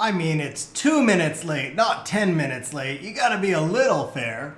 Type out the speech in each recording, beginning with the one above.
I mean, it's 2 minutes late, not 10 minutes late. You gotta be a little fair.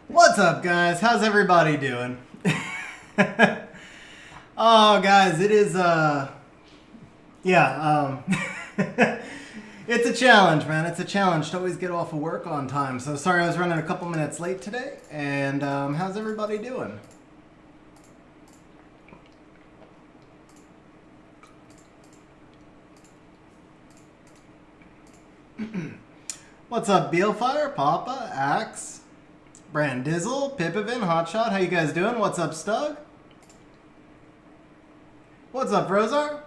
What's up, guys? How's everybody doing? Oh, guys, it is, it's a challenge, man. It's a challenge to always get off of work on time. So sorry I was running a couple minutes late today. And how's everybody doing? What's up, Bealfire, Papa, Axe, Brandizzle, Pipivin, Hotshot? How you guys doing? What's up, Stug? What's up, Rosar?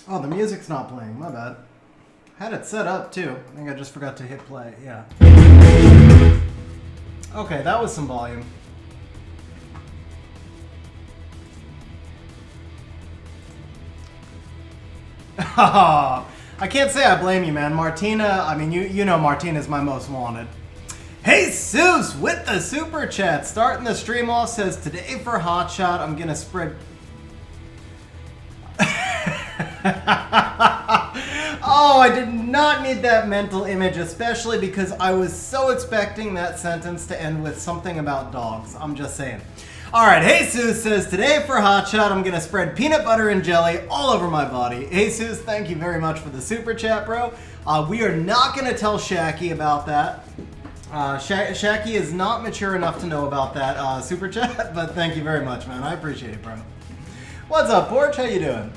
Oh, the music's not playing. My bad. Had it set up, too. I think I just forgot to hit play. Yeah. Okay, that was some volume. I can't say I blame you, man. Martina, I mean, you know Martina's my most wanted. Hey, Seuss with the super chat. Starting the stream off says, today for Hotshot, I'm going to spread... Oh, I did not need that mental image, especially because I was so expecting that sentence to end with something about dogs. I'm just saying. Alright, Jesus says, today for Hotshot, I'm going to spread peanut butter and jelly all over my body. Jesus, thank you very much for the super chat, bro. We are not going to tell Shacky about that. Shacky is not mature enough to know about that super chat, but thank you very much, man. I appreciate it, bro. What's up, Porch? How you doing?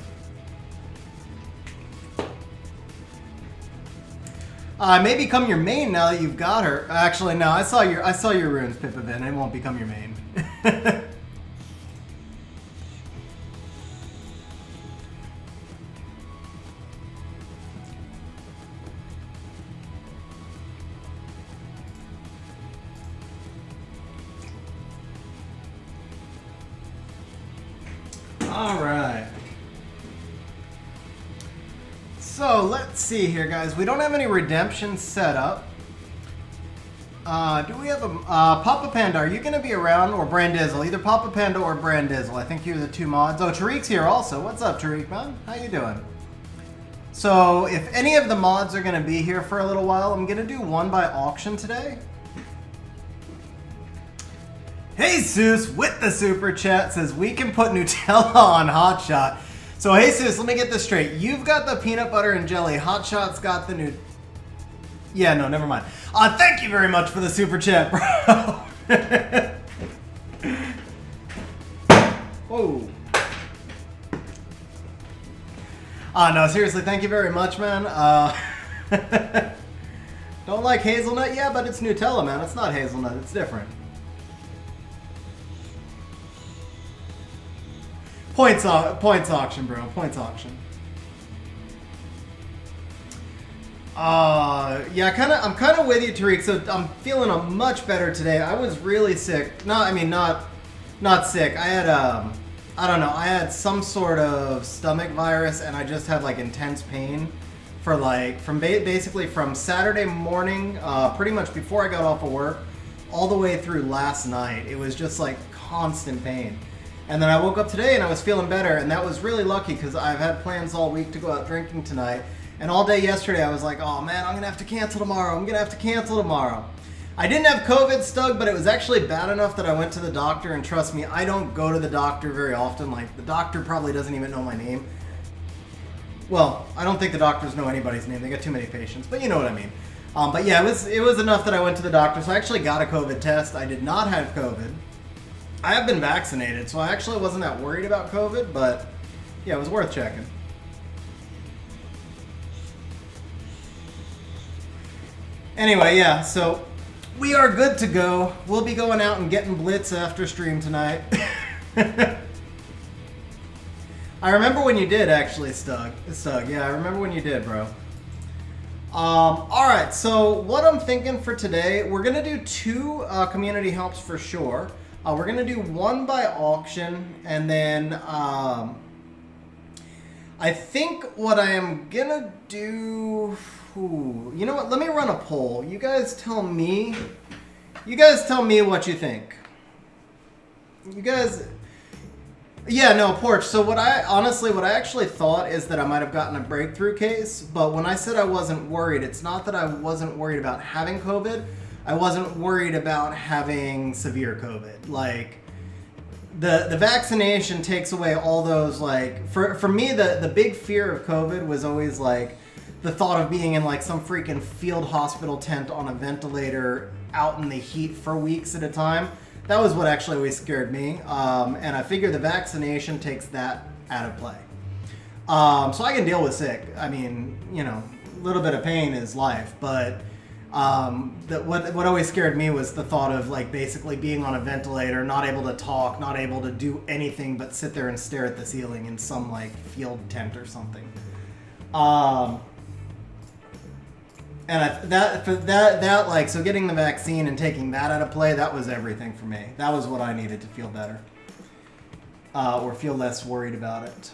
May become your main now that you've got her. Actually, no, I saw your runes, Pipivin. It won't become your main. All right. So let's see here, guys. We don't have any redemption set up. Do we have a Papa Panda? Are you going to be around, or Brandizzle? Either Papa Panda or Brandizzle. I think you're the two mods. Oh, Tariq's here also. What's up, Tariq, man? How you doing? So if any of the mods are going to be here for a little while, I'm going to do one by auction today. Hey, Seuss with the super chat says we can put Nutella on Hotshot. So, hey, Seuss, let me get this straight. You've got the peanut butter and jelly. Hotshot's got the new... Yeah, no, never mind. Thank you very much for the super chat, bro. Whoa. No, seriously, thank you very much, man. Don't like hazelnut? Yeah, but it's Nutella, man. It's not hazelnut. It's different. Points auction, bro. Points auction. Yeah, I'm kind of with you, Tariq. So I'm feeling much better today. I was really sick. No, I mean not sick. I had I don't know. I had some sort of stomach virus, and I just had like intense pain for like basically from Saturday morning, pretty much before I got off of work, all the way through last night. It was just like constant pain. And then I woke up today and I was feeling better, and that was really lucky because I've had plans all week to go out drinking tonight. And all day yesterday I was like, oh man, I'm gonna have to cancel tomorrow. I'm gonna have to cancel tomorrow. I didn't have COVID, Stug, but it was actually bad enough that I went to the doctor, and trust me, I don't go to the doctor very often. Like, the doctor probably doesn't even know my name. Well, I don't think the doctors know anybody's name. They got too many patients, but you know what I mean. But yeah, it was enough that I went to the doctor, so I actually got a COVID test. I did not have COVID. I have been vaccinated, so I actually wasn't that worried about COVID, but yeah, it was worth checking. Anyway, yeah, so we are good to go. We'll be going out and getting blitz after stream tonight. I remember when you did, actually, Stug. Yeah, I remember when you did, bro. Alright, so what I'm thinking for today, we're going to do 2 community helps for sure. We're going to do 1 by auction, and then I think what I am going to do... Ooh, you know what? Let me run a poll. You guys tell me. You guys tell me what you think. You guys. Yeah, no, Porch. So what I actually thought is that I might have gotten a breakthrough case. But when I said I wasn't worried, it's not that I wasn't worried about having COVID. I wasn't worried about having severe COVID. Like, the vaccination takes away all those, like, for me, the big fear of COVID was always like the thought of being in like some freaking field hospital tent on a ventilator out in the heat for weeks at a time. That was what actually always scared me. And I figure the vaccination takes that out of play. So I can deal with sick. I mean, you know, a little bit of pain is life, but what always scared me was the thought of like basically being on a ventilator, not able to talk, not able to do anything but sit there and stare at the ceiling in some like field tent or something. And that like, so getting the vaccine and taking that out of play, that was everything for me. That was what I needed to feel better. Or feel less worried about it.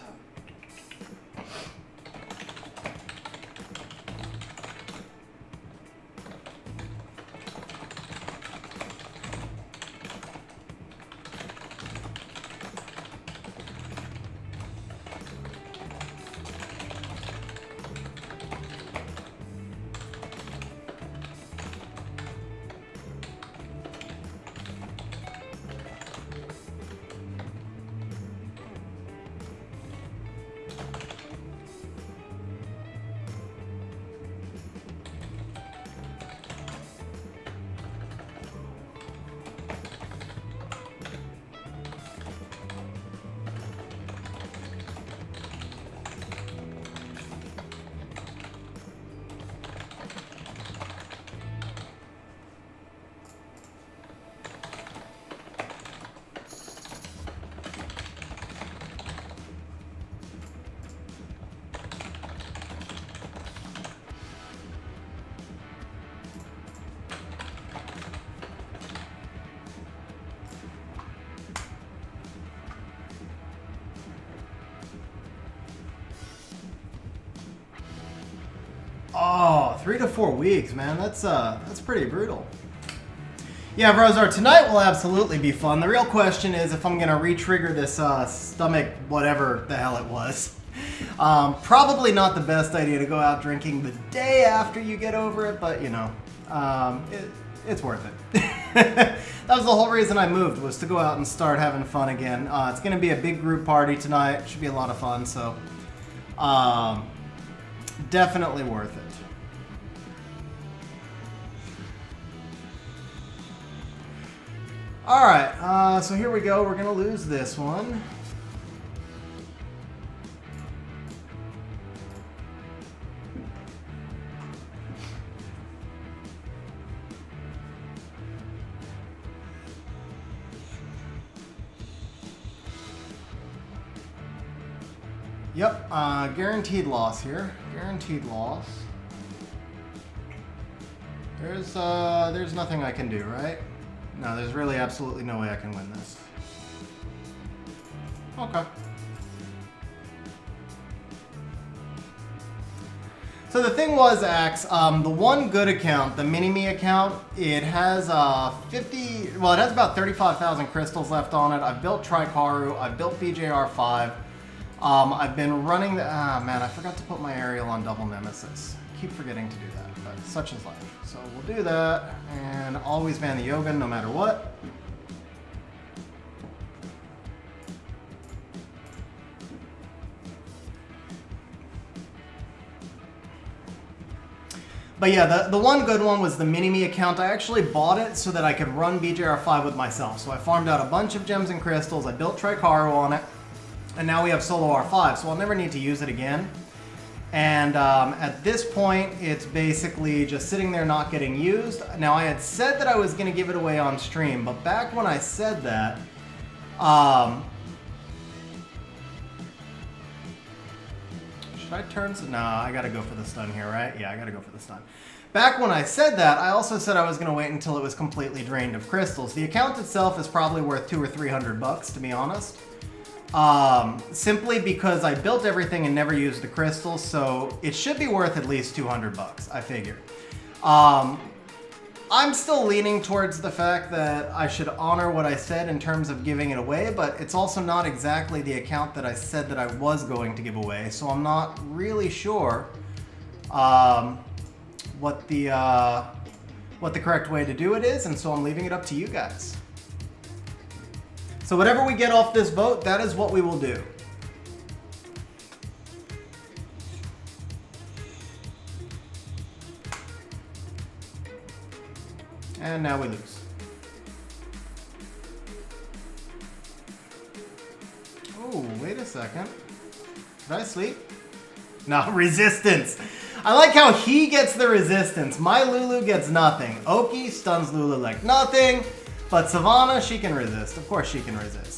Oh, 3 to 4 weeks, man. That's pretty brutal. Yeah, Rosar, tonight will absolutely be fun. The real question is if I'm going to re-trigger this stomach, whatever the hell it was. Probably not the best idea to go out drinking the day after you get over it, but, you know, it's worth it. That was the whole reason I moved, was to go out and start having fun again. It's going to be a big group party tonight. Should be a lot of fun, so definitely worth it. All right, so here we go. We're going to lose this one. Yep, guaranteed loss here. Guaranteed loss. There's nothing I can do, right? No, there's really absolutely no way I can win this. Okay. So the thing was, Axe, the one good account, the Mini-Me account, it has it has about 35,000 crystals left on it. I've built Trikaru, I've built BJR5. I've been running the... Ah, man, I forgot to put my aerial on double nemesis. I keep forgetting to do that, but such is life. So we'll do that, and always ban the Yoga no matter what. But yeah, the one good one was the Mini-Me account. I actually bought it so that I could run BJR5 with myself. So I farmed out a bunch of gems and crystals, I built Tricaru on it, and now we have solo R5, so I'll never need to use it again. And at this point, it's basically just sitting there not getting used. Now, I had said that I was going to give it away on stream, but back when I said that, should I turn? No, I gotta go for the stun here, right? Yeah, I gotta go for the stun. Back when I said that, I also said I was gonna wait until it was completely drained of crystals. The account itself is probably worth $200 or $300, to be honest. Simply because I built everything and never used the crystals, so it should be worth at least $200, I figure. I'm still leaning towards the fact that I should honor what I said in terms of giving it away, but it's also not exactly the account that I said that I was going to give away, so I'm not really sure what the correct way to do it is, and so I'm leaving it up to you guys. So whatever we get off this boat, that is what we will do. And now we lose. Oh, wait a second. Did I sleep? No, resistance. I like how he gets the resistance. My Lulu gets nothing. Oki stuns Lulu like nothing. But Savannah, she can resist. Of course she can resist.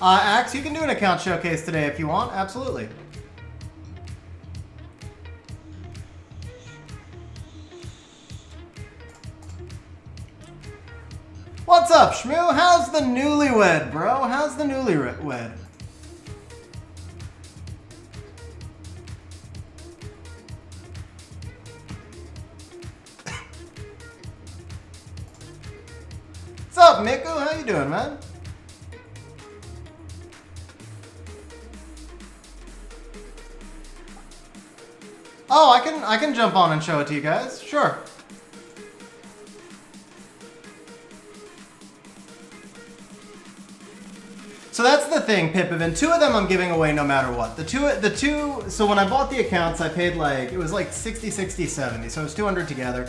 Axe, you can do an account showcase today if you want. Absolutely. What's up, Shmoo? How's the newlywed, bro? How's the newlywed? What's up, Miku? How you doing, man? Oh, I can jump on and show it to you guys. Sure. So that's the thing, Pippin. 2 of them I'm giving away no matter what. The two. So when I bought the accounts, I paid it was like 60, 60, 70. So it was 200 together.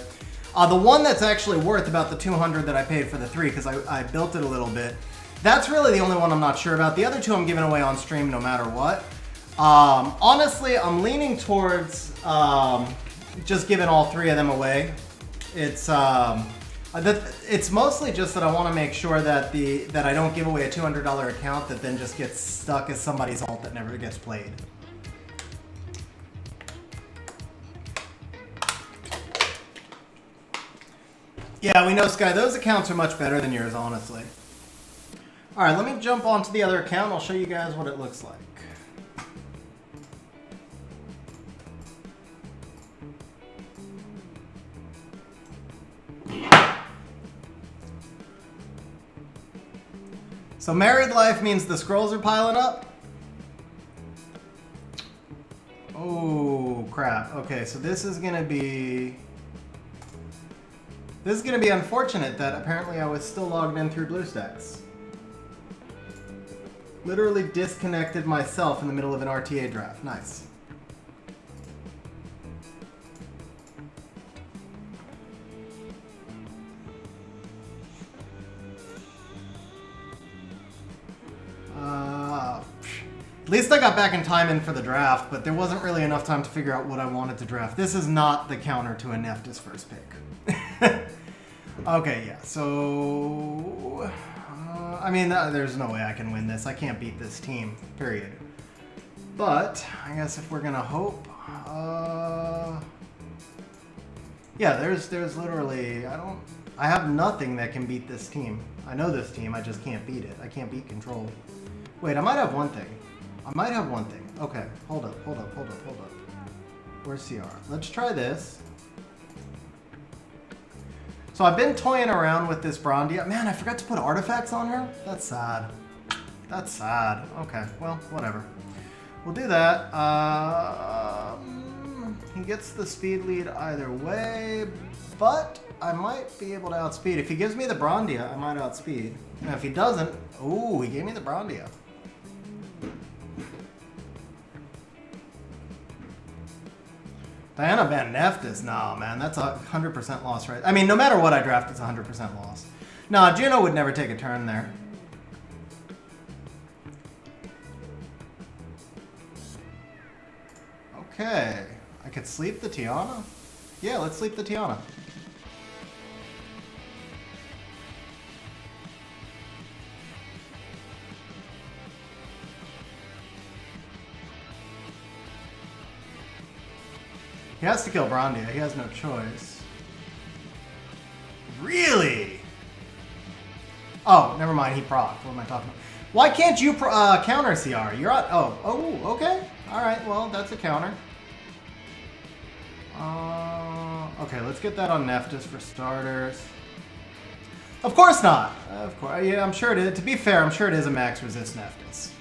The one that's actually worth about the 200 that I paid for the 3 because I built it a little bit. That's really the only one I'm not sure about. The other 2 I'm giving away on stream no matter what. Honestly, I'm leaning towards just giving all 3 of them away. It's mostly just that I want to make sure that I don't give away a $200 account that then just gets stuck as somebody's alt that never gets played. Yeah, we know, Sky. Those accounts are much better than yours, honestly. All right, let me jump onto the other account. I'll show you guys what it looks like. So married life means the scrolls are piling up? Oh, crap. Okay, so this is gonna be unfortunate that apparently I was still logged in through BlueStacks. Literally disconnected myself in the middle of an RTA draft. Nice. At least I got back in time in for the draft, but there wasn't really enough time to figure out what I wanted to draft. This is not the counter to a Nephthys first pick. Okay, yeah, so... I mean, there's no way I can win this. I can't beat this team, period. But, I guess if we're gonna hope... Yeah, there's literally, I have nothing that can beat this team. I know this team, I just can't beat it. I can't beat control. Wait, I might have one thing. Okay, hold up. Where's CR? Let's try this. So I've been toying around with this Brondia. Man, I forgot to put artifacts on her? That's sad. Okay, well, whatever. We'll do that. He gets the speed lead either way, but I might be able to outspeed. If he gives me the Brondia, I might outspeed. Now, if he doesn't, ooh, he gave me the Brondia. Diana Van Neftis, nah, man, that's a 100% loss, right? I mean, no matter what I draft, it's a 100% loss. Nah, Juno would never take a turn there. Okay, I could sleep the Tiana? Yeah, let's sleep the Tiana. He has to kill Brondia. He has no choice. Really? Oh, never mind. He procced. What am I talking about? Why can't you counter CR? You're on. Oh, okay. All right. Well, that's a counter. Okay, let's get that on Neftis for starters. Of course not. Of course. Yeah, I'm sure it is. To be fair, I'm sure it is a max resist Neftis.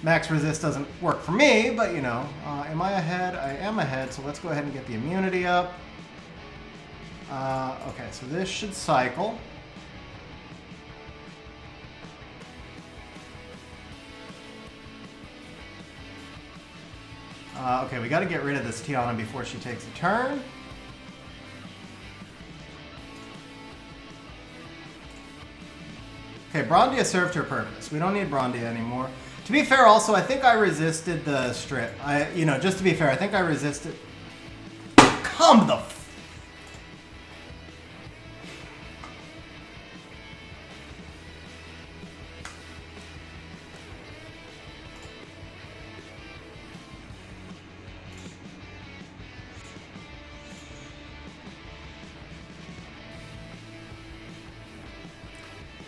Max resist doesn't work for me, but you know, am I ahead? I am ahead, so let's go ahead and get the immunity up. Okay, so this should cycle. Okay, we got to get rid of this Tiana before she takes a turn. Okay, Brondia served her purpose. We don't need Brondia anymore. To be fair, also, I think I resisted the strip. Just to be fair, I think I resisted. Come the f.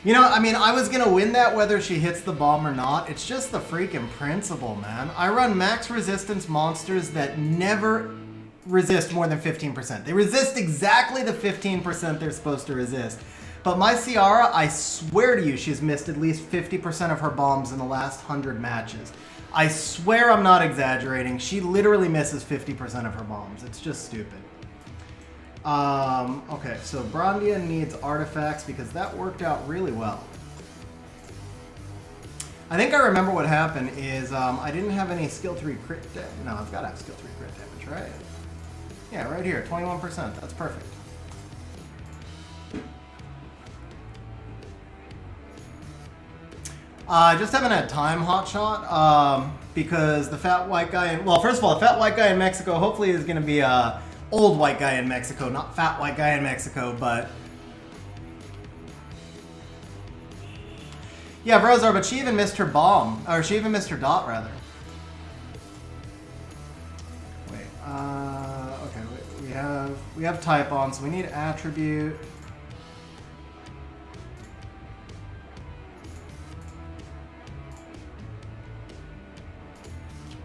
You know, I mean, I was going to win that whether she hits the bomb or not. It's just the freaking principle, man. I run max resistance monsters that never resist more than 15%. They resist exactly the 15% they're supposed to resist. But my Ciara, I swear to you, she's missed at least 50% of her bombs in the last 100 matches. I swear I'm not exaggerating. She literally misses 50% of her bombs. It's just stupid. Okay, so Brondia needs artifacts because that worked out really well. I think I remember what happened is I didn't have any skill 3 crit damage. No, I've got to have skill 3 crit damage, right? Yeah, right here, 21%. That's perfect. I just haven't had time, Hotshot, because the fat white guy well, first of all, the fat white guy in Mexico hopefully is going to be old white guy in Mexico, not fat white guy in Mexico, but yeah, Brozar, but she even missed her bomb, or she even missed her dot, rather. Wait, okay, wait, we have type on, so we need attribute.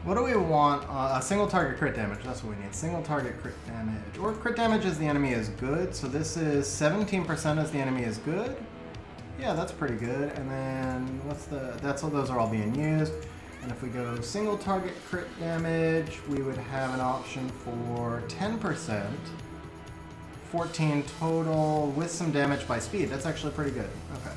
What do we want? A single target crit damage. That's what we need. Single target crit damage. Or crit damage as the enemy is good. So this is 17% as the enemy is good. Yeah, that's pretty good. And then what's those are all being used. And if we go single target crit damage, we would have an option for 10%. 14 total with some damage by speed. That's actually pretty good. Okay.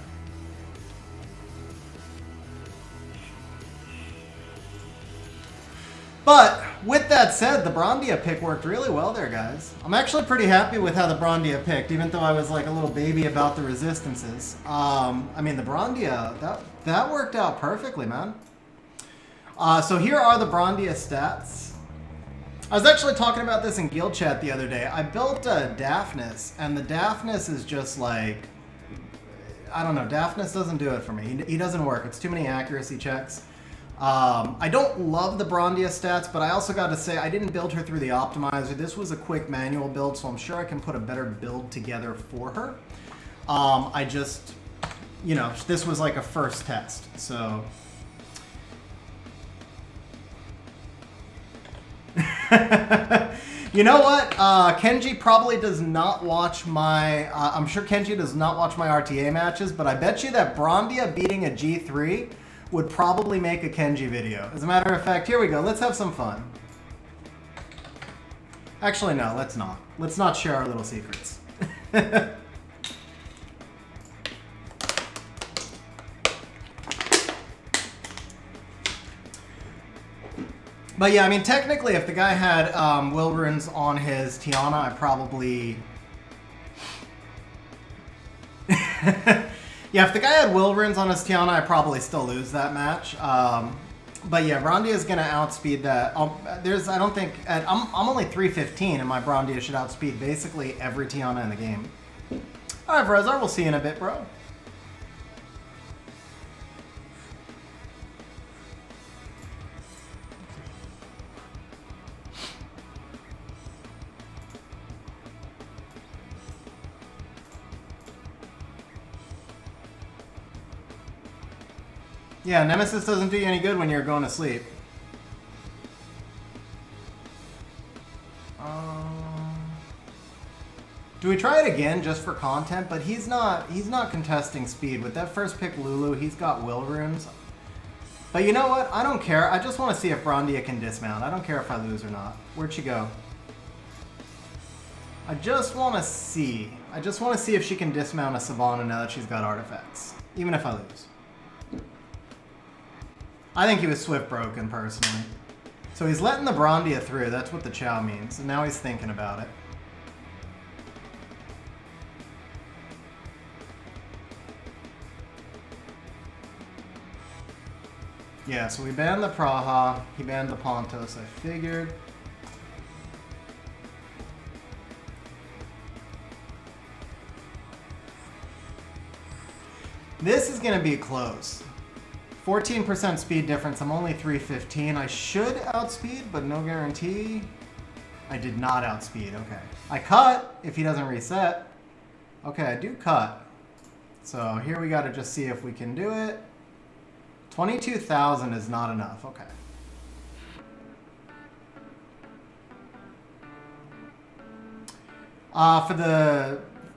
But with that said, the Brondia pick worked really well there, guys. I'm actually pretty happy with how the Brondia picked, even though I was like a little baby about the resistances. I mean, the Brondia, that worked out perfectly, man. So here are the Brondia stats. I was actually talking about this in guild chat the other day. I built Daphnis, and the Daphnis is just like, I don't know, Daphnis doesn't do it for me. He doesn't work. It's too many accuracy checks. I don't love the Brondia stats, but I also got to say I didn't build her through the optimizer. This was a quick manual build, so I'm sure I can put a better build together for her. I just, you know, this was like a first test, so... You know what? Kenji probably does not watch my... I'm sure Kenji does not watch my RTA matches, but I bet you that Brondia beating a G3 would probably make a Kenji video. As a matter of fact, here we go. Let's have some fun. Actually, no, let's not. Let's not share our little secrets. But yeah, I mean, technically, if the guy had Wilburns on his Tiana, I probably... Yeah, if the guy had Wilburns on his Tiana, I probably still lose that match. But yeah, Brondia is going to outspeed that. I don't think... I'm only 315, and my Brondia should outspeed basically every Tiana in the game. All right, Vrozar, we'll see you in a bit, bro. Yeah, Nemesis doesn't do you any good when you're going to sleep. Do we try it again just for content? But he's not contesting speed. With that first pick Lulu, he's got will runes. But you know what? I don't care. I just want to see if Brondia can dismount. I don't care if I lose or not. Where'd she go? I just want to see. I just want to see if she can dismount a Savannah now that she's got artifacts. Even if I lose. I think he was Swift broken, personally. So he's letting the Brondia through. That's what the Chow means. And now he's thinking about it. Yeah, so we banned the Praha. He banned the Pontos, I figured. This is going to be close. 14% speed difference. I'm only 315. I should outspeed, but no guarantee. I did not outspeed. Okay. I cut if he doesn't reset. Okay, I do cut. So here we got to just see if we can do it. 22,000 is not enough. Okay.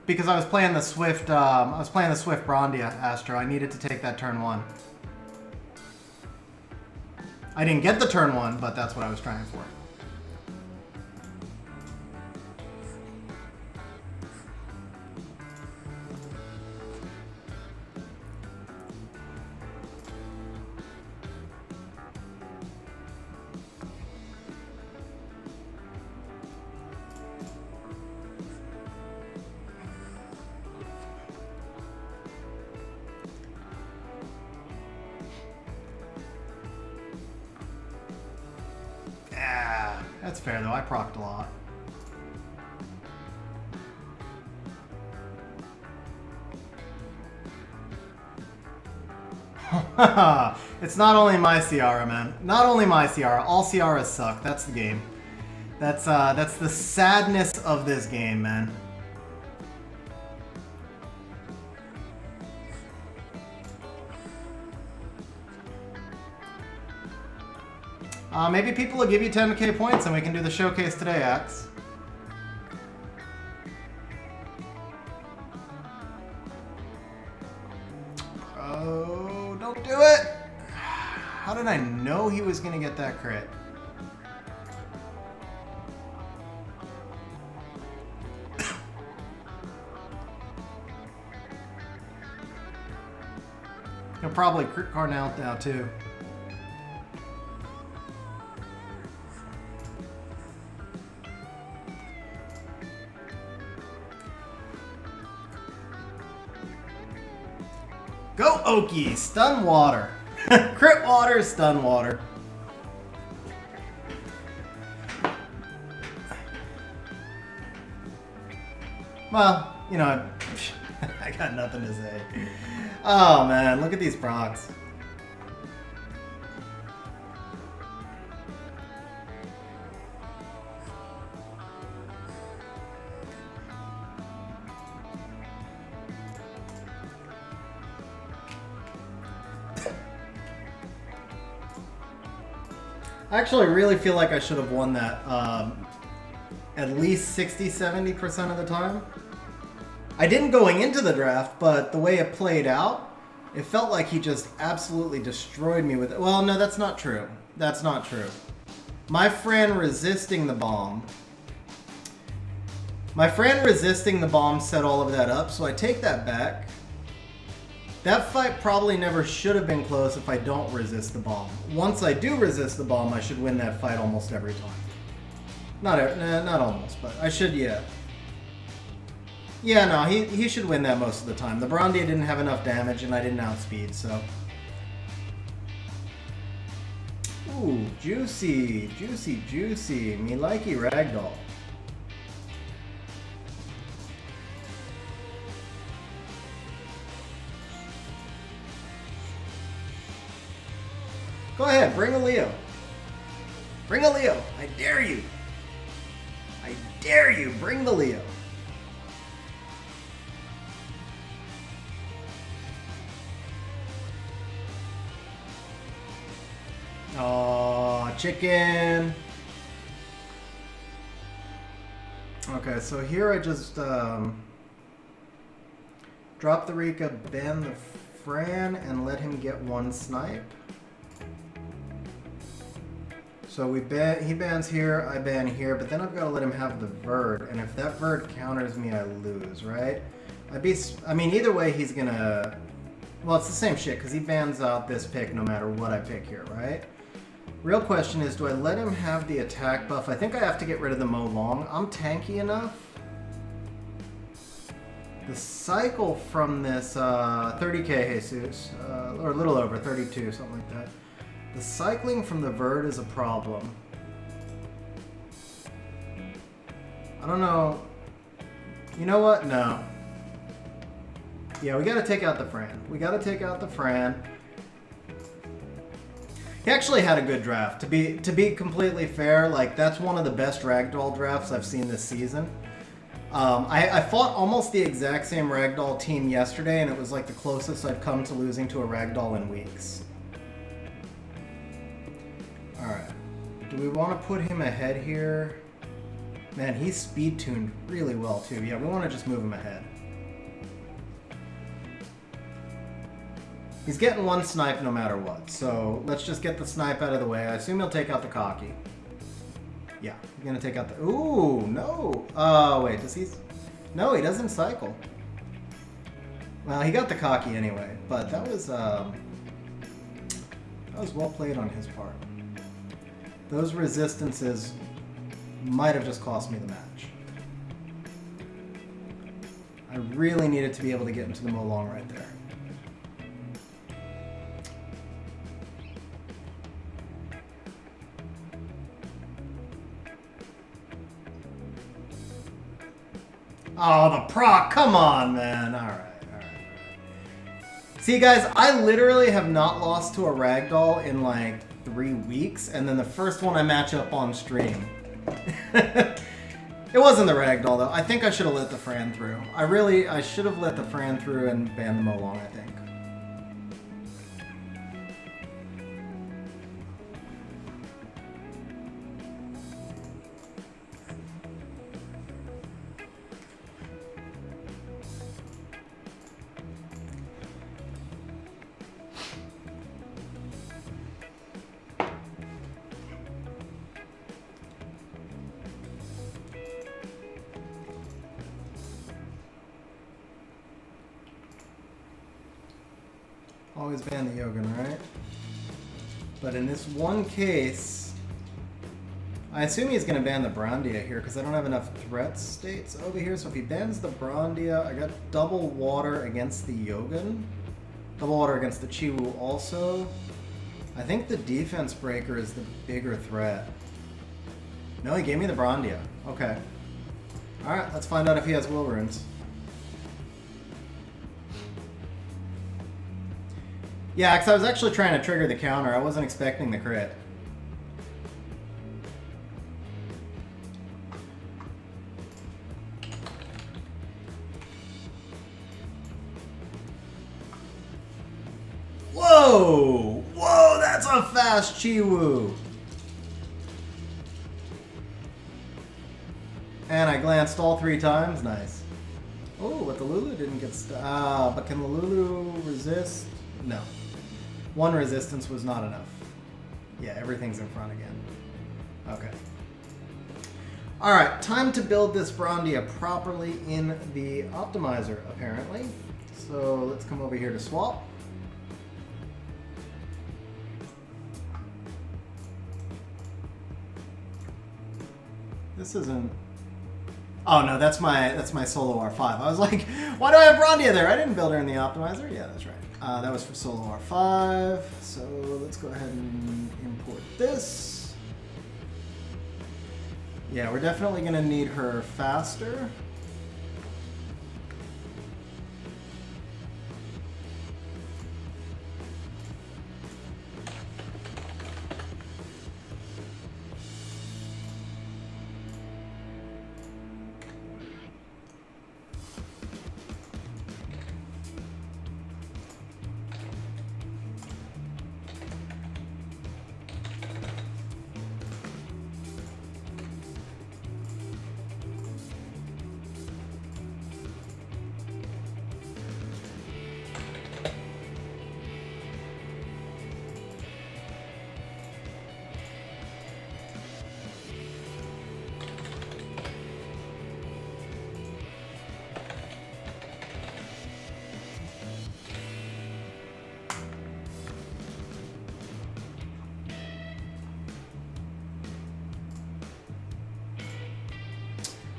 Because I was playing the Swift, Brondia Astro. I needed to take that turn 1. I didn't get the turn 1, but that's what I was trying for. That's fair, though. I procced a lot. It's not only my Ciara, man. Not only my Ciara. All Ciaras suck. That's the game. That's the sadness of this game, man. Maybe people will give you 10k points and we can do the showcase today, Axe. Oh, don't do it! How did I know he was going to get that crit? He'll probably crit card out now, too. Go Oki! Stun water. Crit water, stun water. Well, you know, I got nothing to say. Oh man, look at these procs. I actually really feel like I should have won that at least 60-70% of the time. I didn't going into the draft, but the way it played out, it felt like he just absolutely destroyed me with it. Well, no, that's not true. That's not true. My friend resisting the bomb set all of that up, so I take that back. That fight probably never should have been close if I don't resist the bomb. Once I do resist the bomb, I should win that fight almost every time. Not almost, but I should, yeah. Yeah, no, he should win that most of the time. The Brondia didn't have enough damage, and I didn't outspeed, so... Ooh, juicy, juicy, juicy. Me likey ragdoll. Go ahead, bring a Leo. Bring a Leo. I dare you. I dare you. Bring the Leo. Oh, chicken. Okay, so here I just drop the Rika, ban the Fran, and let him get one snipe. So he bans here, I ban here, but then I've got to let him have the Verd, and if that Verd counters me, I lose, right? I mean, either way, he's gonna... Well, it's the same shit, because he bans out this pick no matter what I pick here, right? Real question is, do I let him have the attack buff? I think I have to get rid of the Mo Long. I'm tanky enough. The cycle from this 30k Jesus, or a little over, 32, something like that. The cycling from the Verd is a problem. I don't know. You know what? No. Yeah, we gotta take out the Fran. We gotta take out the Fran. He actually had a good draft. To be completely fair, like, that's one of the best Ragdoll drafts I've seen this season. I fought almost the exact same Ragdoll team yesterday, and it was like the closest I've come to losing to a Ragdoll in weeks. Alright. Do we want to put him ahead here? Man, he's speed tuned really well too. Yeah, we want to just move him ahead. He's getting one snipe no matter what, so let's just get the snipe out of the way. I assume he'll take out the cocky. Yeah, he's gonna take out the... Ooh, no! Oh, wait, does he... No, he doesn't cycle. Well, he got the cocky anyway, but that was well played on his part. Those resistances might have just cost me the match. I really needed to be able to get into the Mo Long right there. Oh, the proc, come on, man. All right. See, guys, I literally have not lost to a Ragdoll in like 3 weeks, and then the first one I match up on stream. It wasn't the Ragdoll, though. I think I should have let the Fran through. I should have let the Fran through and banned the Mo Long, I think. Always ban the Yogan, right? But in this one case, I assume he's going to ban the Brondia here because I don't have enough threat states over here. So if he bans the Brondia, I got double water against the Yogan. Double water against the Chiwu also. I think the defense breaker is the bigger threat. No, he gave me the Brondia. Okay. Alright, let's find out if he has will runes. Yeah, because I was actually trying to trigger the counter. I wasn't expecting the crit. Whoa! Whoa, that's a fast Chiwu! And I glanced all 3 times. Nice. Oh, but the Lulu didn't get stuck. But can the Lulu resist? No. 1 resistance was not enough. Yeah, everything's in front again. Okay. Alright, time to build this Brondia properly in the optimizer, apparently. So let's come over here to swap. This isn't... Oh no, that's my solo R5. I was like, why do I have Brondia there? I didn't build her in the optimizer. Yeah, that's right. That was for solo R5. So let's go ahead and import this. Yeah, we're definitely gonna need her faster.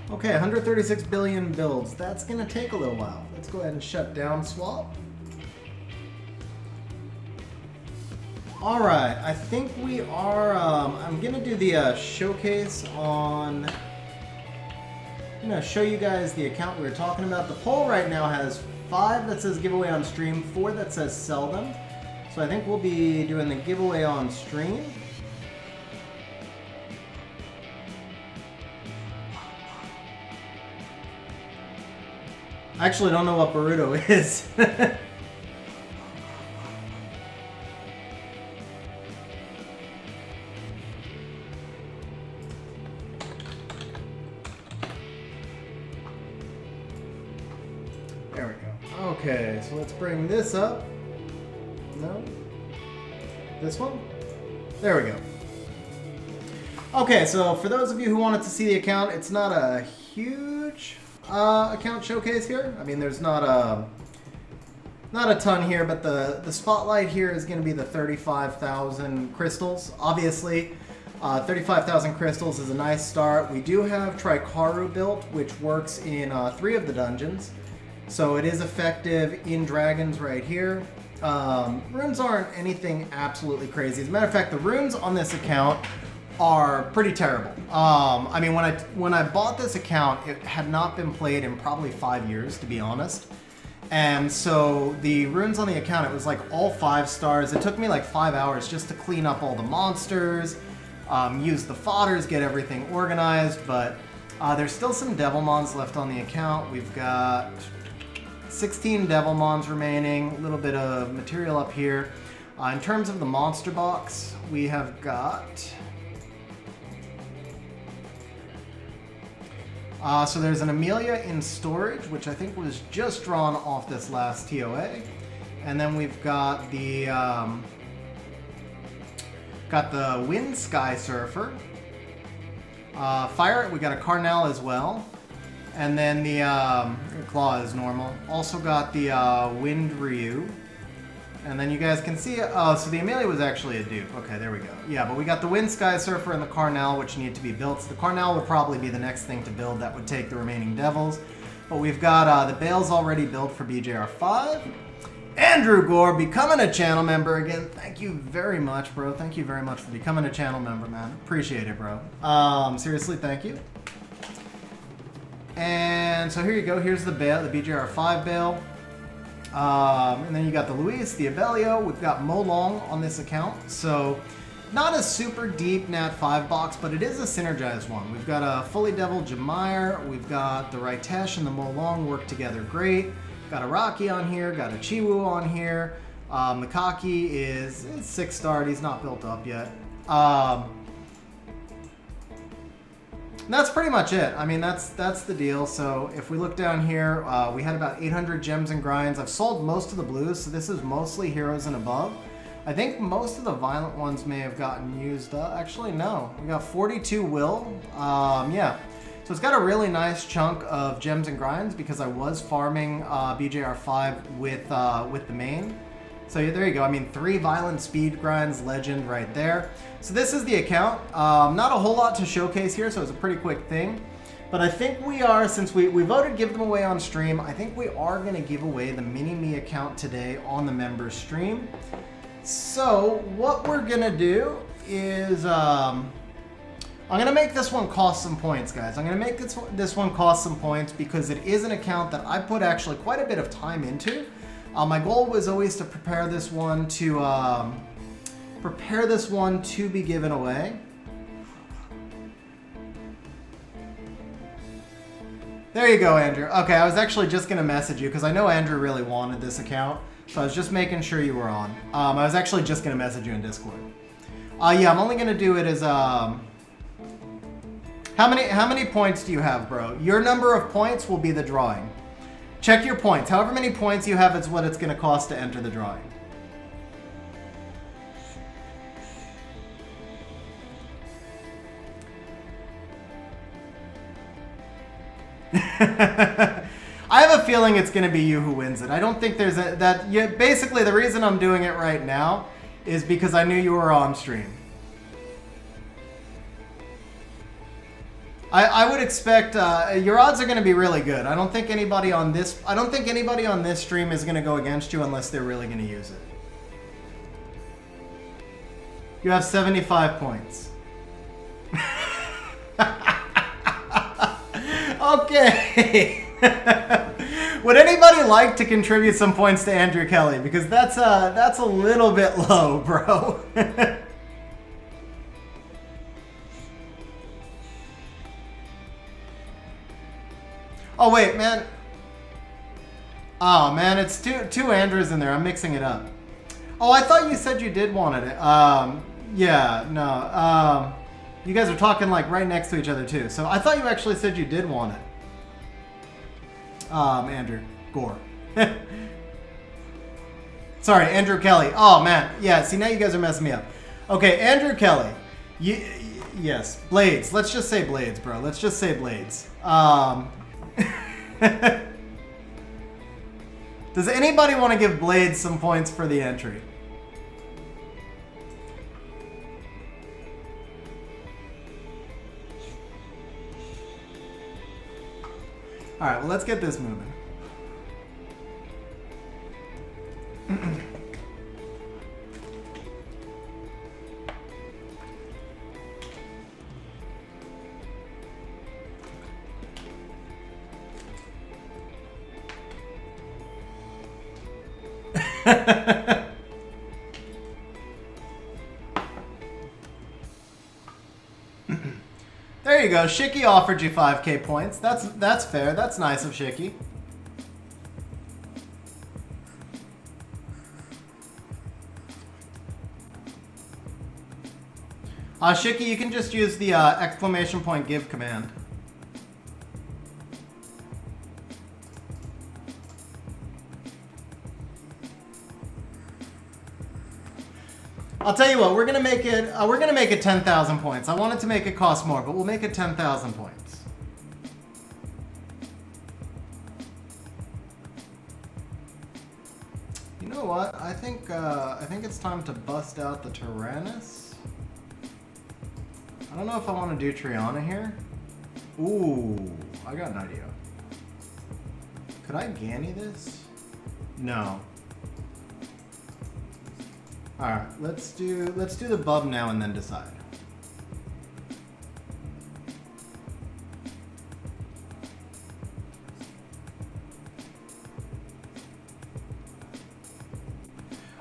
Okay, 136 billion builds. That's going to take a little while. Let's go ahead and shut down swap. All right, I think we are, I'm going to do the showcase on, I'm going to show you guys the account we were talking about. The poll right now has 5 that says giveaway on stream, 4 that says sell them. So I think we'll be doing the giveaway on stream. I actually don't know what Boruto is. There we go. Okay, so let's bring this up. No? This one? There we go. Okay, so for those of you who wanted to see the account, it's not a huge account showcase here. I mean, there's not a ton here, but the spotlight here is going to be the 35,000 crystals. Obviously, 35,000 crystals is a nice start. We do have Trikaru built, which works in 3 of the dungeons, so it is effective in dragons right here. Runes aren't anything absolutely crazy. As a matter of fact, the runes on this account are pretty terrible. I mean, when I bought this account, it had not been played in probably 5 years, to be honest. And so the runes on the account, it was like all 5 stars. It took me like 5 hours just to clean up all the monsters, use the fodders, get everything organized. But there's still some Devilmons left on the account. We've got 16 Devilmons remaining, a little bit of material up here. In terms of the monster box, we have got... so there's an Amelia in storage, which I think was just drawn off this last TOA. And then we've got the Wind Sky Surfer. Fire, we got a Carnal as well. And then the Claw is normal. Also got the Wind Ryu. And then you guys can see, so the Amelia was actually a dupe. Okay, there we go. Yeah, but we got the Wind Sky Surfer and the Carnal, which need to be built. So the Carnal would probably be the next thing to build that would take the remaining devils. But we've got the Bales already built for BJR5. Andrew Gore becoming a channel member again. Thank you very much, bro. Thank you very much for becoming a channel member, man. Appreciate it, bro. Seriously, thank you. And so here you go. Here's the Bale, the BJR5 Bale. And then you got the Luis, the Abelio. We've got Molong on this account. So not a super deep Nat 5 box, but it is a synergized one. We've got a fully Devil Jamire. We've got the Raitesh and the Molong work together great. Got a Rocky on here. Got a Chiwu on here. Mikaki is 6-starred. He's not built up yet. And that's pretty much it. I mean, that's the deal. So if we look down here, we had about 800 gems and grinds. I've sold most of the blues, so this is mostly heroes and above. I think most of the violent ones may have gotten used up. Actually, no. We got 42 will. Yeah. So it's got a really nice chunk of gems and grinds because I was farming BJR5 with the main. So there you go. I mean, 3 violent speed grinds, legend right there. So this is the account. Not a whole lot to showcase here, so it's a pretty quick thing. But I think we are, since we voted give them away on stream, I think we are going to give away the Mini-Me account today on the members stream. So what we're going to do is... I'm going to make this one cost some points, guys. I'm going to make this one cost some points because it is an account that I put actually quite a bit of time into. My goal was always to prepare this one to be given away. There you go, Andrew. Okay, I was actually just going to message you because I know Andrew really wanted this account. So I was just making sure you were on. I was actually just going to message you in Discord. Yeah, I'm only going to do it as... How many points do you have, bro? Your number of points will be the drawing. Check your points. However many points you have is what it's going to cost to enter the drawing. I have a feeling it's going to be you who wins it. I don't think there's basically the reason I'm doing it right now is because I knew you were on stream. I would expect your odds are going to be really good. I don't think anybody on this stream is going to go against you unless they're really going to use it. You have 75 points. Okay. Would anybody like to contribute some points to Andrew Kelly? Because that's a little bit low, bro. Oh wait, man. Oh man, it's two Andrews in there. I'm mixing it up. Oh, I thought you said you did want it. Yeah, no. You guys are talking like right next to each other too. So I thought you actually said you did want it. Andrew Gore. Sorry, Andrew Kelly. Oh man, yeah. See, now you guys are messing me up. Okay, Andrew Kelly. Yes, Blades. Let's just say Blades, bro. Let's just say Blades. Does anybody want to give Blades some points for the entry? Alright, well, let's get this moving. There you go. Shiki offered you 5k points. That's fair. That's nice of Shiki. Shiki, you can just use the exclamation point give command. I'll tell you what, we're gonna make it 10,000 points. I wanted to make it cost more, but we'll make it 10,000 points. You know what? I think it's time to bust out the Tyrannus. I don't know if I want to do Triana here. Ooh, I got an idea. Could I Ganny this? No. All right, let's do the bub now and then decide.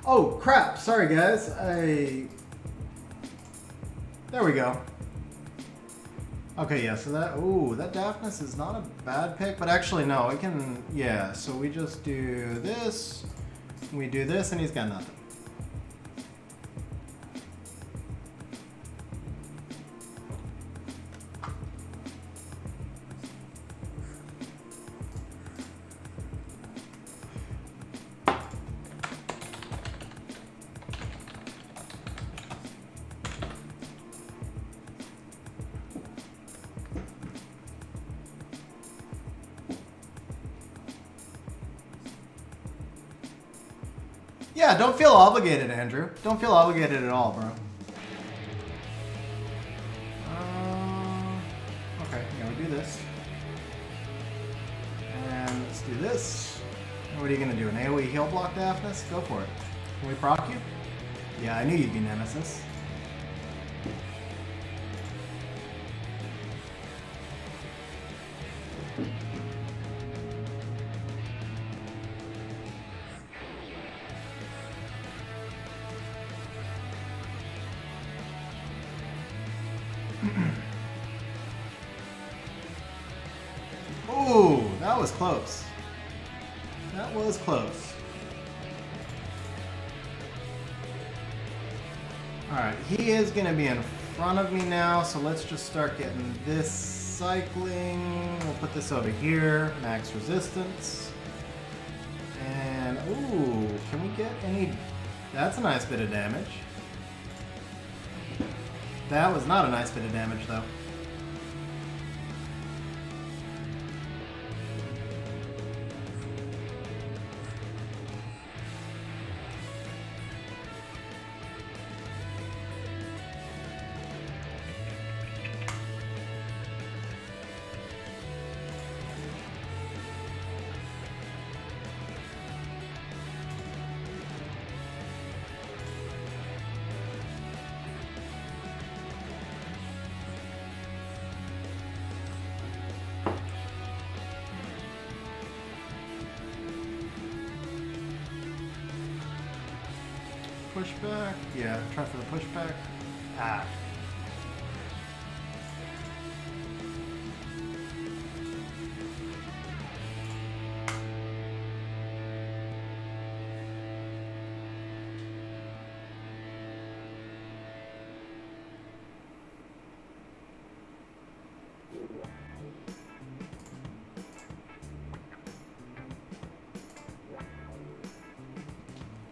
Oh crap! Sorry guys, there we go. Okay, yeah. So that Daphnis is not a bad pick, but actually no, it can. Yeah. So we just do this. We do this, and he's got nothing. Yeah, don't feel obligated, Andrew. Don't feel obligated at all, bro. Okay, yeah, we do this. And let's do this. And what are you gonna do? An AoE heal block, Daphnis? Go for it. Can we proc you? Yeah, I knew you'd be Nemesis. Ooh, that was close. That was close. Alright, he is going to be in front of me now, so let's just start getting this cycling. We'll put this over here, max resistance. And, ooh, can we get any... That's a nice bit of damage. That was not a nice bit of damage, though. Pushback? Yeah, try for the pushback. Ah.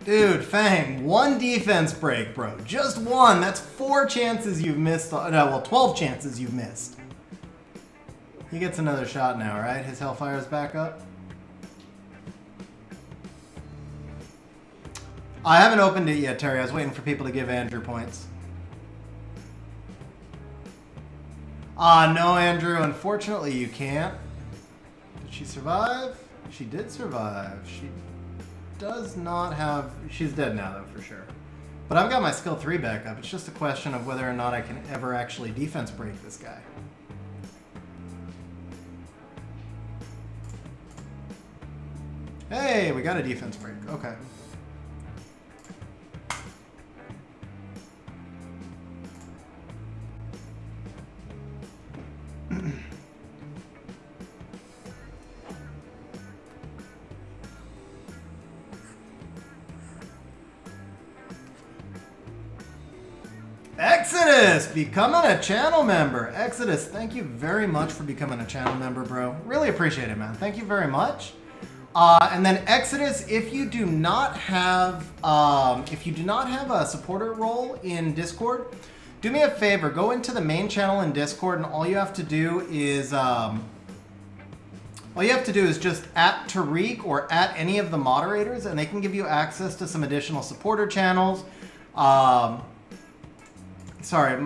Dude, Fang, one defense break, bro. Just one. That's 4 chances you've missed. No, well, 12 chances you've missed. He gets another shot now, right? His Hellfire's back up. I haven't opened it yet, Terry. I was waiting for people to give Andrew points. No, Andrew. Unfortunately, you can't. Did she survive? She did survive. She does not have... She's dead now, though, for sure. But I've got my skill 3 back up. It's just a question of whether or not I can ever actually defense break this guy. Hey, we got a defense break. Okay. Exodus, becoming a channel member. Exodus, thank you very much for becoming a channel member, bro. Really appreciate it, man. Thank you very much. And then Exodus, if you do not have a supporter role in Discord, do me a favor. Go into the main channel in Discord, and all you have to do is just at Tariq or at any of the moderators, and they can give you access to some additional supporter channels. Sorry, I'm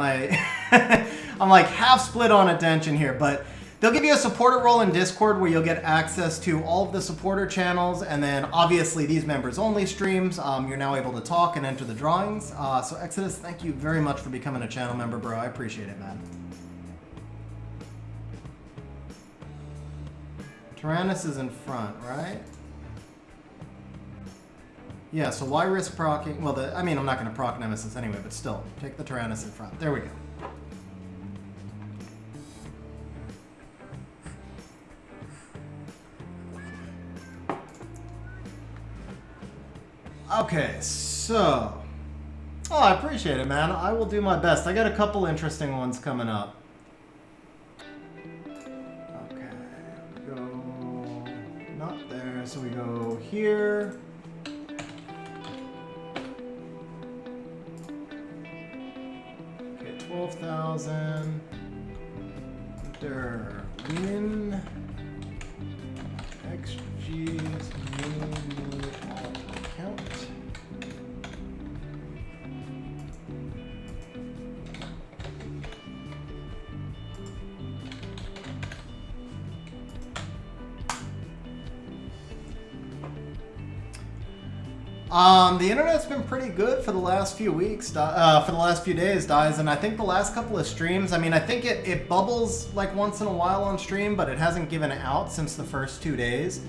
like half split on attention here, but they'll give you a supporter role in Discord where you'll get access to all of the supporter channels, and then obviously these members only streams. You're now able to talk and enter the drawings. So Exodus, thank you very much for becoming a channel member, bro. I appreciate it, man. Tyrannus is in front, right? Yeah, so why risk procking? Well, I mean, I'm not going to proc Nemesis anyway, but still, take the Tyrannus in front. There we go. Okay, so... Oh, I appreciate it, man. I will do my best. I got a couple interesting ones coming up. Okay, we go... Not there, so we go here... Okay, 12,000. Win. XG's mini alt account. The internet's been pretty good for the last few weeks, for the last few days, Dies, and I think the last couple of streams, I mean, I think it bubbles like once in a while on stream, but it hasn't given out since the first 2 days.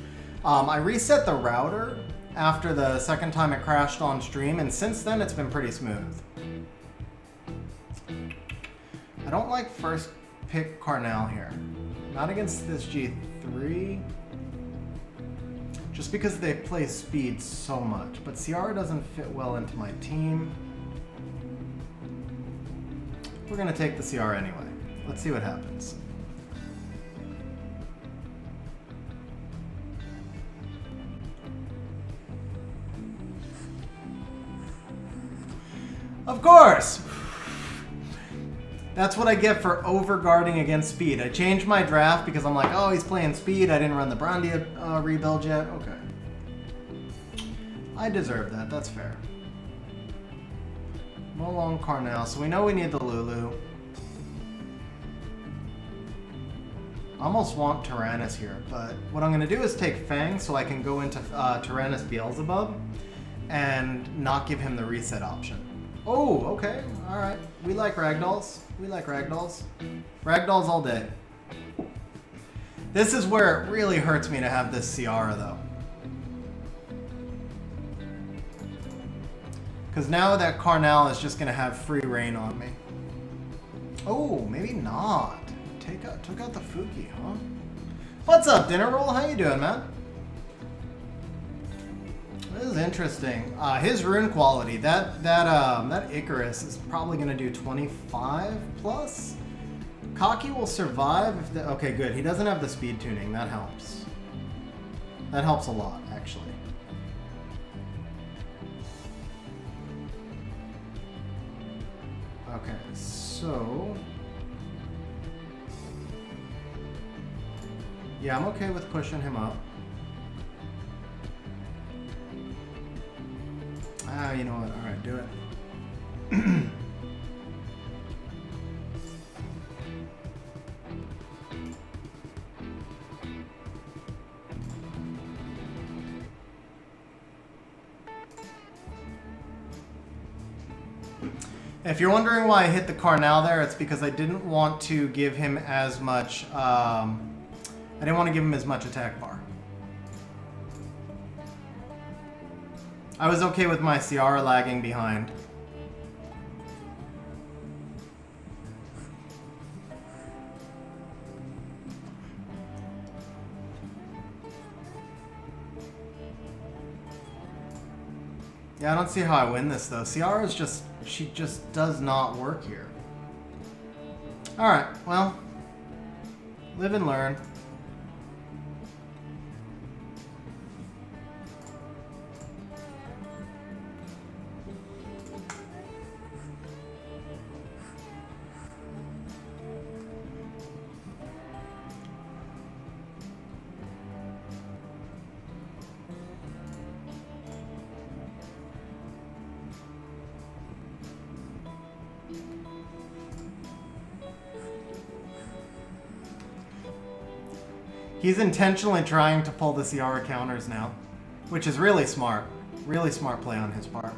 I reset the router after the second time it crashed on stream, and since then it's been pretty smooth. I don't like first pick Carnal here. Not against this G3. Just because they play speed so much. But Ciara doesn't fit well into my team. We're going to take the Ciara anyway. Let's see what happens. Of course! That's what I get for overguarding against speed. I changed my draft because I'm like, oh, he's playing speed. I didn't run the Brandia rebuild yet. Okay. I deserve that. That's fair. Molong Carnal. So we know we need the Lulu. I almost want Tyrannus here, but what I'm going to do is take Fang so I can go into Tyrannus Beelzebub and not give him the reset option. Oh, okay. All right. We like ragdolls. We like ragdolls. Ragdolls all day. This is where it really hurts me to have this Ciara, though. Because now that Carnal is just going to have free reign on me. Oh, maybe not. Took out the Fuki, huh? What's up, Dinner Roll? How you doing, man? This is interesting. His rune quality, that Icarus is probably going to do 25 plus. Kaki will survive if the, okay, good. He doesn't have the speed tuning. That helps. That helps a lot, actually. Okay, so yeah, I'm okay with pushing him up. Ah, you know what? All right, do it. If you're wondering why I hit the Carnal there, it's because I didn't want to give him as much. I didn't want to give him as much attack bar. I was okay with my Ciara lagging behind. Yeah, I don't see how I win this though. Ciara's just, she just does not work here. Alright, well, live and learn. He's intentionally trying to pull the Ciara counters now, which is really smart. Really smart play on his part.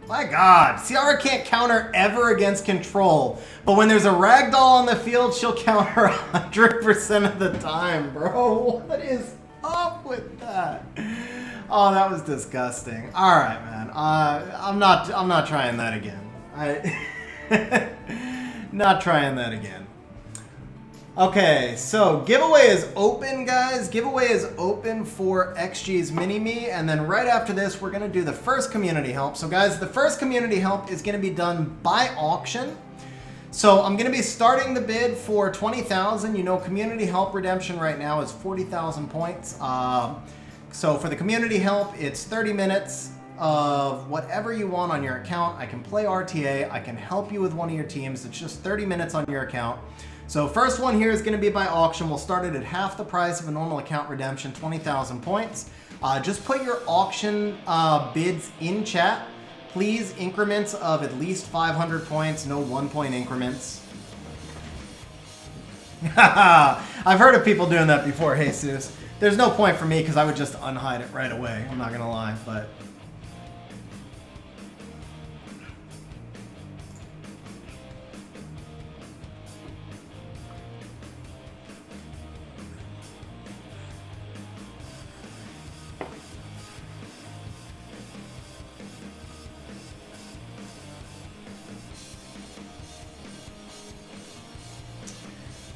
My god, Ciara can't counter ever against control, but when there's a ragdoll on the field, she'll counter 100% of the time, bro. What is up with that? Oh, that was disgusting. All right, man. I'm not trying that again. Not trying that again. Okay, so giveaway is open, guys. Giveaway is open for XG's Mini-Me, and then right after this, we're gonna do the first community help. So guys, the first community help is gonna be done by auction. So I'm gonna be starting the bid for 20,000. You know, community help redemption right now is 40,000 points. So for the community help, it's 30 minutes of whatever you want on your account. I can play RTA, I can help you with one of your teams. It's just 30 minutes on your account. So first one here is going to be by auction. We'll start it at half the price of a normal account redemption, 20,000 points. Just put your auction bids in chat. Please, increments of at least 500 points, no 1 point increments. I've heard of people doing that before, Jesus. There's no point for me because I would just unhide it right away. I'm not going to lie, but...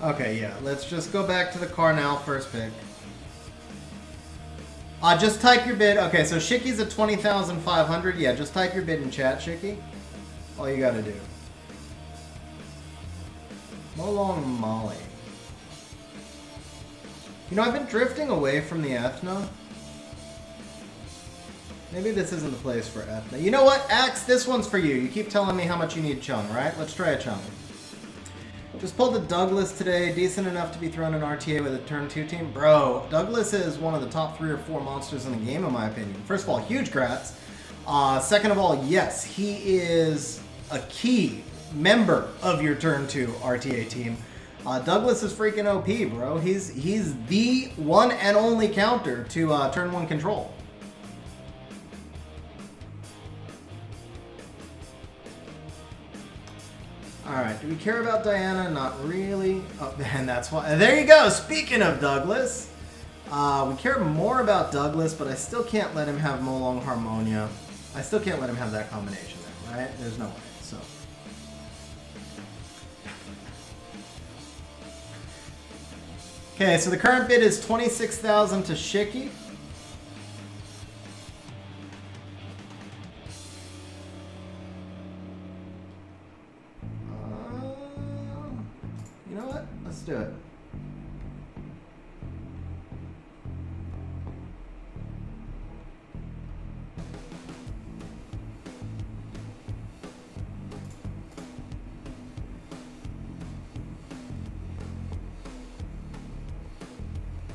Okay, yeah, let's just go back to the Carnal first pick. Just type your bid. Okay, so Shicky's at 20,500. Yeah, just type your bid in chat, Shicky. All you gotta do. Molong Molly. You know, I've been drifting away from the Ethna. Maybe this isn't the place for Ethna. You know what, Axe? This one's for you. You keep telling me how much you need Chung, right? Let's try a Chung. Just pulled the Douglas today, decent enough to be thrown in RTA with a turn 2 team. Bro, Douglas is one of the top 3 or 4 monsters in the game, in my opinion. First of all, huge grats. Second of all, yes, he is a key member of your turn 2 RTA team. Douglas is freaking OP, bro. He's the one and only counter to turn 1 control. Alright, do we care about Diana? Not really. Oh, and that's why. There you go! Speaking of Douglas, we care more about Douglas, but I still can't let him have Molong Harmonia. I still can't let him have that combination there, right? There's no way, so. Okay, so the current bid is 26,000 to Shicky. Let's do it.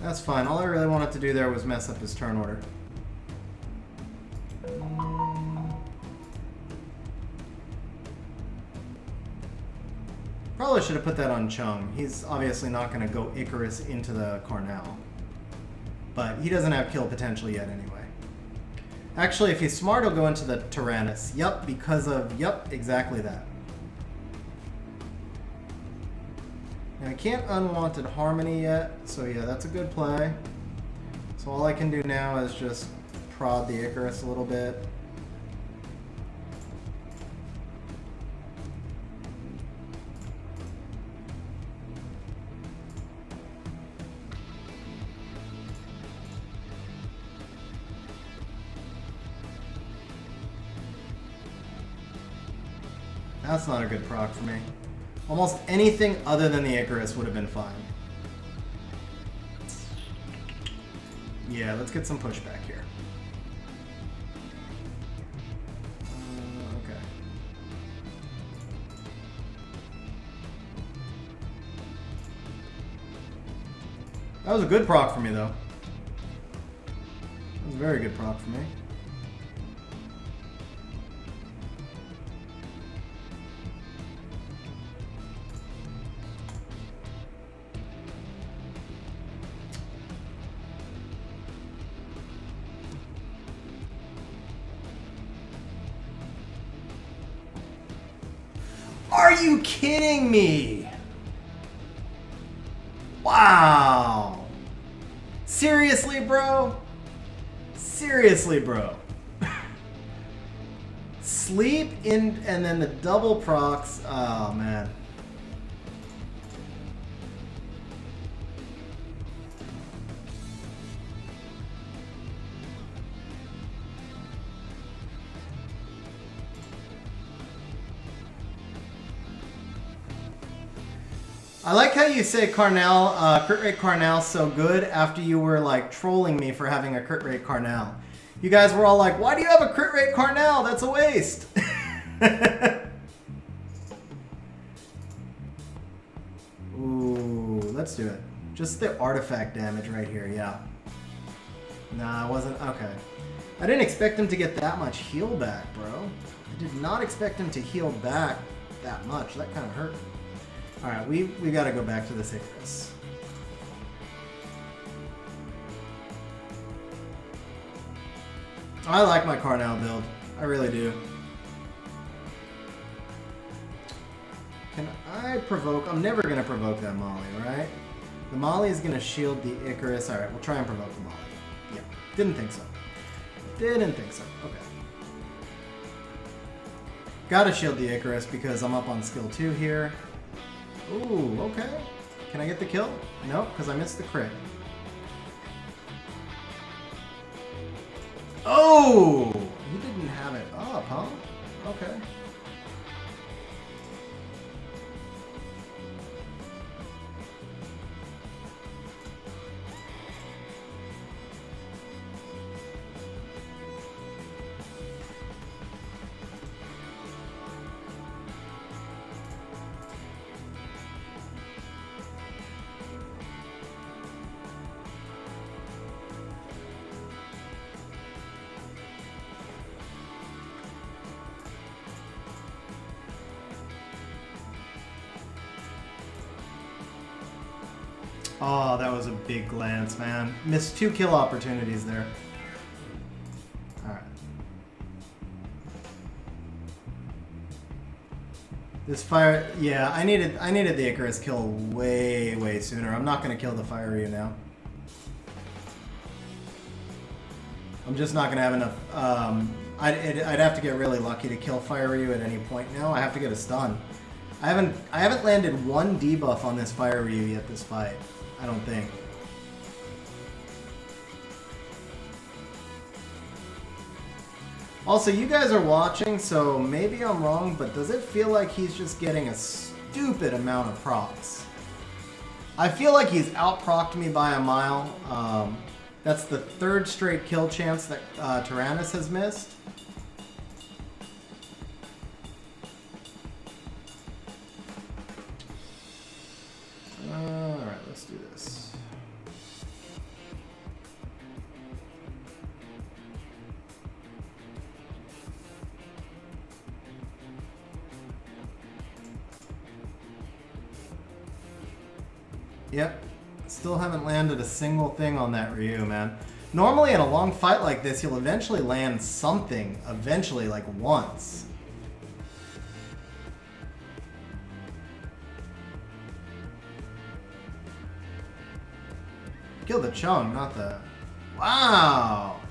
That's fine. All I really wanted to do there was mess up his turn order. Probably should have put that on Chung. He's obviously not going to go Icarus into the Carnal. But he doesn't have kill potential yet anyway. Actually, if he's smart, he'll go into the Tyrannus. Yup, because of... Yup, exactly that. Now, I can't Unwanted Harmony yet, so yeah, that's a good play. So all I can do now is just prod the Icarus a little bit. That's not a good proc for me. Almost anything other than the Icarus would have been fine. Yeah, let's get some pushback here. Okay. That was a good proc for me, though. That was a very good proc for me. Are you kidding me? Wow. Seriously, bro? Seriously, bro. Sleep in and then the double procs. Oh, man. I like how you say Carnal, crit rate Carnal so good after you were like trolling me for having a crit rate Carnal. You guys were all like, why do you have a crit rate Carnal? That's a waste. Ooh, let's do it. Just the artifact damage right here, yeah. Nah, I wasn't, okay. I didn't expect him to get that much heal back, bro. I did not expect him to heal back that much. That kind of hurt. Alright, we gotta go back to this Icarus. I like my Carnal build. I really do. Can I provoke? I'm never going to provoke that Molly, right? The Molly is going to shield the Icarus. Alright, we'll try and provoke the Molly. Yeah, didn't think so. Didn't think so. Okay. Gotta shield the Icarus because I'm up on skill 2 here. Ooh, okay. Can I get the kill? Nope, because I missed the crit. Oh! He didn't have it up, huh? Okay. Oh, that was a big glance, man. Missed 2 kill opportunities there. Alright. This fire... Yeah, I needed the Icarus kill way sooner. I'm not going to kill the Fire Ryu now. I'm just not going to have enough... I'd have to get really lucky to kill Fire Ryu at any point now. I have to get a stun. I haven't landed 1 debuff on this Fire Ryu yet this fight. I don't think. Also, you guys are watching, so maybe I'm wrong, but does it feel like he's just getting a stupid amount of procs? I feel like he's out-procced me by a mile. That's the 3rd straight kill chance that Tyrannus has missed. Alright, let's do this. Yep. Still haven't landed a single thing on that Ryu, man. Normally in a long fight like this, you'll eventually land something. Eventually, like once. Kill the Chung, not the... Wow!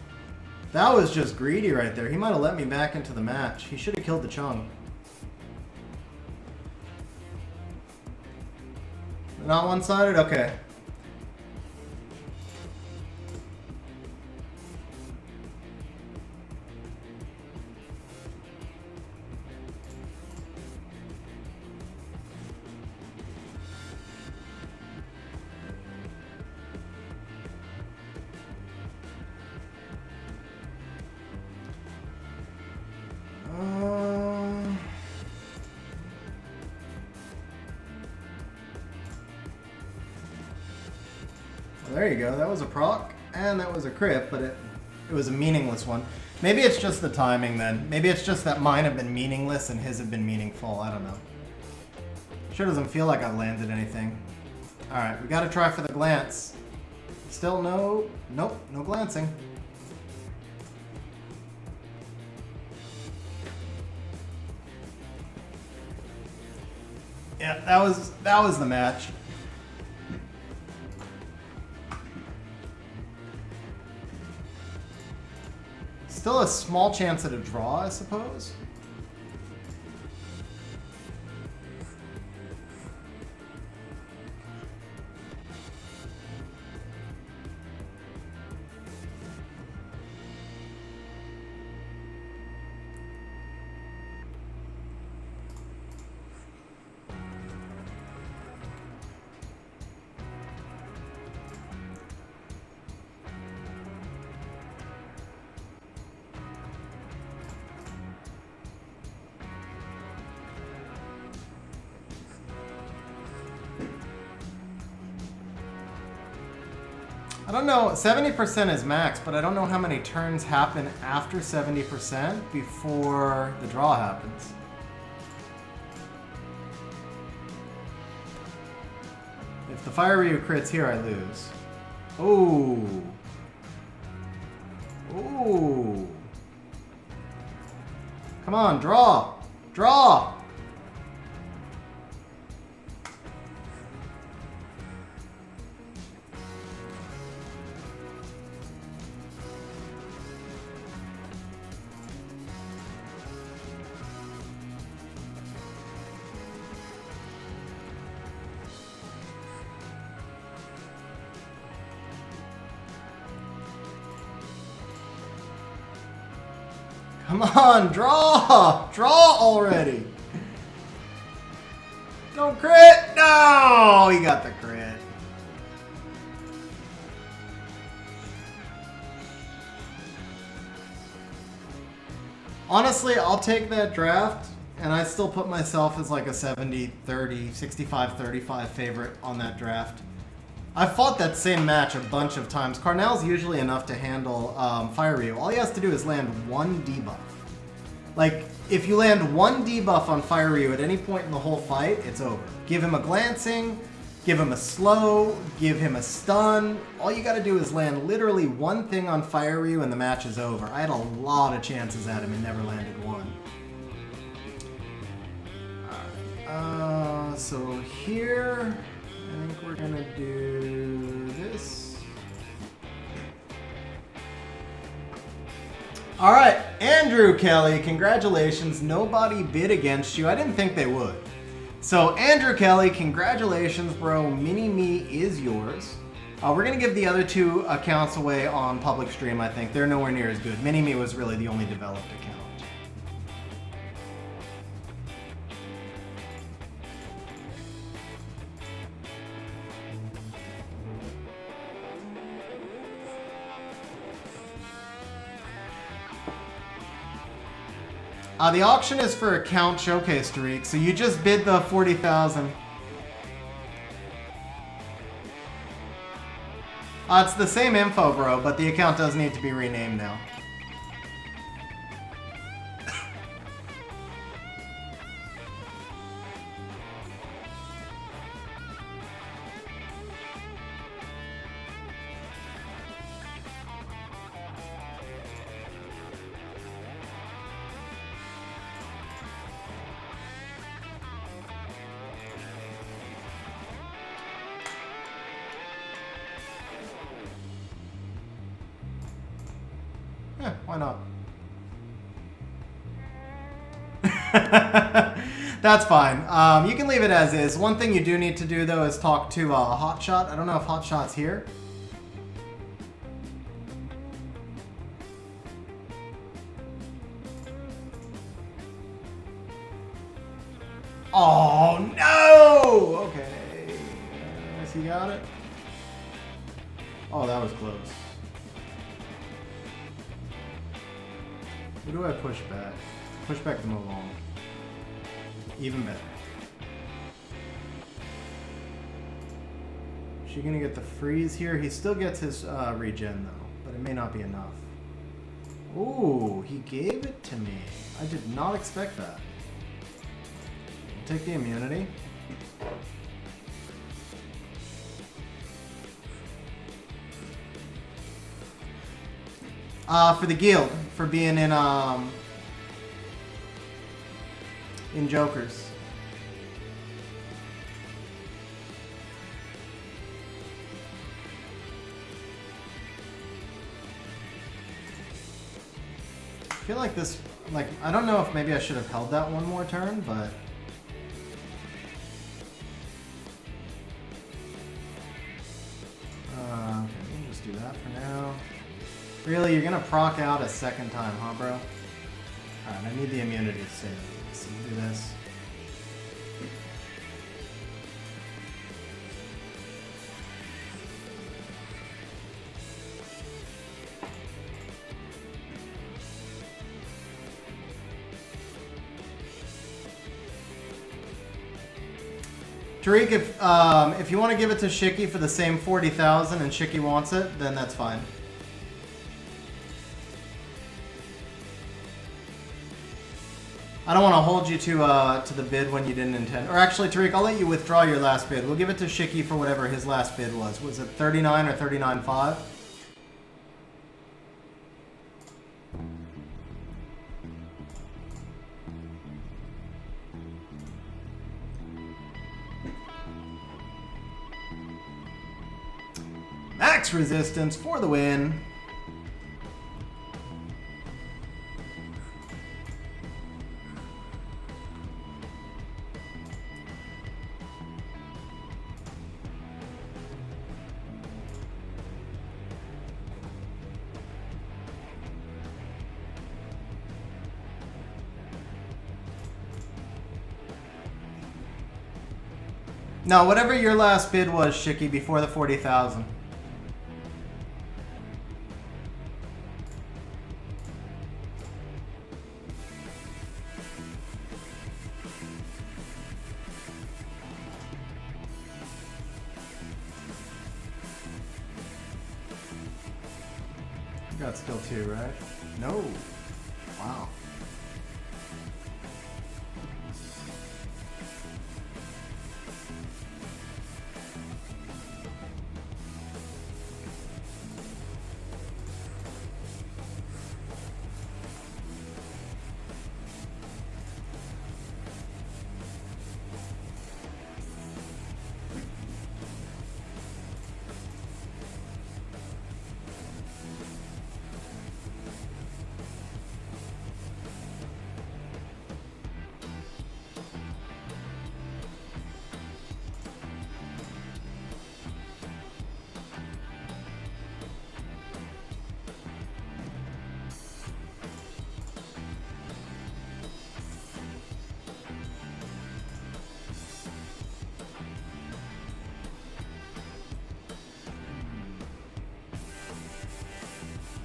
That was just greedy right there. He might have let me back into the match. He should have killed the Chung. Not one-sided? Okay. There you go. That was a proc, and that was a crit, but it was a meaningless one. Maybe it's just the timing then. Maybe it's just that mine have been meaningless and his have been meaningful. I don't know. Sure doesn't feel like I landed anything. Alright, we gotta try for the glance. Still no... Nope, no glancing. Yeah, that was the match. Still a small chance at a draw, I suppose. I don't know, 70% is max, but I don't know how many turns happen after 70% before the draw happens. If the Fire Ryu crits here, I lose. Ooh. Ooh. Come on, draw! Draw! Come on, draw! Draw already! Don't crit! No! He got the crit. Honestly, I'll take that draft, and I still put myself as like a 70-30, 65-35 favorite on that draft. I've fought that same match a bunch of times. Carnell's usually enough to handle Fire Ryu. All he has to do is land one debuff. Like, if you land one debuff on Fire Ryu at any point in the whole fight, it's over. Give him a glancing, give him a slow, give him a stun. All you gotta do is land literally one thing on Fire Ryu and the match is over. I had a lot of chances at him and never landed one. Alright, so here... I think we're gonna do this. All right, Andrew Kelly, congratulations. Nobody bid against you. I didn't think they would. So Andrew Kelly, congratulations, bro. Mini-Me is yours. We're gonna give the other two accounts away on public stream, I think. They're nowhere near as good. Mini-Me was really the only developed account. The auction is for account showcase, Tariq, so you just bid the 40,000. It's the same info, bro, but the account does need to be renamed now. Yeah, why not? That's fine. You can leave it as is. One thing you do need to do, though, is talk to Hotshot. I don't know if Hotshot's here. Oh, no! Okay. Has he got it? Oh, that was close. Who do I push back? Push back to move on. Even better. Is she gonna get the freeze here? He still gets his regen though, but it may not be enough. Ooh, he gave it to me. I did not expect that. I'll take the immunity. For the guild, for being in Jokers. I feel like this, like, I don't know if maybe I should have held that one more turn, but... okay, we'll just do that for now. Really, you're gonna proc out a second time, huh, bro? Alright, I need the immunity to save. So we'll do this. Tariq, if you want to give it to Shiki for the same 40,000 and Shiki wants it, then that's fine. I don't want to hold you to the bid when you didn't intend. Or actually, Tariq, I'll let you withdraw your last bid. We'll give it to Shiki for whatever his last bid was. Was it 39 or 39.5? Max resistance for the win. No, whatever your last bid was, Shiki, before the 40,000. You got still 2, right? No. Wow.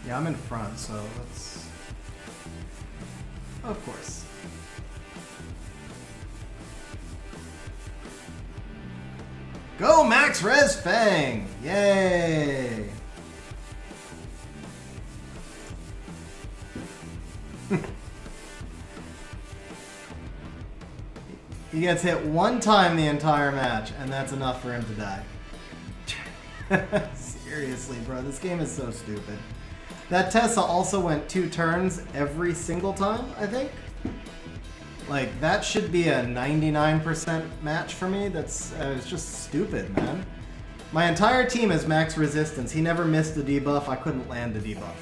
Yeah, I'm in front, so let's... Of course. Go Max Res Fang! Yay! He gets hit one time the entire match, and that's enough for him to die. Seriously, bro, this game is so stupid. That Tessa also went 2 turns every single time, I think. Like, that should be a 99% match for me. That's it's just stupid, man. My entire team is max resistance. He never missed a debuff. I couldn't land a debuff.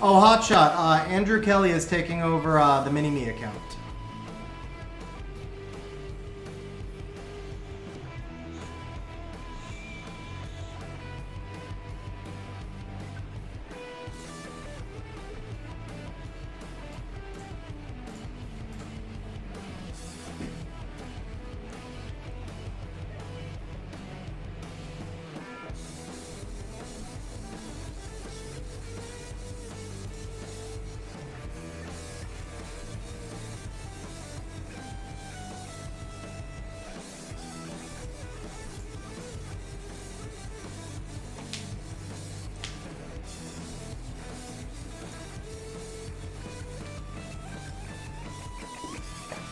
Oh, Hotshot. Andrew Kelly is taking over the Mini-Me account.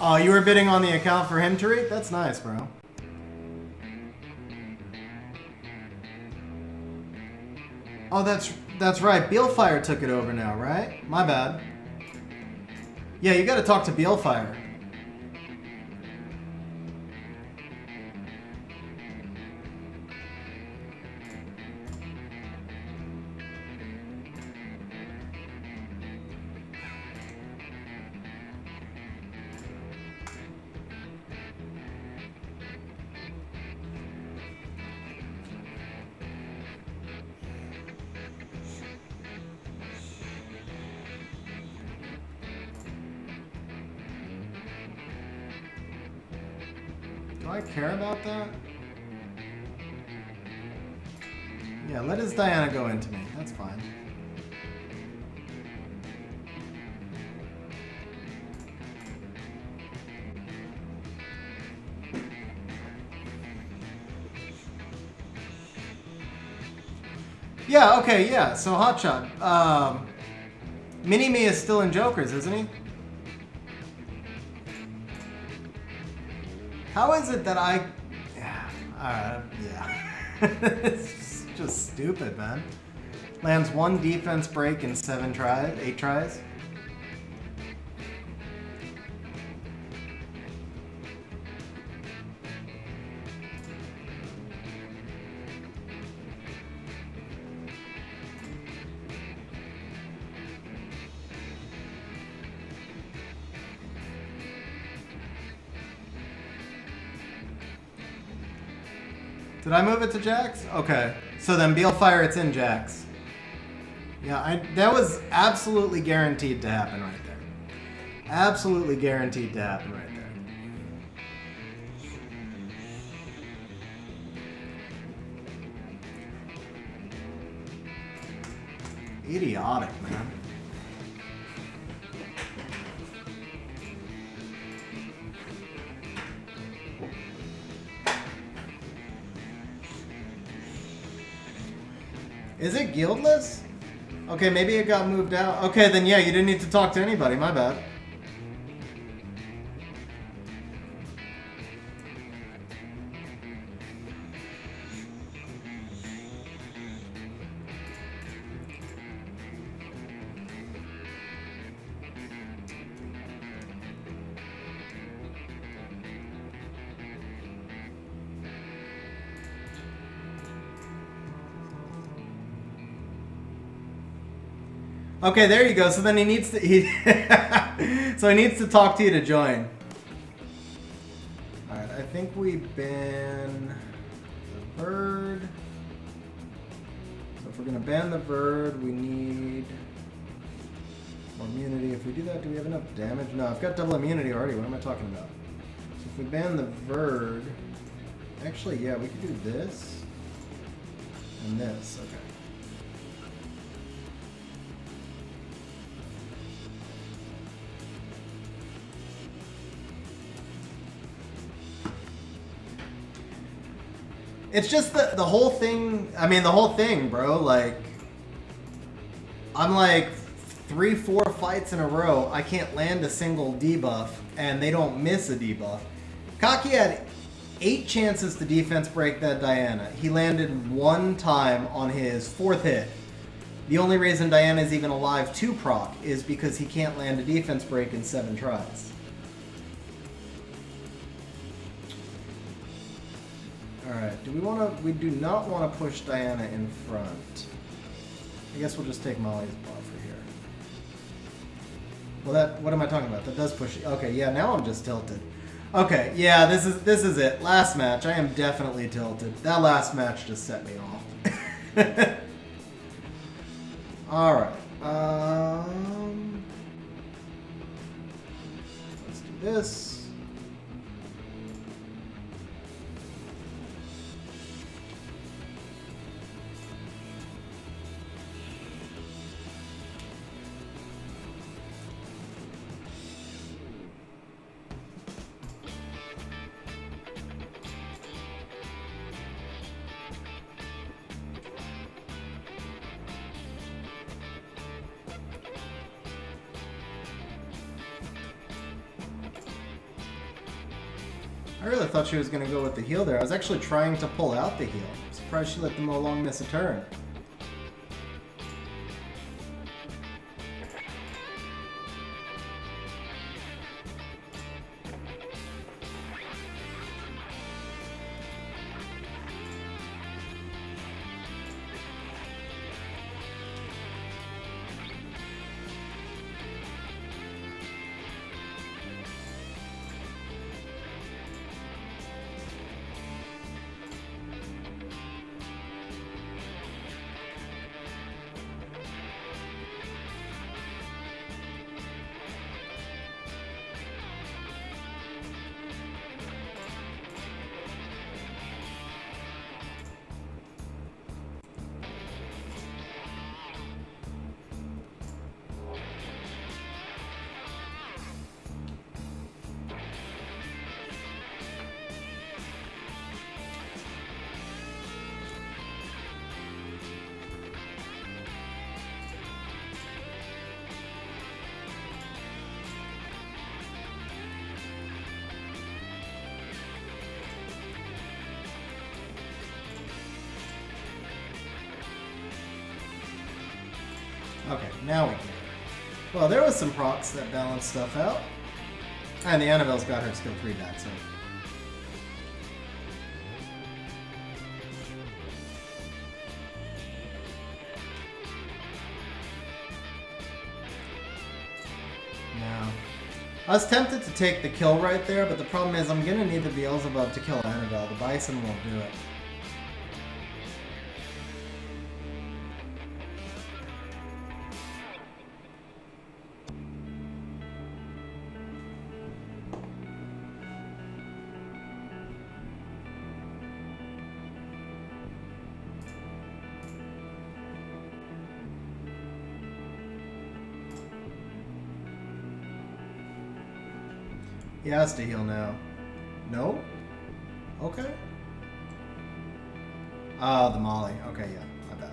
Oh, you were bidding on the account for him, Tariq? That's nice, bro. Oh, that's right. Beelfire took it over now, right? My bad. Yeah, you gotta talk to Beelfire. Do I care about that? Yeah, let his Diana go into me. That's fine. Yeah, okay, yeah. So Hotshot. Mini-Me is still in Jokers, isn't he? How is it that I... Yeah. It's just stupid, man. Lands 1 defense break in 8 tries. Did I move it to Jax? Okay. So then Balefire, it's in Jax. Yeah, that was absolutely guaranteed to happen right there. Absolutely guaranteed to happen right there. Idiotic, man. Is it guildless? Okay, maybe it got moved out. Okay, then yeah, you didn't need to talk to anybody. My bad. Okay, there you go. So then he needs to so he needs to talk to you to join. All right, I think we ban the bird. So if we're gonna ban the bird, we need more immunity. If we do that, do we have enough damage? No, I've got double immunity already. What am I talking about? So if we ban the bird, actually, yeah, we could do this and this. Okay. It's just the whole thing. I mean, the whole thing, bro. Like, I'm like 3-4 fights in a row. I can't land a single debuff, and they don't miss a debuff. Kaki had 8 chances to defense break that Diana. He landed 1 time on his 4th hit. The only reason Diana is even alive to proc is because he can't land a defense break in 7 tries. Alright, we do not want to push Diana in front. I guess we'll just take Molly's buffer here. Well, what am I talking about? That does push. Okay, yeah, now I'm just tilted. Okay, yeah, this is it. Last match, I am definitely tilted. That last match just set me off. Alright, let's do this. I really thought she was going to go with the heal there. I was actually trying to pull out the heal. I'm surprised she let the Molong miss a turn. Okay, now we can. Well, there was some procs that balanced stuff out. And the Annabelle's got her skill 3 back, so... Now... I was tempted to take the kill right there, but the problem is I'm gonna need the Beelzebub to kill Annabelle. The Bison won't do it. He has to heal now. No? Okay. Oh, the Molly. Okay, yeah. My bad.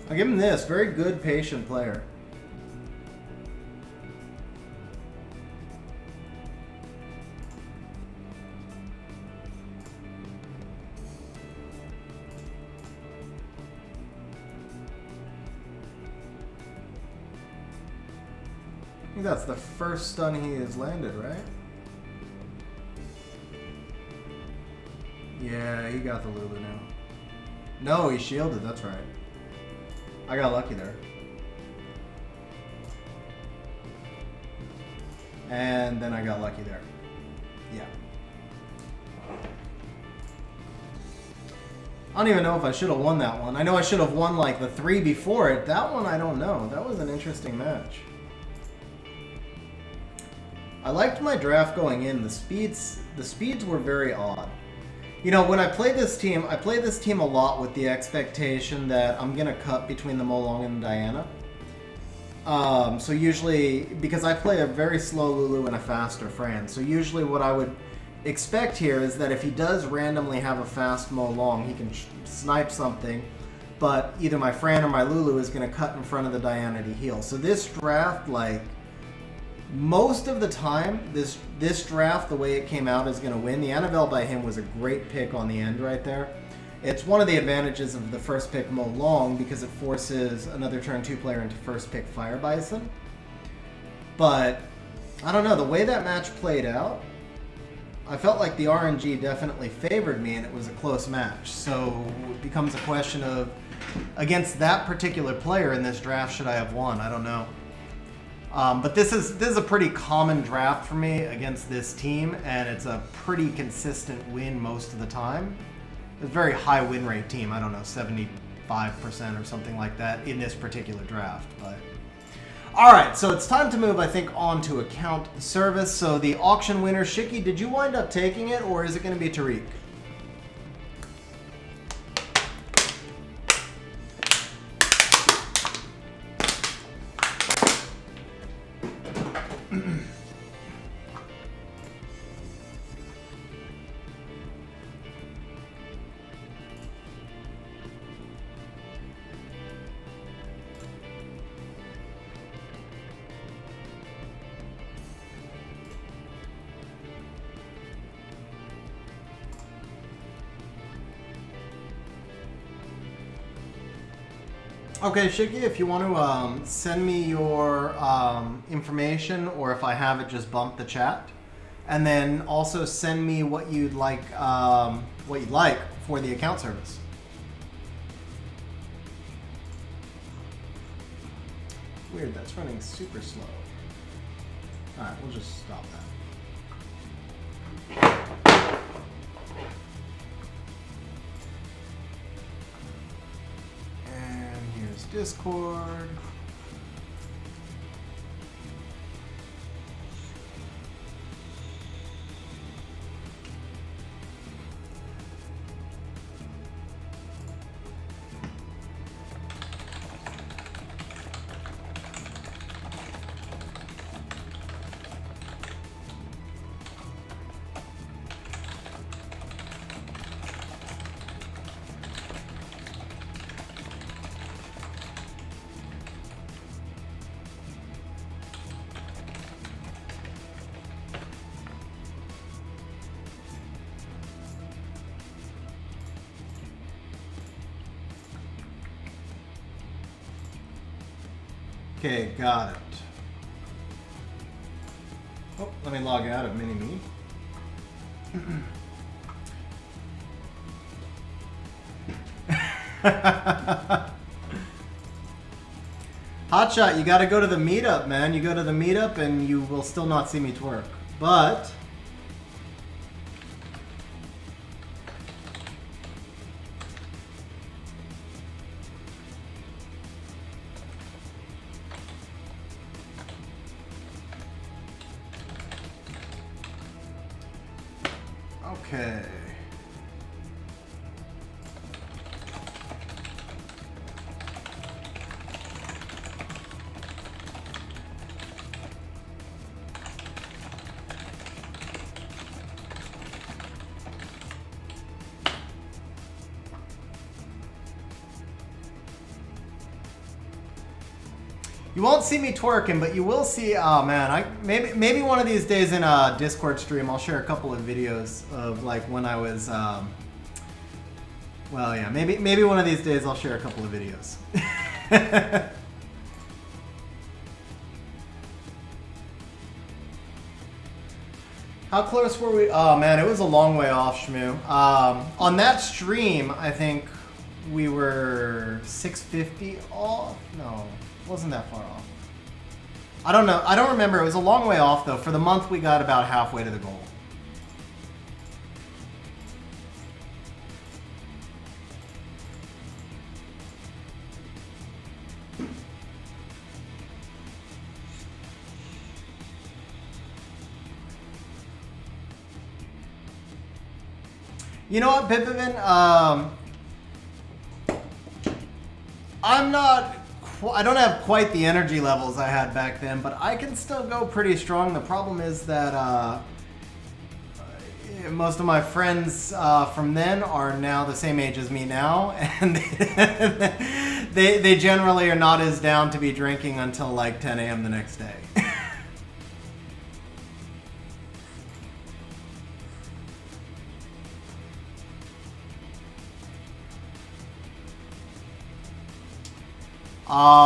I'll give him this. Very good, patient player. I think that's the first stun he has landed, right? Yeah, he got the Lulu now. No, he shielded, that's right. I got lucky there. And then I got lucky there. Yeah. I don't even know if I should have won that one. I know I should have won like the 3 before it. That one, I don't know. That was an interesting match. I liked my draft going in. The speeds were very odd. You know, when I play this team a lot with the expectation that I'm gonna cut between the Molong and the Diana. So usually, because I play a very slow Lulu and a faster Fran, so usually what I would expect here is that if he does randomly have a fast Molong, he can snipe something, but either my Fran or my Lulu is gonna cut in front of the Diana to heal. So this draft, like, most of the time, this draft, the way it came out, is going to win. The Annabelle by him was a great pick on the end right there. It's one of the advantages of the first pick Molong because it forces another turn 2 player into first pick Fire Bison. But, I don't know, the way that match played out, I felt like the RNG definitely favored me and it was a close match. So it becomes a question of, against that particular player in this draft, should I have won? I don't know. But this is a pretty common draft for me against this team, and it's a pretty consistent win most of the time. It's a very high win rate team. I don't know, 75% or something like that in this particular draft. But all right, so it's time to move, I think, on to account service. So the auction winner, Shiki, did you wind up taking it, or is it going to be Tariq? Okay, Shiki, if you want to send me your information, or if I have it, just bump the chat, and then also send me what you'd like for the account service. Weird, that's running super slow. All right, we'll just stop that. And here Discord. Okay, got it. Oh, let me log out of Mini-Me. Hotshot, you gotta go to the meetup, man. You go to the meetup and you will still not see me twerk. But... okay. You won't see me twerking, but you will see. Oh man, maybe one of these days in a Discord stream, I'll share a couple of videos of like when I was. Well, yeah, maybe one of these days I'll share a couple of videos. How close were we? Oh man, it was a long way off, Shmoo. On that stream, I think we were 650 off. No. Wasn't that far off. I don't know. I don't remember. It was a long way off, though. For the month, we got about halfway to the goal. You know what, Pippin? I don't have quite the energy levels I had back then, but I can still go pretty strong. The problem is that most of my friends from then are now the same age as me now, and they generally are not as down to be drinking until like 10 a.m. the next day.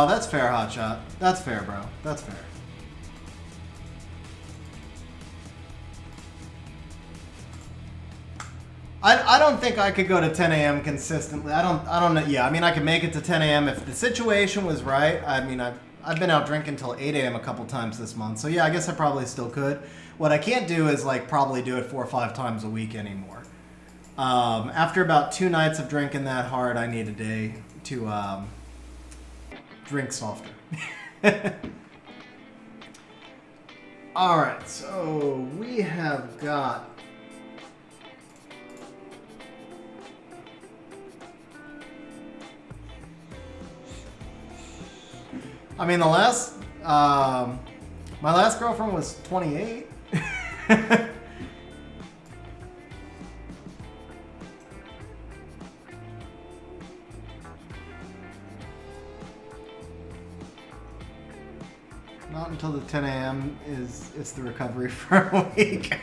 That's fair, Hotshot. That's fair, bro. That's fair. I don't think I could go to 10 a.m. consistently. I don't know. Yeah, I mean, I could make it to 10 a.m. if the situation was right. I mean, I've been out drinking till 8 a.m. a couple times this month. So yeah, I guess I probably still could. What I can't do is like probably do it 4 or 5 times a week anymore. After about 2 nights of drinking that hard, I need a day to drink softer. All right, so we have got I mean, the last my last girlfriend was 28. Not until the 10 a.m. it's the recovery for a week.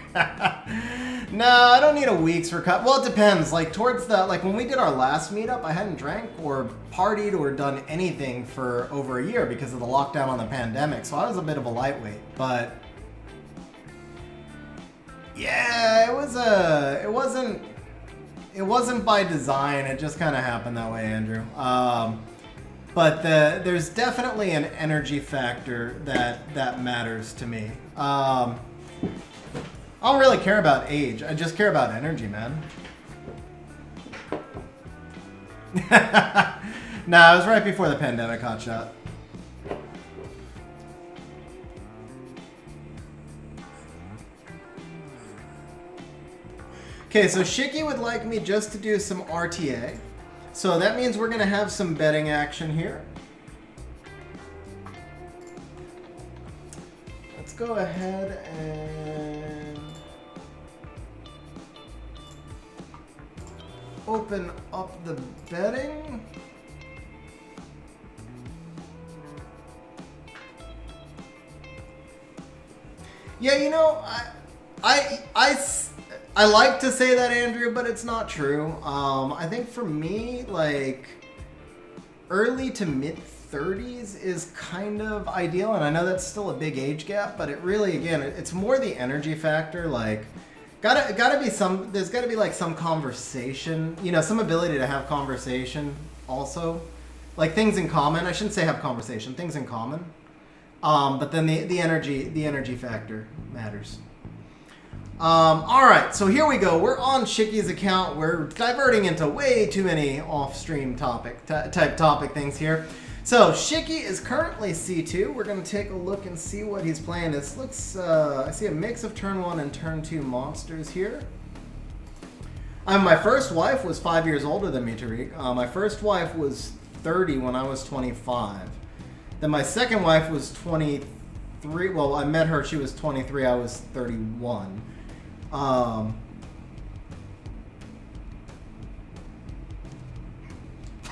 No, I don't need a week's recovery. Well, it depends. Like towards the when we did our last meetup, I hadn't drank or partied or done anything for over a year because of the lockdown on the pandemic. So I was a bit of a lightweight, but yeah, it wasn't by design. It just kind of happened that way, Andrew. But there's definitely an energy factor that matters to me. I don't really care about age. I just care about energy, man. Nah, it was right before the pandemic, hotshot. Okay, so Shiki would like me just to do some RTA. So that means we're going to have some betting action here. Let's go ahead and open up the betting. Yeah, you know, I like to say that, Andrew, but it's not true. I think for me, like, early to mid 30s is kind of ideal, and I know that's still a big age gap, but it really, again, it's more the energy factor. Like, gotta be some. There's gotta be like some conversation, you know, some ability to have conversation. Also, like things in common. I shouldn't say have conversation. Things in common. But then the energy factor matters. All right, so here we go. We're on Shiki's account. We're diverting into way too many off-stream type topic things here. So Shiki is currently C2. We're going to take a look and see what he's playing. This looks, I see a mix of turn 1 and turn 2 monsters here. My first wife was 5 years older than me, Tariq. My first wife was 30 when I was 25. Then my second wife was 23. Well, I met her, she was 23, I was 31.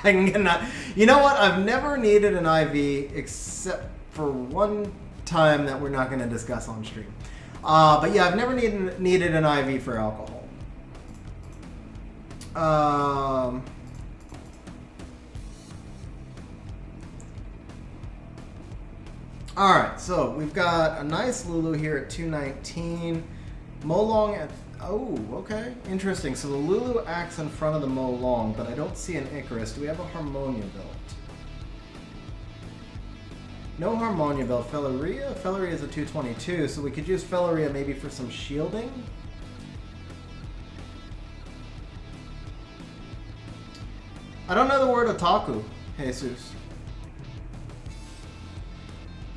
You know what? I've never needed an IV except for one time that we're not going to discuss on stream. But yeah, I've never needed an IV for alcohol. All right, so we've got a nice Lulu here at 219. Molong at, oh, okay, interesting. So the Lulu acts in front of the Molong, but I don't see an Icarus. Do we have a Harmonia built? No Harmonia built. Felleria? Felleria is a 222, so we could use Felleria maybe for some shielding. I don't know the word otaku, Jesus.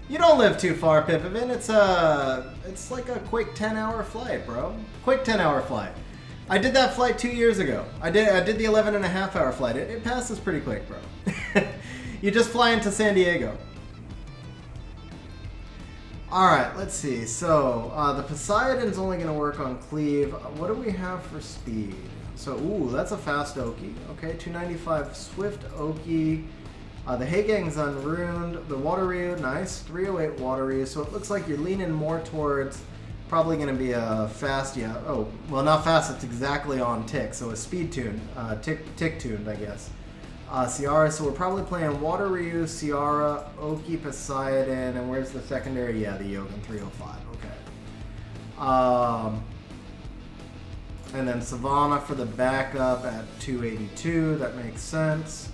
You don't live too far, Pipavin. It's like a quick 10-hour flight, bro. Quick 10-hour flight. I did that flight 2 years ago. I did the 11.5-hour flight. It passes pretty quick, bro. You just fly into San Diego. All right, let's see. So the Poseidon's only going to work on cleave. What do we have for speed? So, ooh, that's a fast Oki. Okay, 295 swift Oki. The Haegang's unruined. The Wateryu, nice. 308 Wateryu. So it looks like you're leaning more towards probably going to be a fast, yeah. Oh, well, not fast. It's exactly on tick. So a speed tune. Tick tuned, I guess. Ciara. So we're probably playing Wateryu, Ciara, Oki, Poseidon. And where's the secondary? Yeah, the Yogan 305. Okay. And then Savannah for the backup at 282. That makes sense.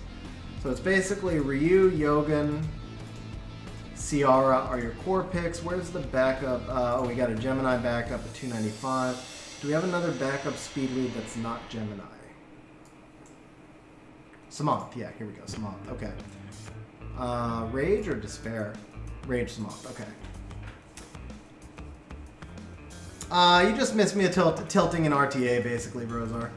So it's basically Ryu, Yogan, Ciara are your core picks. Where's the backup? Oh, we got a Gemini backup at 295. Do we have another backup speed lead that's not Gemini? Samanth. Yeah, here we go. Samanth. Okay. Rage or Despair? Rage Samanth. Okay. You just missed me a tilting in RTA, basically, Rosar.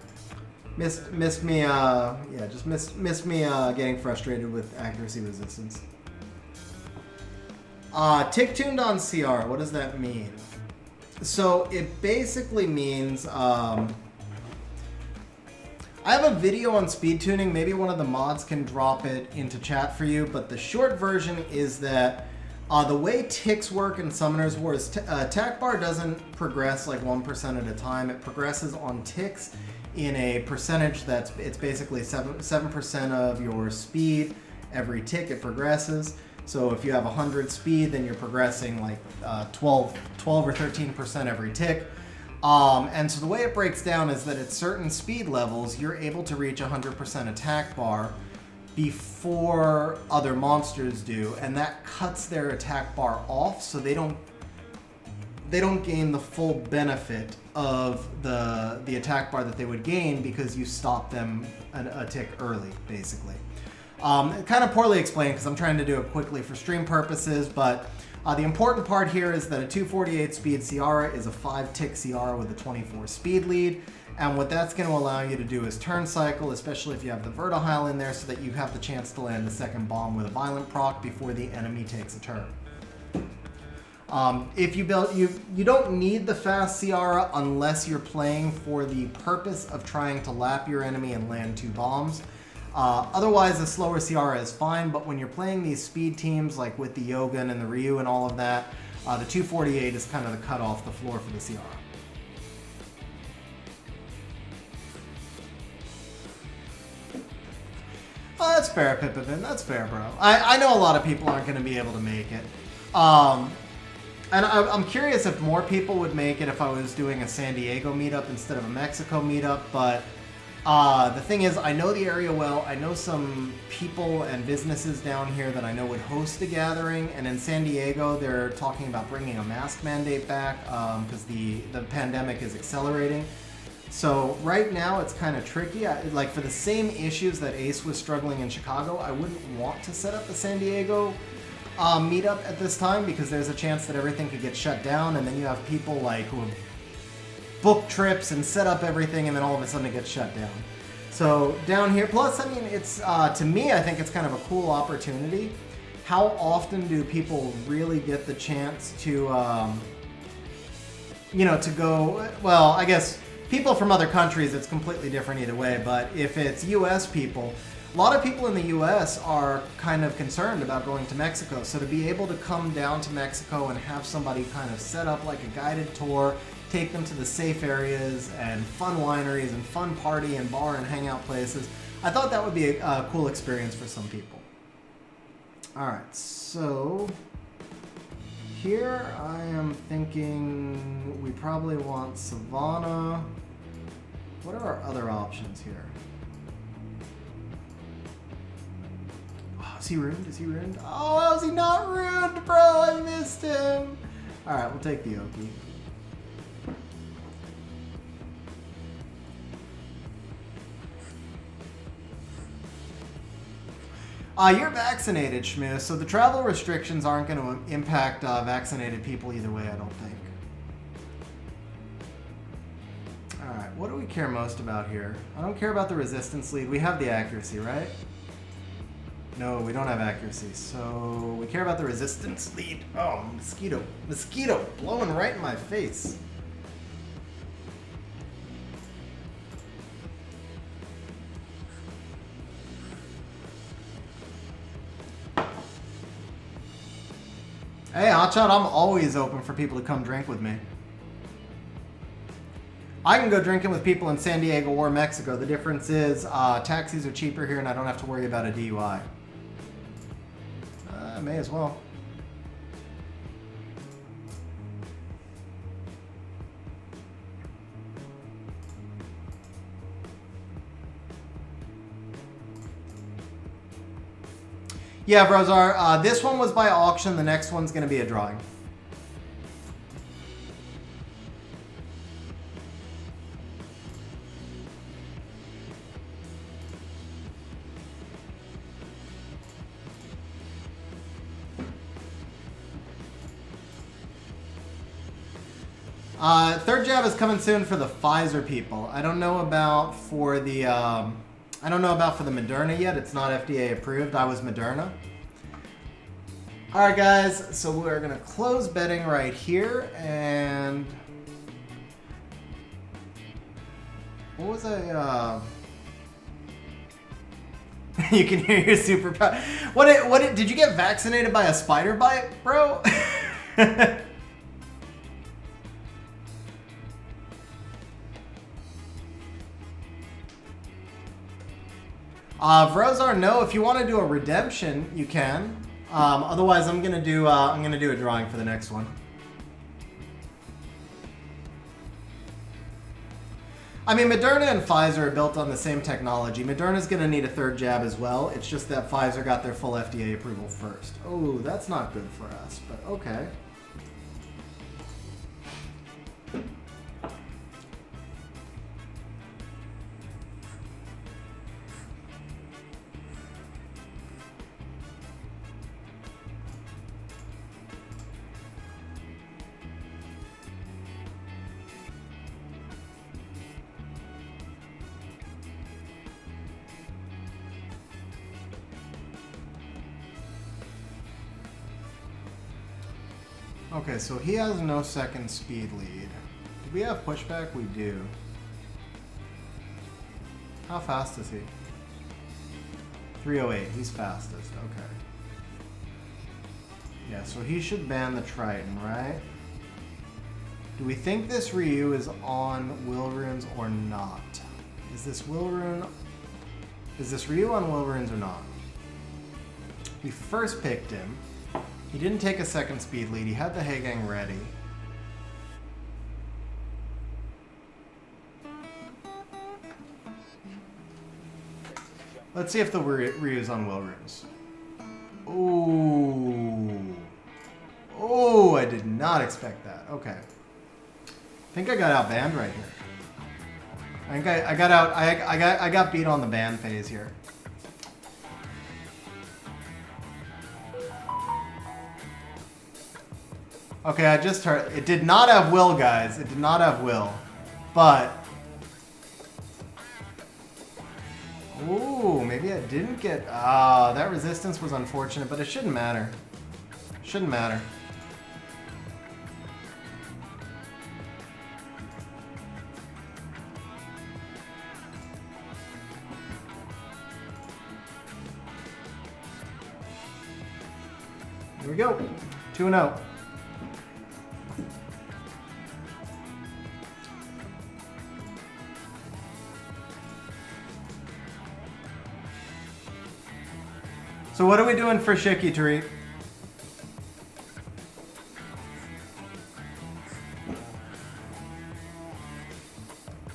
Missed me, yeah, just missed me getting frustrated with accuracy resistance. Tick tuned on CR, what does that mean? So it basically means, I have a video on speed tuning, maybe one of the mods can drop it into chat for you, but the short version is that the way ticks work in Summoner's War is attack bar doesn't progress like 1% at a time, it progresses on ticks in a percentage it's basically 7% of your speed every tick it progresses. So if you have 100 speed, then you're progressing like 12 or 13% every tick. And so the way it breaks down is that at certain speed levels, you're able to reach 100% attack bar before other monsters do, and that cuts their attack bar off, so they don't gain the full benefit of the attack bar that they would gain because you stop them a tick early, basically. Kind of poorly explained because I'm trying to do it quickly for stream purposes, but the important part here is that a 248 speed Ciara is a 5-tick Ciara with a 24 speed lead, and what that's going to allow you to do is turn cycle, especially if you have the Vertihile in there, so that you have the chance to land the second bomb with a violent proc before the enemy takes a turn. If you build, you don't need the fast Ciara unless you're playing for the purpose of trying to lap your enemy and land 2 bombs. Otherwise, a slower Ciara is fine, but when you're playing these speed teams, like with the Yogan and the Ryu and all of that, the 248 is kind of the cut off the floor for the Ciara. Oh, that's fair, Pipavin. That's fair, bro. I know a lot of people aren't going to be able to make it. And I'm curious if more people would make it if I was doing a San Diego meetup instead of a Mexico meetup, but the thing is, I know the area well. I know some people and businesses down here that I know would host a gathering, and in San Diego, they're talking about bringing a mask mandate back because the pandemic is accelerating. So right now, it's kind of tricky. Like for the same issues that Ace was struggling in Chicago, I wouldn't want to set up a San Diego meetup at this time because there's a chance that everything could get shut down, and then you have people like who have book trips and set up everything, and then all of a sudden it gets shut down. So down here, plus, I mean, it's to me, I think it's kind of a cool opportunity. How often do people really get the chance to, to go? Well, I guess people from other countries, it's completely different either way. But if it's U.S. people, a lot of people in the U.S. are kind of concerned about going to Mexico. So to be able to come down to Mexico and have somebody kind of set up like a guided tour, take them to the safe areas and fun wineries and fun party and bar and hangout places, I thought that would be a cool experience for some people. All right, so here I am thinking we probably want Savannah. What are our other options here? Oh, is he ruined? Is he ruined? Oh, how is he not ruined, bro? I missed him. All right, we'll take the Oki. You're vaccinated, Shmoo, so the travel restrictions aren't going to impact vaccinated people either way, I don't think. Alright, what do we care most about here? I don't care about the resistance lead. We have the accuracy, right? No, we don't have accuracy, so we care about the resistance lead. Oh, mosquito. Mosquito blowing right in my face. Hey, Hotshot, I'm always open for people to come drink with me. I can go drinking with people in San Diego or Mexico. The difference is taxis are cheaper here and I don't have to worry about a DUI. May as well. Yeah, Brozar, this one was by auction. The next one's going to be a drawing. Third jab is coming soon for the Pfizer people. I don't know about for the Moderna yet. It's not FDA approved. I was Moderna. All right, guys. So we're gonna close betting right here. And what was I? You can hear your superpower. What did you get vaccinated by a spider bite, bro? Vrozar, no. If you want to do a redemption, you can. Otherwise, I'm gonna do a drawing for the next one. I mean, Moderna and Pfizer are built on the same technology. Moderna's gonna need a third jab as well. It's just that Pfizer got their full FDA approval first. Oh, that's not good for us, but okay. Okay, so he has no second speed lead. Do we have pushback? We do. How fast is he? 308. He's fastest. Okay. Yeah, so he should ban the Triton, right? Do we think this Ryu is on Will Runes or not? Is this Will Rune? Is this Ryu on Will Runes or not? We first picked him. He didn't take a second speed lead. He had the Heigang ready. Let's see if the Ryu's on Will Runes. Ooh. Oh, I did not expect that. Okay. I think I got outbanned right here. I think I got beat on the ban phase here. Okay, I just heard it did not have Will, guys. It did not have Will. But ooh, maybe I didn't get that resistance was unfortunate, but it shouldn't matter. Shouldn't matter. Here we go. 2-0. So what are we doing for Shiki, Tariq?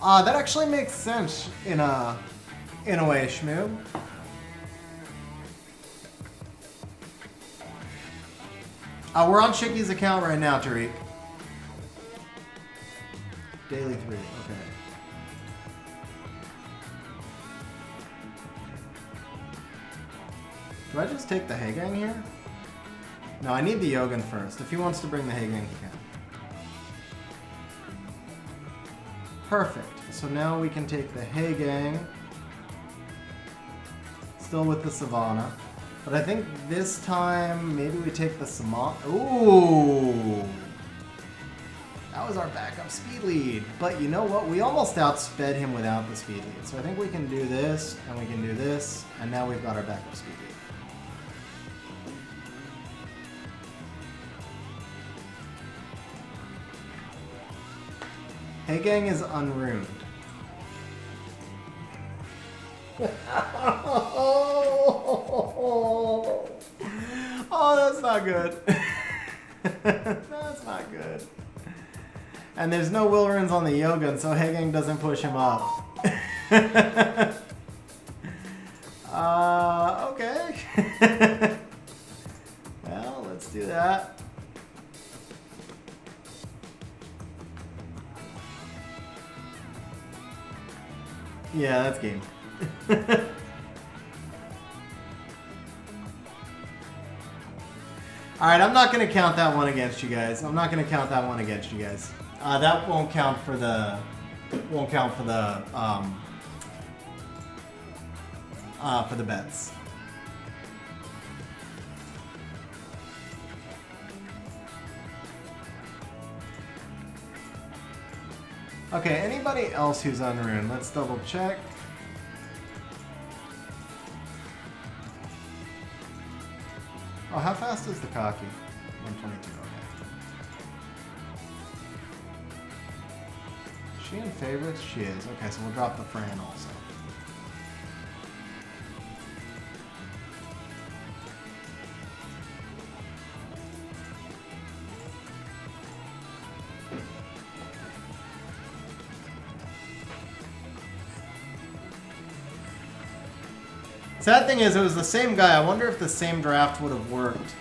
That actually makes sense in a way, Shmoo. We're on Shiki's account right now, Tariq. Daily 3, okay. Do I just take the Heigang here? No, I need the Yogan first. If he wants to bring the Heigang, he can. Perfect. So now we can take the Heigang. Still with the Savannah. But I think this time, maybe we take the Samant. Ooh! That was our backup speed lead. But you know what? We almost outsped him without the speed lead. So I think we can do this, and we can do this, and now we've got our backup speed lead. Heigang is unruined. Oh, that's not good. That's not good. And there's no Will Runes on the Yogan, so Heigang doesn't push him up. Okay. Well, let's do that. Yeah, that's game. Alright, I'm not going to count that one against you guys. I'm not going to count that one against you guys. That won't count for the... for the bets. Okay, anybody else who's unruined? Let's double check. Oh, how fast is the Kaki? 122, okay. Is she in favorites? She is. Okay, so we'll drop the Fran also. Sad thing is, it was the same guy. I wonder if the same draft would have worked.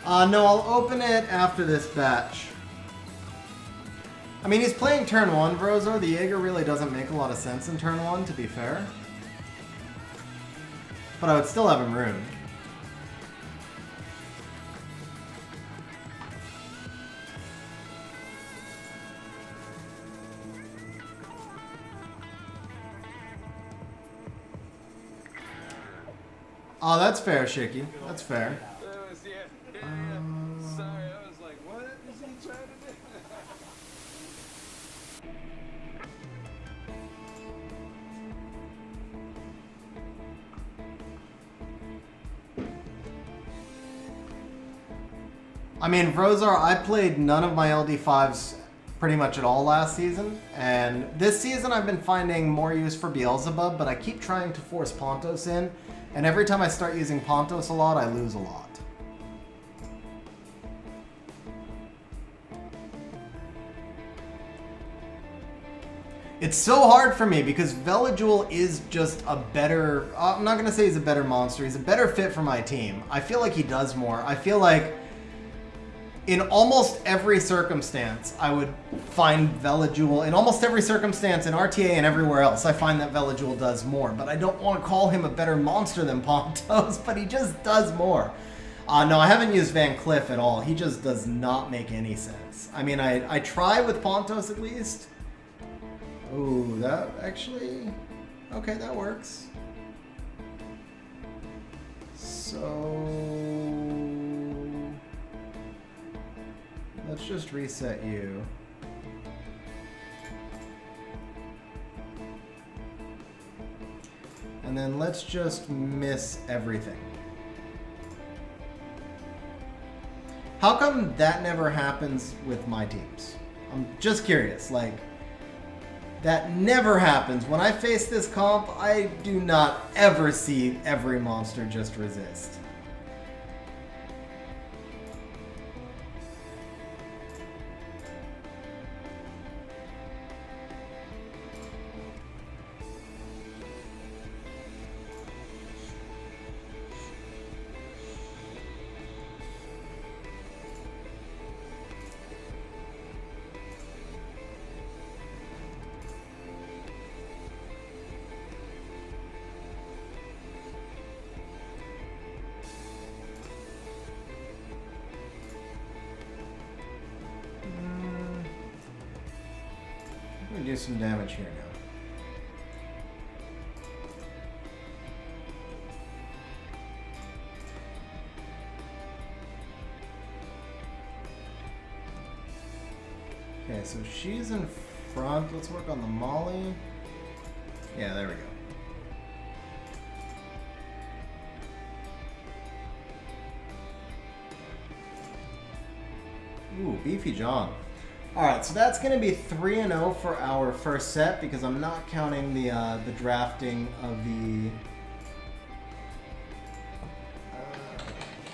No, I'll open it after this batch. I mean, he's playing turn 1, Brozo. The Jaeger really doesn't make a lot of sense in turn 1, to be fair. But I would still have him ruined. Oh, that's fair, Shiki. That's fair. Sorry, I was like, what is he trying to do? I mean, Rosar, I played none of my LD5s pretty much at all last season, and this season I've been finding more use for Beelzebub, but I keep trying to force Pontos in, and every time I start using Pontos a lot, I lose a lot. It's so hard for me because Veligul is just a better... I'm not going to say he's a better monster. He's a better fit for my team. I feel like he does more. I feel like in almost every circumstance, I would find Veligul... In almost every circumstance in RTA and everywhere else, I find that Veligul does more. But I don't want to call him a better monster than Pontos, but he just does more. No, I haven't used Van Cliff at all. He just does not make any sense. I mean, I try with Pontos at least... Ooh, that actually... Okay, that works. So... Let's just reset you. And then let's just miss everything. How come that never happens with my teams? I'm just curious, like... That never happens. When I face this comp, I do not ever see every monster just resist. Do some damage here now. Okay, so she's in front. Let's work on the Molly. Yeah, there we go. Ooh, Beefy John. Alright, so that's going to be 3-0 for our first set because I'm not counting the drafting of the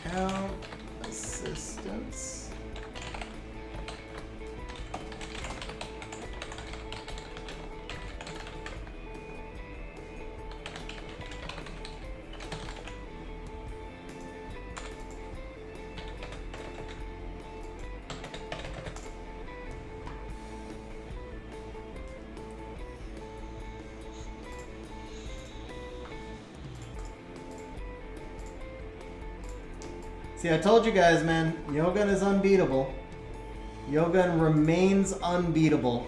account assistance. See, I told you guys, man, Yogun is unbeatable. Yogun remains unbeatable.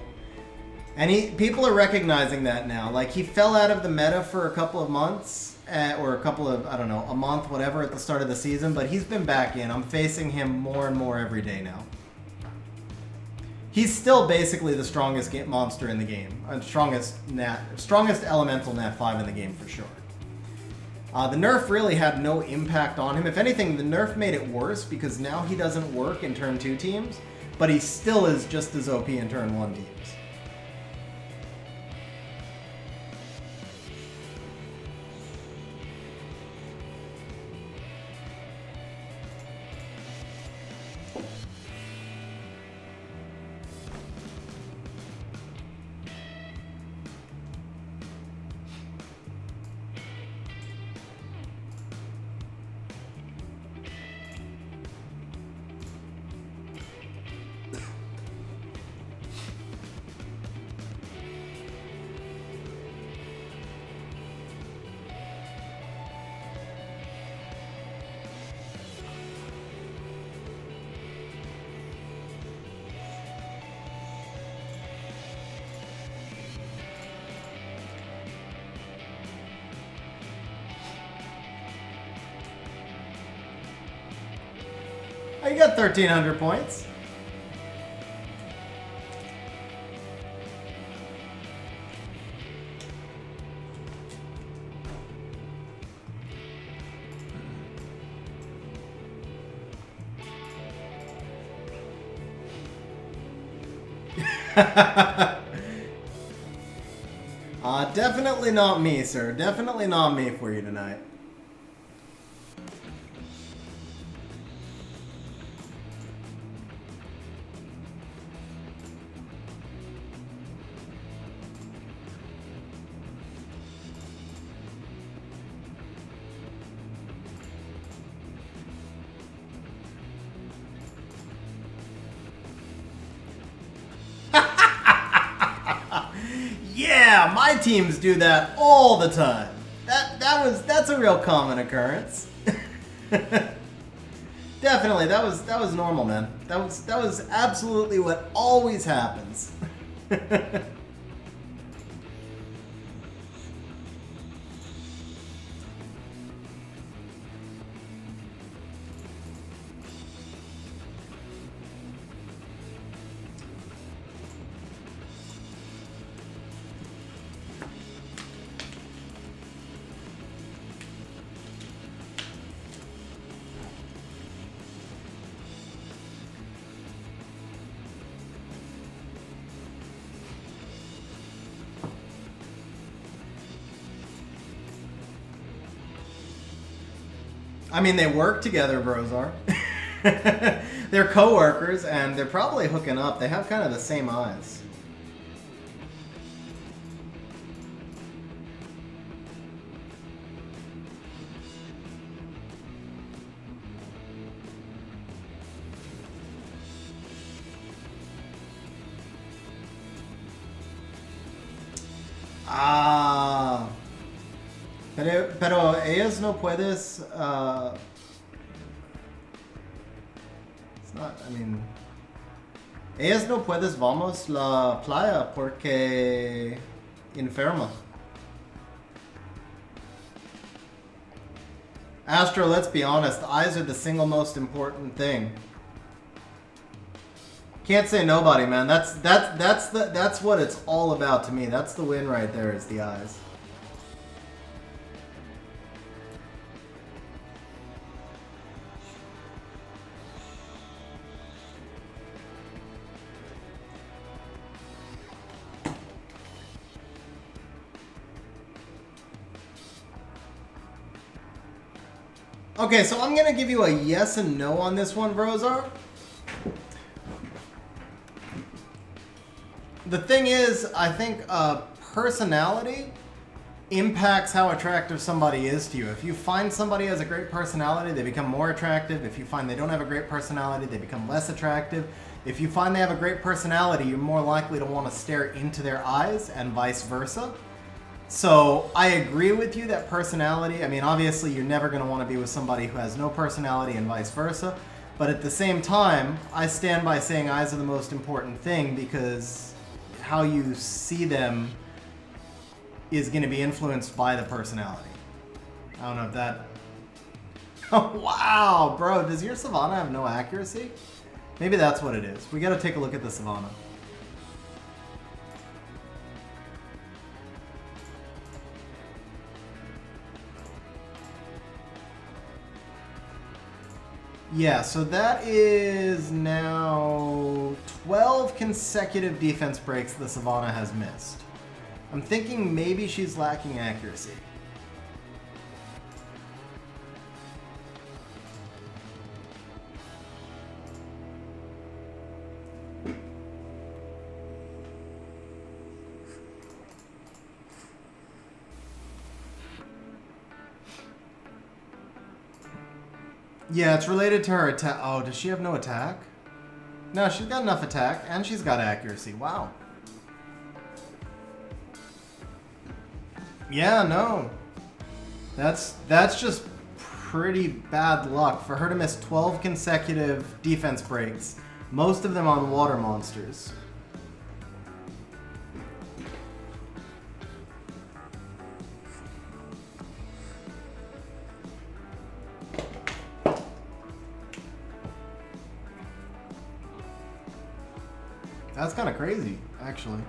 And people are recognizing that now. Like, he fell out of the meta for a couple of months, or a couple of, I don't know, a month, whatever, at the start of the season, but he's been back in. I'm facing him more and more every day now. He's still basically the strongest monster in the game. Strongest elemental Nat 5 in the game, for sure. The nerf really had no impact on him. If anything, the nerf made it worse because now he doesn't work in turn 2 teams, but he still is just as OP in turn 1 teams. Oh, you got 1,300 points. Definitely not me, sir. Definitely not me for you tonight. Yeah, my teams do that all the time. That's a real common occurrence. Definitely, that was normal, man. That was absolutely what always happens. I mean, they work together, Brozar. They're co-workers, and they're probably hooking up. They have kind of the same eyes. Ah. Pero ellas no puedes. It's not. I mean. Ellas no puedes vamos la playa porque enferma. Astro, let's be honest. Eyes are the single most important thing. Can't say nobody, man. That's what it's all about to me. That's the win right there. Is the eyes. Okay, so I'm gonna give you a yes and no on this one, Brozar. The thing is, I think personality impacts how attractive somebody is to you. If you find somebody has a great personality, they become more attractive. If you find they don't have a great personality, they become less attractive. If you find they have a great personality, you're more likely to want to stare into their eyes and vice versa. So I agree with you that personality, I mean, obviously you're never going to want to be with somebody who has no personality and vice versa. But at the same time, I stand by saying eyes are the most important thing because how you see them is going to be influenced by the personality. I don't know if that... Oh, wow, bro, does your Savannah have no accuracy? Maybe that's what it is. We got to take a look at the Savannah. Yeah, so that is now 12 consecutive defense breaks the Savannah has missed. I'm thinking maybe she's lacking accuracy. Yeah, it's related to her attack. Oh, does she have no attack? No, she's got enough attack, and she's got accuracy. Wow. Yeah, no. That's just pretty bad luck for her to miss 12 consecutive defense breaks, most of them on water monsters. That's kind of crazy, actually.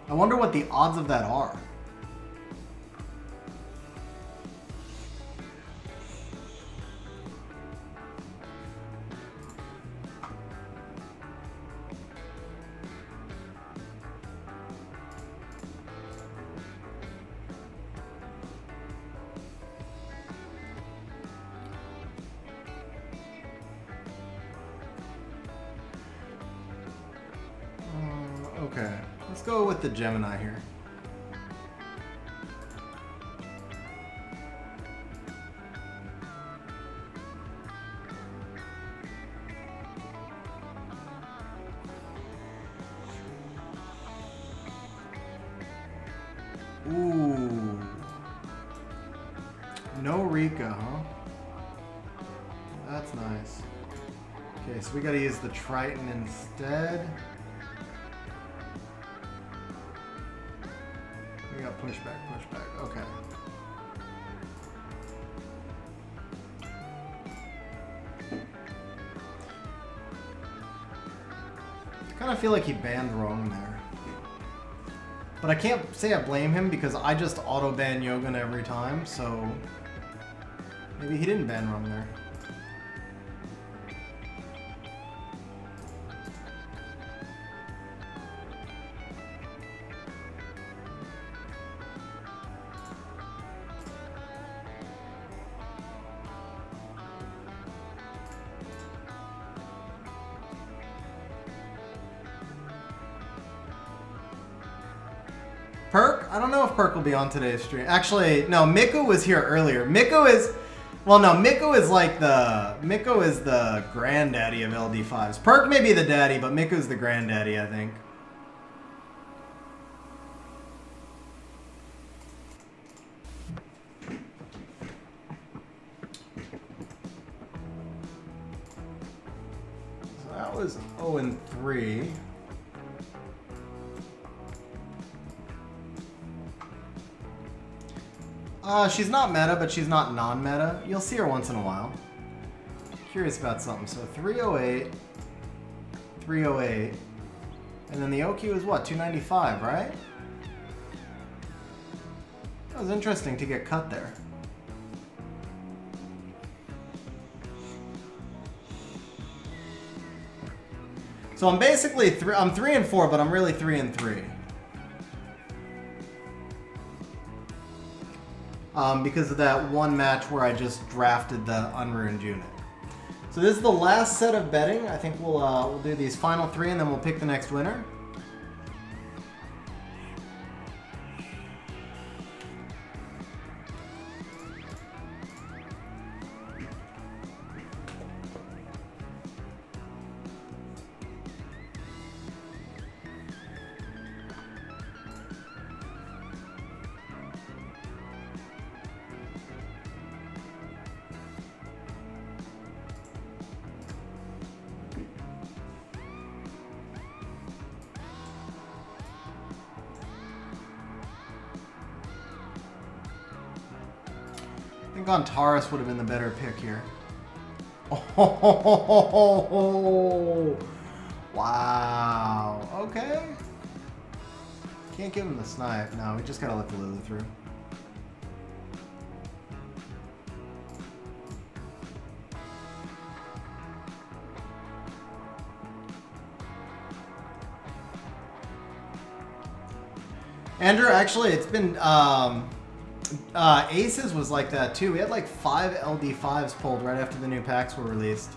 I wonder what the odds of that are. Okay, let's go with the Gemini here. Ooh. No Rika, huh? That's nice. Okay, so we gotta use the Triton instead. We got pushback, pushback. Okay. I kind of feel like he banned wrong there. But I can't say I blame him because I just auto-ban Yogan every time, so maybe he didn't ban wrong there. Perk? I don't know if Perk will be on today's stream. Actually, no, Miko was here earlier. Miko is, well, no, Miko is like Miko is the granddaddy of LD5s. Perk may be the daddy, but Miko's the granddaddy, I think. So that was 0-3. She's not meta, but she's not non-meta. You'll see her once in a while. Curious about something. So 308, 308, and then the OQ is what, 295, right? That was interesting to get cut there. So I'm basically I'm 3 and 4, but I'm really 3 and 3. Because of that one match where I just drafted the unruined unit. So this is the last set of betting. I think we'll do these final 3 and then we'll pick the next winner. I think Antares would have been the better pick here. Oh, wow. Okay. Can't give him the snipe. No, we just gotta let the Lily through. Andrew, actually, it's been Aces was like that too. We had like 5 LD5s pulled right after the new packs were released.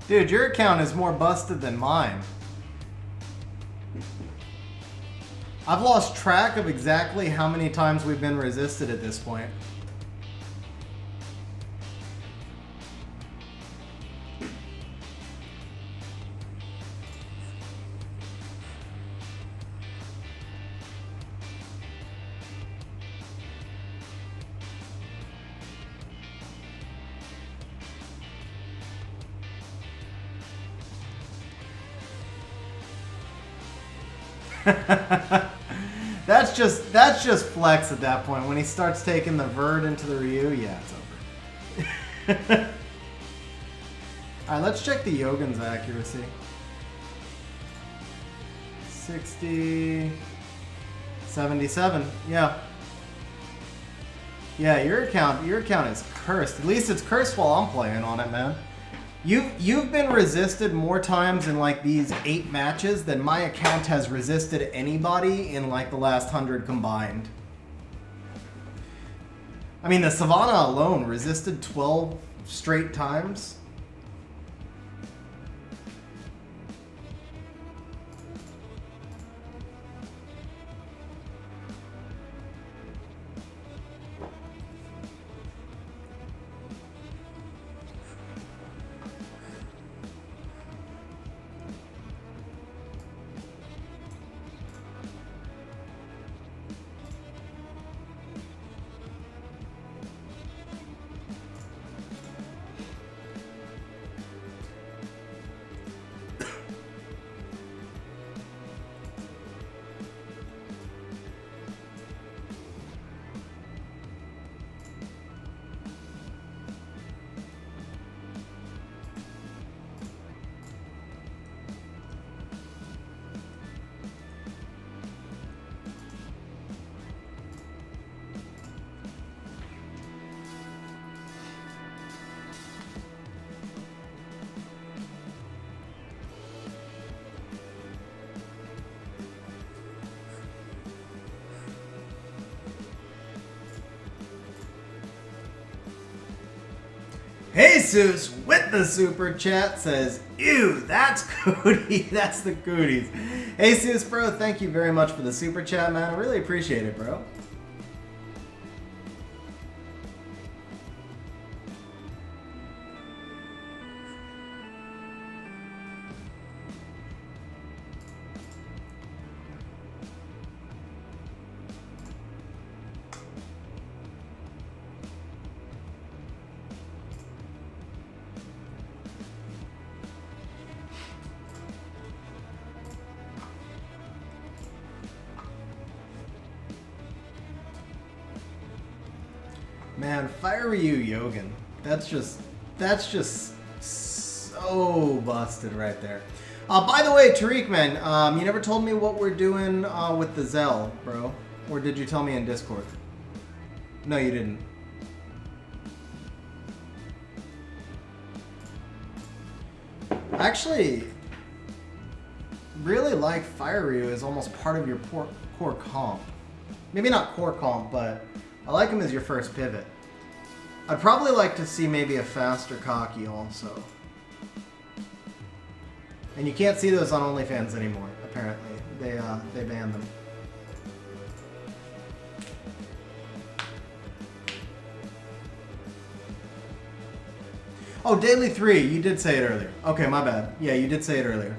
Dude, your account is more busted than mine. I've lost track of exactly how many times we've been resisted at this point. That's just flex at that point. When he starts taking the Verd into the Ryu, yeah, it's over. Alright, let's check the Yogun's accuracy. 60... 77, yeah. Yeah, your account is cursed. At least it's cursed while I'm playing on it, man. You've been resisted more times in like these 8 matches than my account has resisted anybody in like the last 100 combined. I mean, the Savannah alone resisted 12 straight times. Jesus with the super chat says, ew, that's cootie. That's the cooties. Jesus, bro, thank you very much for the super chat, man. I really appreciate it, bro. Man, Fire Ryu Yogan. That's just so busted right there. By the way, Tariq, man, you never told me what we're doing with the Zell, bro. Or did you tell me in Discord? No, you didn't. I actually really like Fire Ryu as almost part of your core comp. Maybe not core comp, but I like him as your first pivot. I'd probably like to see maybe a faster Kaki also. And you can't see those on OnlyFans anymore, apparently. They banned them. Oh, Daily 3, you did say it earlier. Okay, my bad. Yeah, you did say it earlier.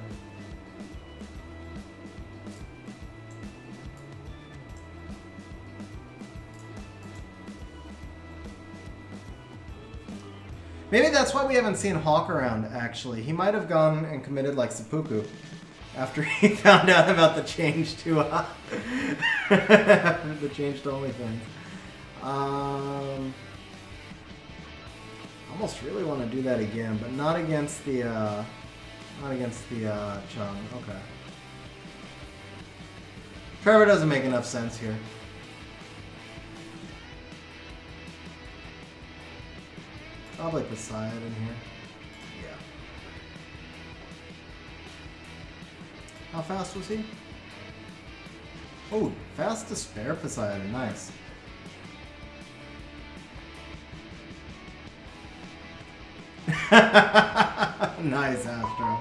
Maybe that's why we haven't seen Hawk around, actually. He might have gone and committed, like, seppuku after he found out about the change to, the change to OnlyFans. I almost really want to do that again, but not against the, Chung. Okay. Trevor doesn't make enough sense here. Probably Poseidon in here. Yeah. How fast was he? Oh, fast to spare Poseidon. Nice. Nice, Astro.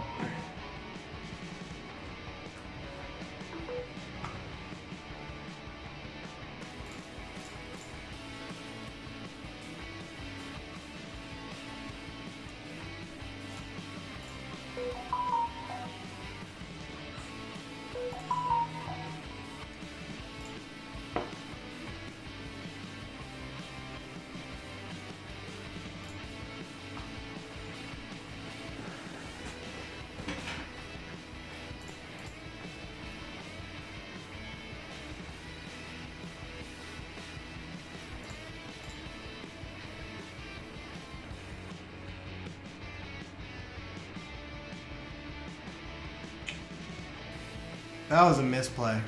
That was a misplay.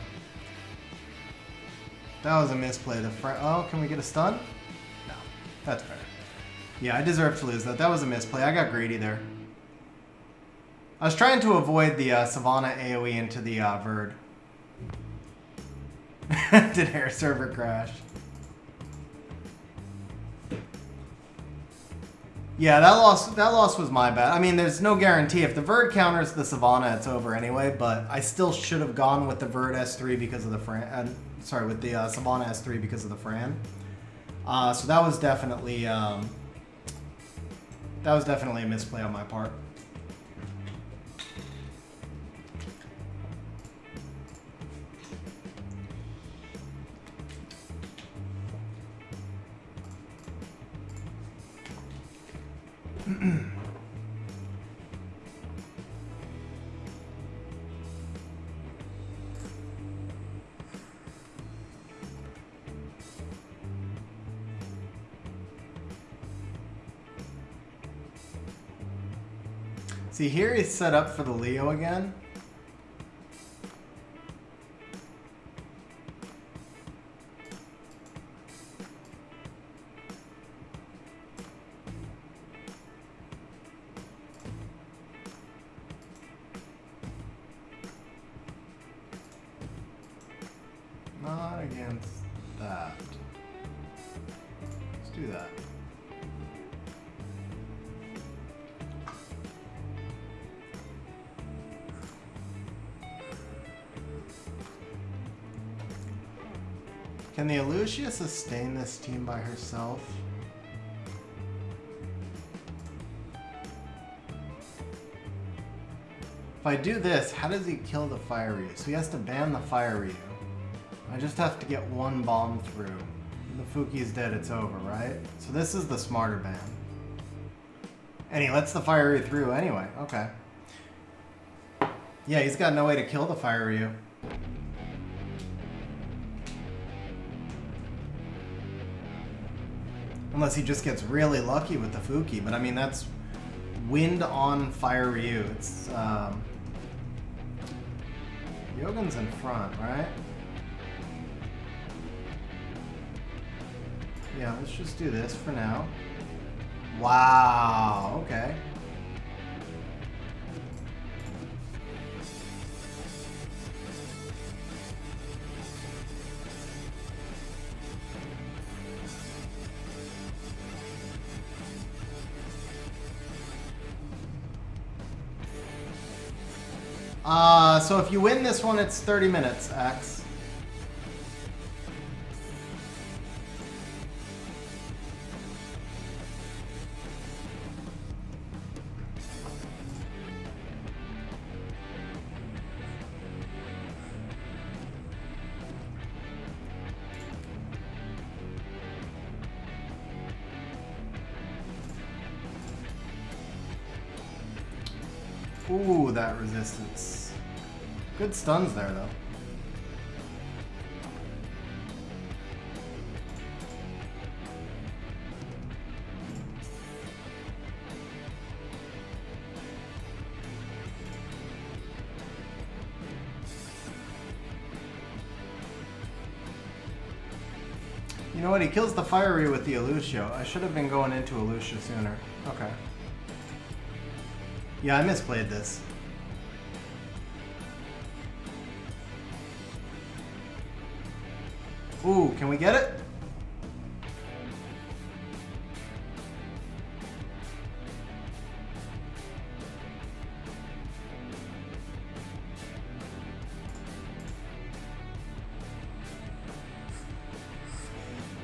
That was a misplay. Oh, can we get a stun? No. That's fair. Yeah, I deserve to lose that. That was a misplay. I got greedy there. I was trying to avoid the Savannah AoE into the Verd. Did Air Server crash? Yeah, that loss was my bad. I mean, there's no guarantee. If the Verd counters the Savannah, it's over anyway, but I still should have gone with the Verd S3 because of the Fran. Sorry, with the Savannah S3 because of the Fran. So that was definitely a misplay on my part. See, here he's set up for the Leo again. Not against that. Let's do that. Can the Elucia sustain this team by herself? If I do this, how does he kill the Fire Ryu? So he has to ban the Fire Ryu. I just have to get one bomb through. The Fuki's dead, it's over, right? So this is the smarter ban. And he lets the Fire Ryu through anyway, okay. Yeah, he's got no way to kill the Fire Ryu. Unless he just gets really lucky with the Fuki, but I mean, that's wind on Fire Ryu. It's, Yogan's in front, right? Yeah, let's just do this for now. Wow, okay. So if you win this one, it's 30 minutes, Axe. Ooh, that resistance. Good stuns there, though. You know what? He kills the Fire Ryu with the Elucio. I should have been going into Elucio sooner. Okay. Yeah, I misplayed this. Ooh, can we get it?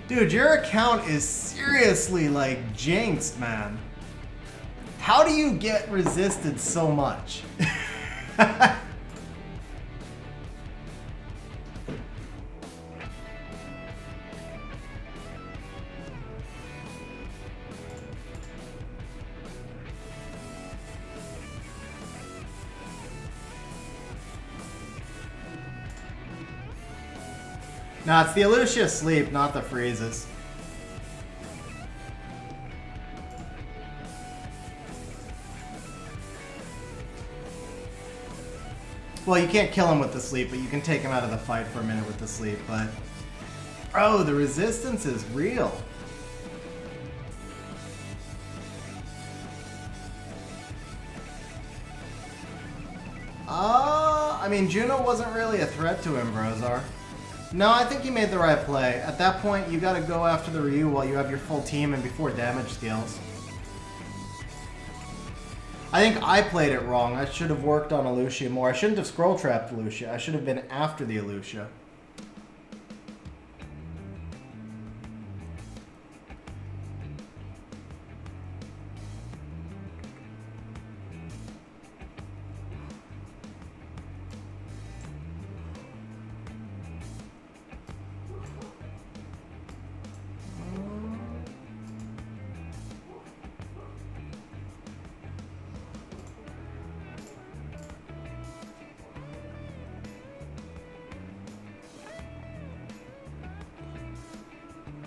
Dude, your account is seriously like jinxed, man. How do you get resisted so much? Nah, it's the Elucia sleep, not the freezes. Well, you can't kill him with the sleep, but you can take him out of the fight for a minute with the sleep. But oh, the resistance is real. I mean, Juno wasn't really a threat to him, Brozar. No, I think you made the right play. At that point, you gotta go after the Ryu while you have your full team and before damage scales. I think I played it wrong. I should have worked on Alucia more. I shouldn't have scroll trapped Alucia. I should have been after the Alucia.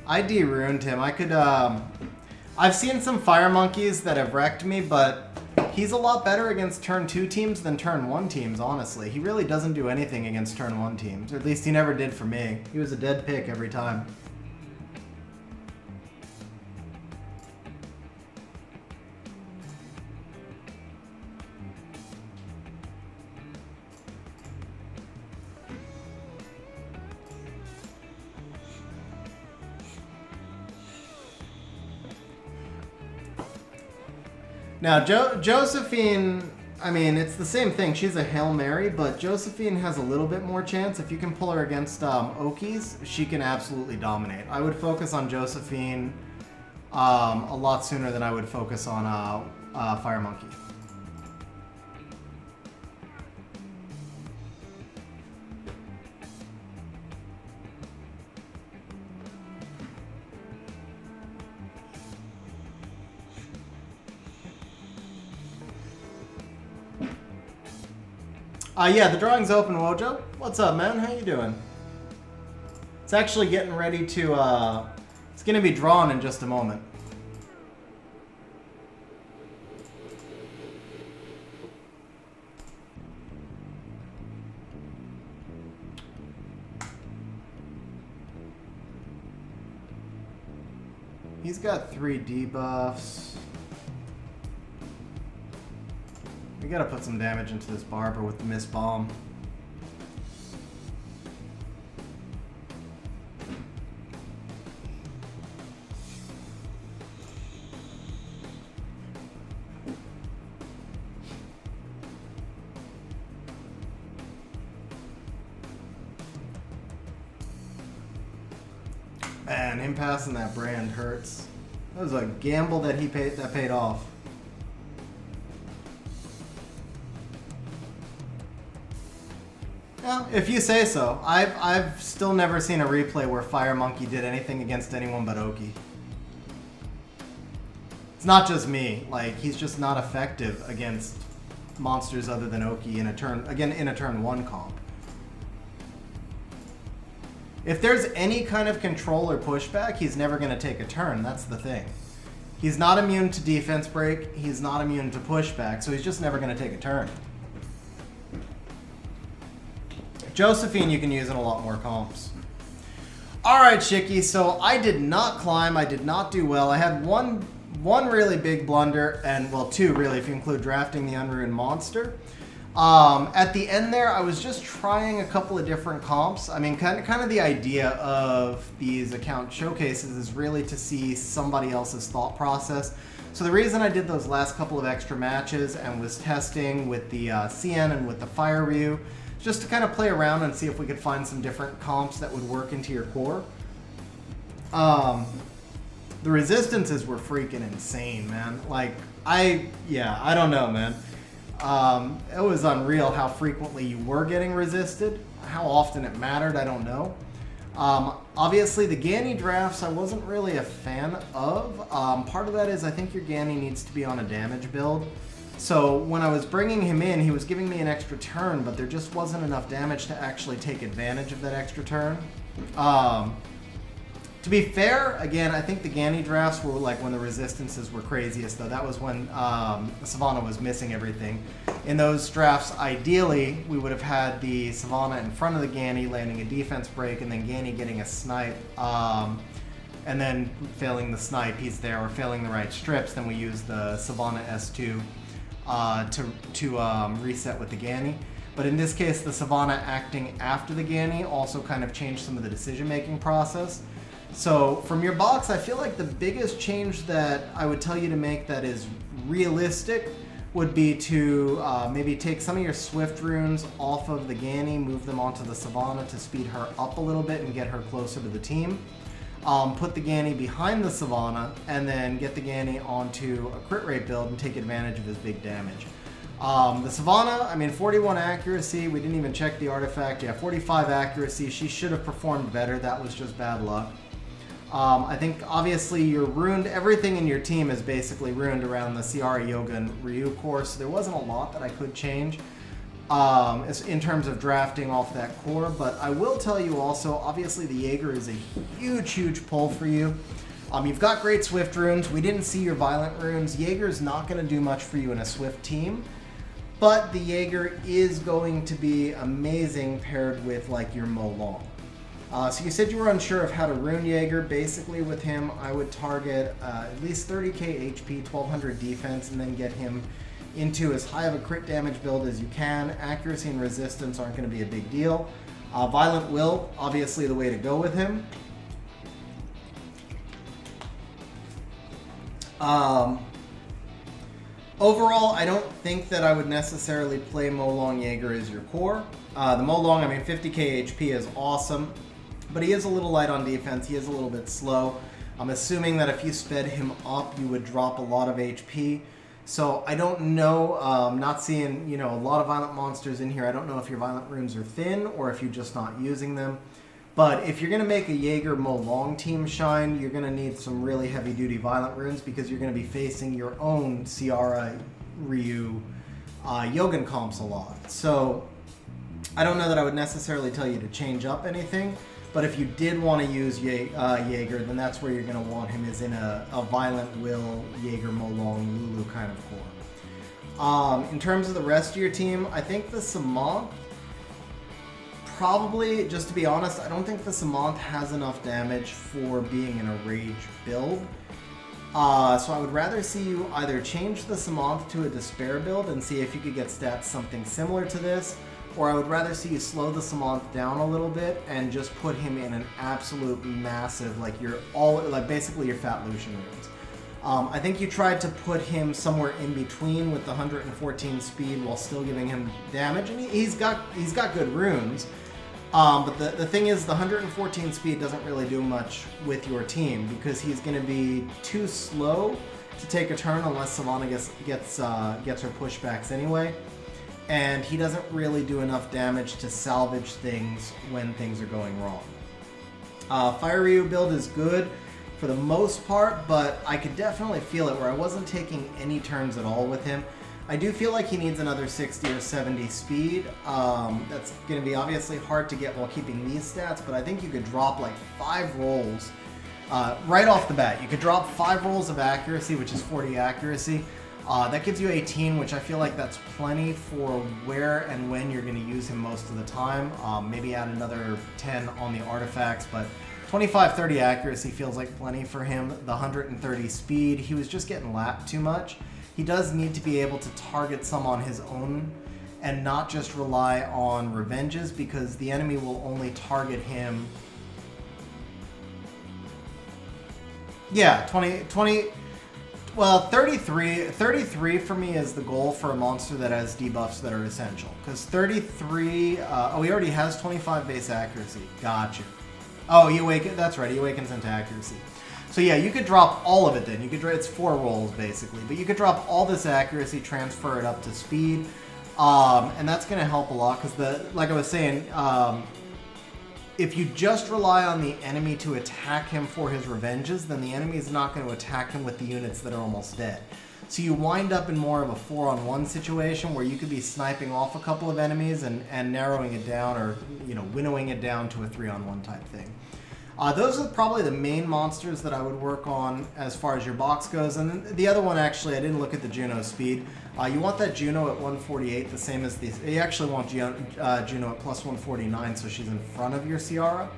I de-ruined him. I could, I've seen some fire monkeys that have wrecked me, but he's a lot better against turn 2 teams than turn 1 teams, honestly. He really doesn't do anything against turn 1 teams, or at least he never did for me. He was a dead pick every time. Now, Josephine, I mean, it's the same thing. She's a Hail Mary, but Josephine has a little bit more chance. If you can pull her against Okies, she can absolutely dominate. I would focus on Josephine a lot sooner than I would focus on Fire Monkey. Yeah, the drawing's open, Wojo. What's up, man? How you doing? It's actually getting ready to, it's gonna be drawn in just a moment. He's got 3 debuffs. We gotta put some damage into this Barber with the Miss Bomb. Man, him passing that brand hurts. That was a gamble that he paid off. Yeah, if you say so. I've still never seen a replay where Fire Monkey did anything against anyone but Oki. It's not just me. Like, he's just not effective against monsters other than Oki in a turn, again, in a turn 1 comp. If there's any kind of control or pushback, he's never going to take a turn. That's the thing. He's not immune to defense break. He's not immune to pushback, so he's just never going to take a turn. Josephine you can use in a lot more comps. Alright, Shiki, so I did not climb. I did not do well. I had one really big blunder, and, well, 2 really if you include drafting the Unruined Monster. At the end there, I was just trying a couple of different comps. I mean, kind of the idea of these account showcases is really to see somebody else's thought process. So the reason I did those last couple of extra matches and was testing with the CN and with the Fire Ryu, just to kind of play around and see if we could find some different comps that would work into your core. The resistances were freaking insane, man. Like, I don't know, man. It was unreal how frequently you were getting resisted. How often it mattered, I don't know. Obviously, the Ganny drafts I wasn't really a fan of. Part of that is I think your Ganny needs to be on a damage build. So when I was bringing him in, he was giving me an extra turn, but there just wasn't enough damage to actually take advantage of that extra turn. To be fair, again, I think the Ganny drafts were like when the resistances were craziest, though. That was when Savannah was missing everything. In those drafts, ideally, we would have had the Savannah in front of the Ganny, landing a defense break, and then Ganny getting a snipe. And then failing the snipe, he's there, or failing the right strips, then we use the Savannah S2 to reset with the Ganny. But in this case, the Savannah acting after the Ganny also kind of changed some of the decision-making process. So from your box, I feel like the biggest change that I would tell you to make that is realistic would be to maybe take some of your Swift runes off of the Ganny, move them onto the Savannah to speed her up a little bit and get her closer to the team. Put the Ganny behind the Savannah, and then get the Ganny onto a crit rate build and take advantage of his big damage. The Savannah, I mean, 41 accuracy, we didn't even check the artifact. Yeah, 45 accuracy, she should have performed better, that was just bad luck. I think obviously you're ruined, everything in your team is basically ruined around the Ciara, Yoga, and Ryu core, so there wasn't a lot that I could change in terms of drafting off that core, but I will tell you also, obviously the Jaeger is a huge pull for you. You've got great Swift runes, we didn't see your Violent runes. Jaeger's not going to do much for you in a Swift team, but the Jaeger is going to be amazing paired with like your Mo Long. So you said you were unsure of how to rune Jaeger. Basically with him, I would target at least 30k HP, 1200 defense, and then get him into as high of a crit damage build as you can. Accuracy and resistance aren't going to be a big deal. Violent Will, obviously the way to go with him. Overall, I don't think that I would necessarily play Mo Long Jaeger as your core. The Mo Long, I mean, 50k HP is awesome, but he is a little light on defense. He is a little bit slow. I'm assuming that if you sped him up, you would drop a lot of HP. So I don't know, not seeing, you know, a lot of violent monsters in here. I don't know if your violent runes are thin or if you're just not using them. But if you're going to make a Jaeger Mo Long team shine, you're going to need some really heavy duty violent runes because you're going to be facing your own Ciara, Ryu, Yogan comps a lot. So I don't know that I would necessarily tell you to change up anything. But if you did want to use Jaeger, then that's where you're going to want him, is in a Violent Will, Jaeger, Mo Long, Lulu kind of core. In terms of the rest of your team, I think the Samant, probably, just to be honest, I don't think the Samant has enough damage for being in a rage build. So I would rather see you either change the Samant to a Despair build and see if you could get stats something similar to this, or I would rather see you slow the Samant down a little bit and just put him in an absolute massive, like basically your Fat Lucian runes. I think you tried to put him somewhere in between with the 114 speed while still giving him damage, and he's got good runes. But the thing is, the 114 speed doesn't really do much with your team because he's going to be too slow to take a turn unless Savannah gets her pushbacks anyway. And he doesn't really do enough damage to salvage things when things are going wrong. Fire Ryu build is good for the most part, but I could definitely feel it where I wasn't taking any turns at all with him. I do feel like he needs another 60 or 70 speed. That's going to be obviously hard to get while keeping these stats, but I think you could drop like 5 rolls right off the bat. You could drop 5 rolls of accuracy, which is 40 accuracy. That gives you 18, which I feel like that's plenty for where and when you're going to use him most of the time. Maybe add another 10 on the artifacts, but 25-30 accuracy feels like plenty for him. The 130 speed, he was just getting lapped too much. He does need to be able to target some on his own and not just rely on revenges, because the enemy will only target him. Yeah, 33 for me is the goal for a monster that has debuffs that are essential. Because 33, oh, he already has 25 base accuracy. Gotcha. Oh, he awakens, that's right, he awakens into accuracy. So yeah, you could drop all of it then. You could, it's 4 rolls basically, but you could drop all this accuracy, transfer it up to speed, and that's going to help a lot because like I was saying, if you just rely on the enemy to attack him for his revenges, then the enemy is not going to attack him with the units that are almost dead. So you wind up in more of a 4-on-1 situation where you could be sniping off a couple of enemies and narrowing it down, or winnowing it down to a 3-on-1 type thing. Those are probably the main monsters that I would work on as far as your box goes. And the other one, actually, I didn't look at the Juno speed. You want that Juno at 148, the same as these. You actually want Juno at plus 149, so she's in front of your Ciara.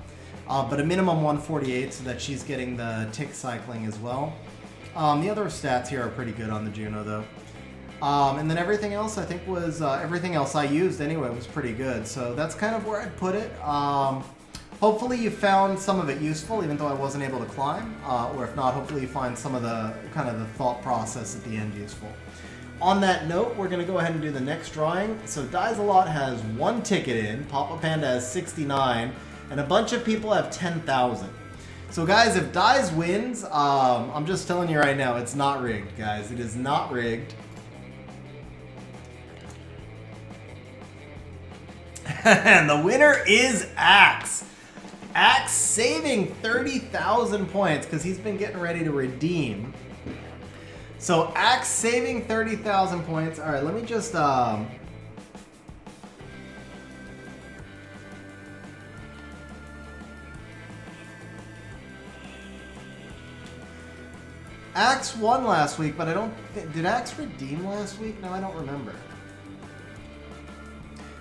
But a minimum 148 so that she's getting the tick cycling as well. The other stats here are pretty good on the Juno, though. And then everything else, I think, was... everything else I used, anyway, was pretty good. So that's kind of where I'd put it. Hopefully you found some of it useful, even though I wasn't able to climb. Or if not, hopefully you find some of the kind of the thought process at the end useful. On that note, we're going to go ahead and do the next drawing. So Dies a Lot has 1 ticket in, Papa Panda has 69, and a bunch of people have 10,000. So guys, if Dies wins, I'm just telling you right now, it's not rigged, guys. It is not rigged. And the winner is Axe. Axe saving 30,000 points because he's been getting ready to redeem. So Axe saving 30,000 points. All right, let me just... Axe won last week, but I don't... Did Axe redeem last week? No, I don't remember.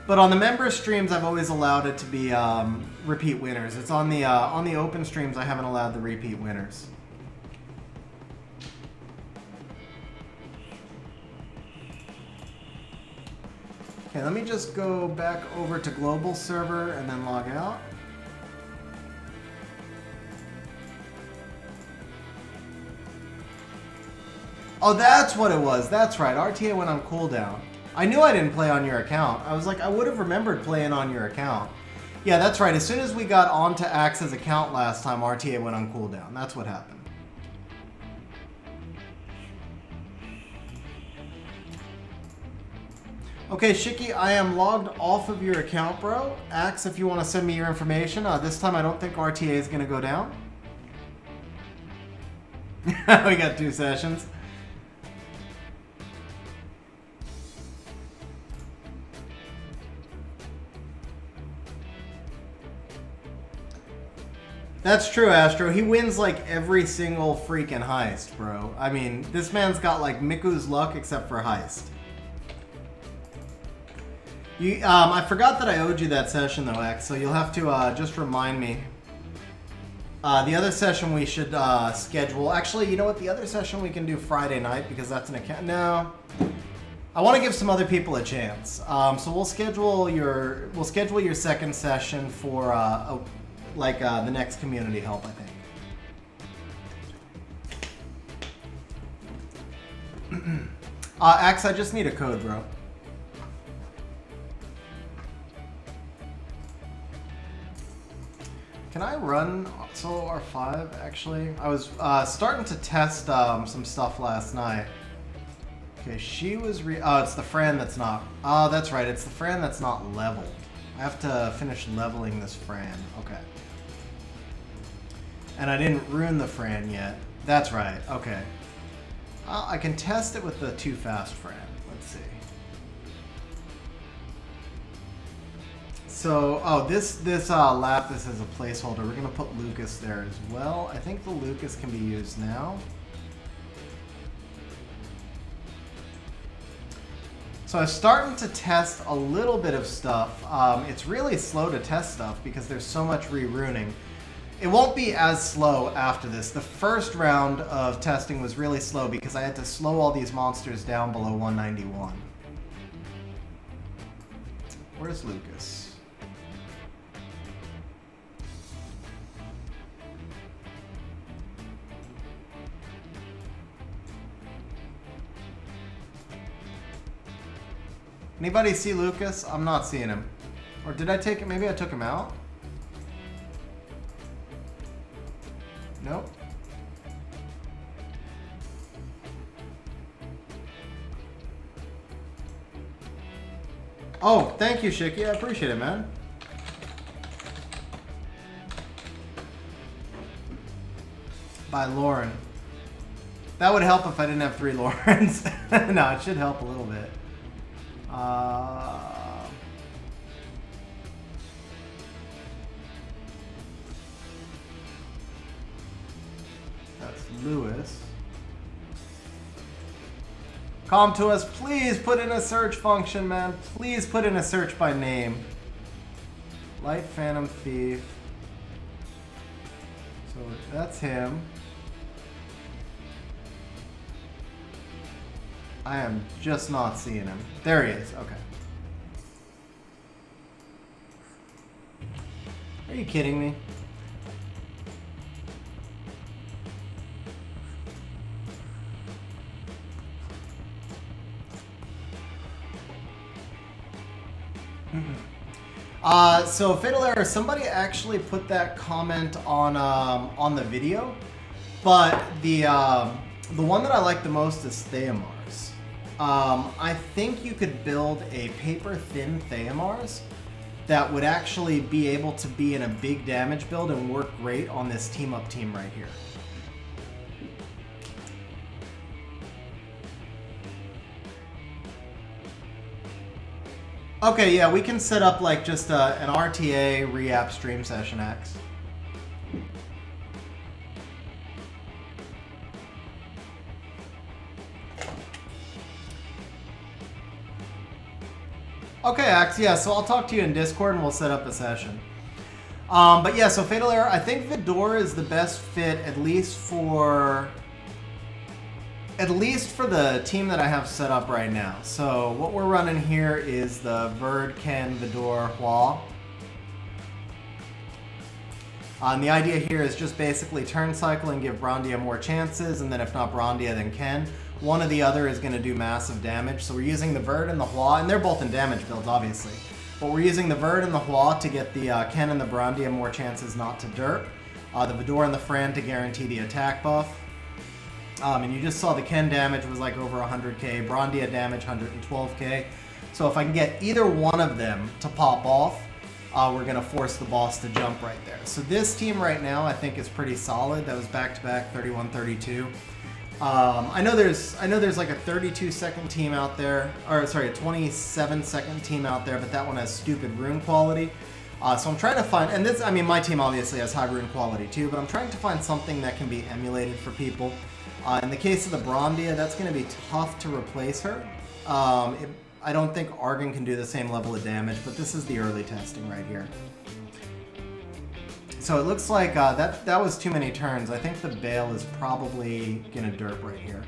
But on the member streams, I've always allowed it to be repeat winners. It's on the open streams, I haven't allowed the repeat winners. Okay, let me just go back over to global server and then log out. Oh, that's what it was. That's right. RTA went on cooldown. I knew I didn't play on your account. I was like, I would have remembered playing on your account. Yeah, that's right. As soon as we got onto Axe's account last time, RTA went on cooldown. That's what happened. Okay, Shiki, I am logged off of your account, bro. Axe, if you want to send me your information. This time I don't think RTA is going to go down. We got 2 sessions. That's true, Astro. He wins like every single freaking heist, bro. I mean, this man's got like Miku's luck except for heist. I forgot that I owed you that session though, X, so you'll have to just remind me. The other session we should schedule. Actually, you know what? The other session we can do Friday night because that's an account. No. I want to give some other people a chance. So we'll schedule your second session for the next community help, I think. Axe, I just need a code, bro. Can I run solo R5, actually? I was starting to test some stuff last night. Okay, she was oh, it's the Fran that's not... Oh, that's right, it's the Fran that's not leveled. I have to finish leveling this Fran. Okay. And I didn't ruin the Fran yet. That's right, okay. I can test it with the too fast Fran. Let's see. So, oh, this Lapis is a placeholder. We're going to put Lucas there as well. I think the Lucas can be used now. So I was starting to test a little bit of stuff. It's really slow to test stuff because there's so much re-runing. It won't be as slow after this. The first round of testing was really slow because I had to slow all these monsters down below 191. Where's Lucas? Anybody see Lucas? I'm not seeing him. Or did I take him? Maybe I took him out? Nope. Oh, thank you, Shiki. I appreciate it, man. By Lauren. That would help if I didn't have 3 Laurens. No, it should help a little bit. That's Lewis. Come to us. Please put in a search function, man. Please put in a search by name. Light Phantom Thief. So that's him. I am just not seeing him. There he is. Okay. Are you kidding me? So Fatal Error, somebody actually put that comment on the video, but the one that I like the most is Theamars. I think you could build a paper thin Theamars that would actually be able to be in a big damage build and work great on this team up team right here. Okay, yeah, we can set up like just an RTA re-app stream session X. Okay, Axe, yeah, so I'll talk to you in Discord and we'll set up a session. But yeah, so Fatal Error, I think Vidor is the best fit at least for the team that I have set up right now. So what we're running here is the Verd, Ken, Vidor, Hua. And the idea here is just basically turn cycle and give Brandia more chances, and then if not Brandia, then Ken. One or the other is going to do massive damage. So we're using the Verd and the Hua, and they're both in damage builds, obviously. But we're using the Verd and the Hua to get the Ken and the Brandia more chances not to derp. The Vidor and the Fran to guarantee the attack buff. And you just saw the Ken damage was like over 100k, Brandia damage 112k. So if I can get either one of them to pop off, we're going to force the boss to jump right there. So this team right now I think is pretty solid. That was back-to-back 31-32. I know there's like a 32-second team out there, or sorry, a 27-second team out there, but that one has stupid rune quality. So I'm trying to find, and this, I mean, my team obviously has high rune quality too, but I'm trying to find something that can be emulated for people. In the case of the Brandia, that's going to be tough to replace her. I don't think Argon can do the same level of damage, but this is the early testing right here. So it looks like that was too many turns. I think the Bale is probably going to derp right here.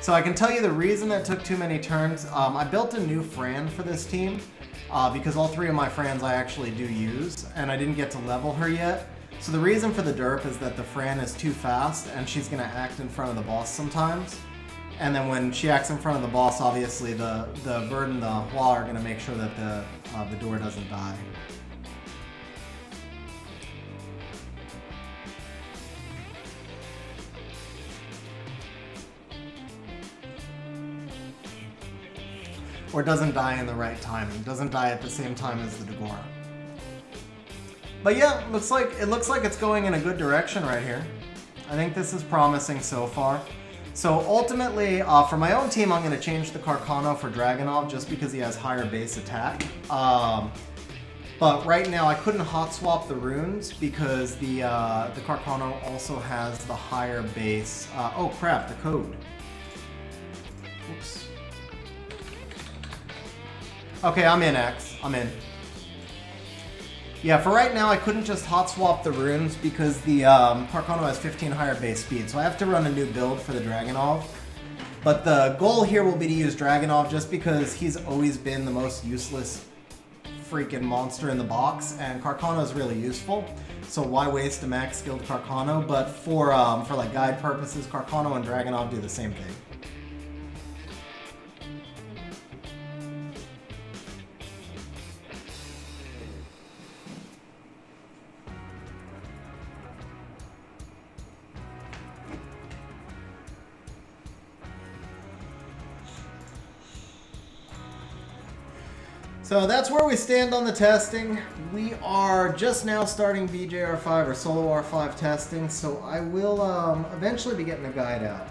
So I can tell you the reason that took too many turns. I built a new Fran for this team. Because all three of my Frans I actually do use, and I didn't get to level her yet. So the reason for the derp is that the Fran is too fast, and she's going to act in front of the boss sometimes. And then when she acts in front of the boss, obviously the Verd and the Hua are going to make sure that the door doesn't die. Or doesn't die in the right timing. Doesn't die at the same time as the Dagora. But yeah, it looks like it's going in a good direction right here. I think this is promising so far. So ultimately, for my own team, I'm going to change the Carcano for Dragonov just because he has higher base attack. But right now, I couldn't hot swap the runes because the Carcano also has the higher base. Oh crap, the code. Oops. Okay, I'm in, X. I'm in. Yeah, for right now, I couldn't just hot swap the runes because the Carcano has 15 higher base speed, so I have to run a new build for the Dragonov. But the goal here will be to use Dragonov just because he's always been the most useless freaking monster in the box, and Carcano is really useful. So why waste a max skilled Carcano? But for like guide purposes, Carcano and Dragonov do the same thing. So that's where we stand on the testing. We are just now starting BJR5 or Solo R5 testing, so I will eventually be getting a guide out.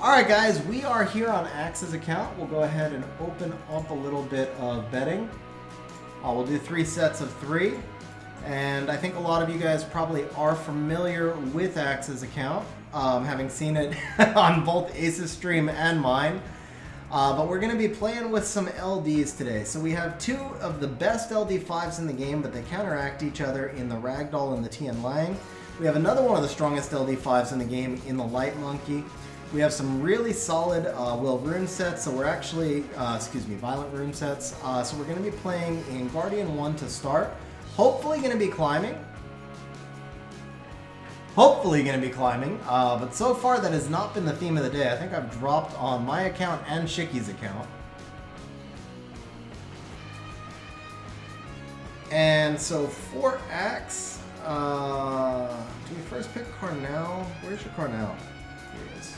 Alright guys, we are here on Axe's account. We'll go ahead and open up a little bit of betting. We'll do 3 sets of 3. And I think a lot of you guys probably are familiar with Axe's account, having seen it on both Ace's stream and mine. But we're going to be playing with some LDs today. So we have 2 of the best LD5s in the game, but they counteract each other in the Ragdoll and the Tian Lang. We have another one of the strongest LD5s in the game in the Light Monkey. We have some really solid Will rune sets, so we're actually, Violent rune sets. So we're going to be playing in Guardian 1 to start. Hopefully going to be climbing. But so far that has not been the theme of the day. I think I've dropped on my account and Shicky's account. And so for Axe, do we first pick Carnell? Where's your Carnell? Here he is.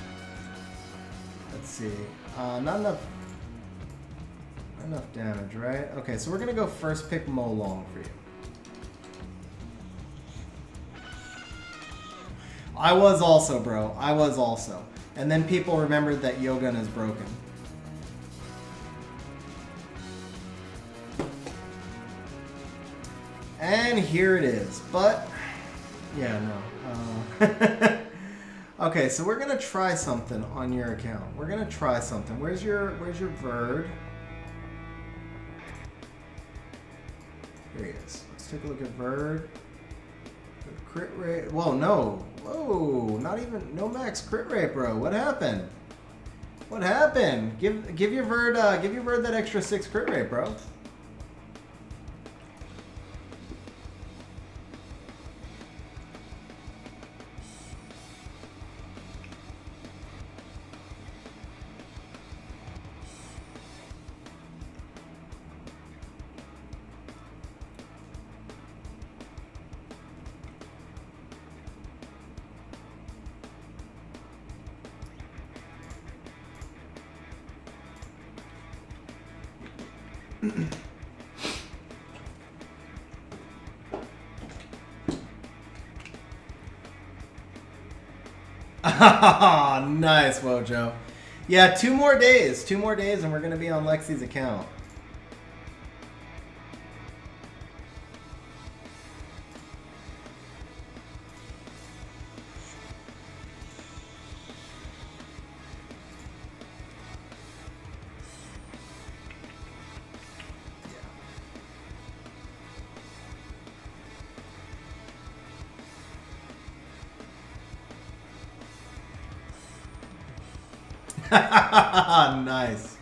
Let's see. Not enough damage, right? Okay, so we're gonna go first pick Molong for you. I was also, bro. I was also. And then people remembered that Yogun is broken. And here it is. But, yeah, no. Okay, so we're gonna try something on your account. We're gonna try something. Where's your Verd? Here he is. Let's take a look at Verd. Crit rate. Whoa, no. Whoa, not even, no max crit rate, bro. What happened? What happened? Give your Verd that extra 6 crit rate, bro. Nice, Wojo. Yeah, 2 more days. 2 more days and we're going to be on Lexi's account. Nice.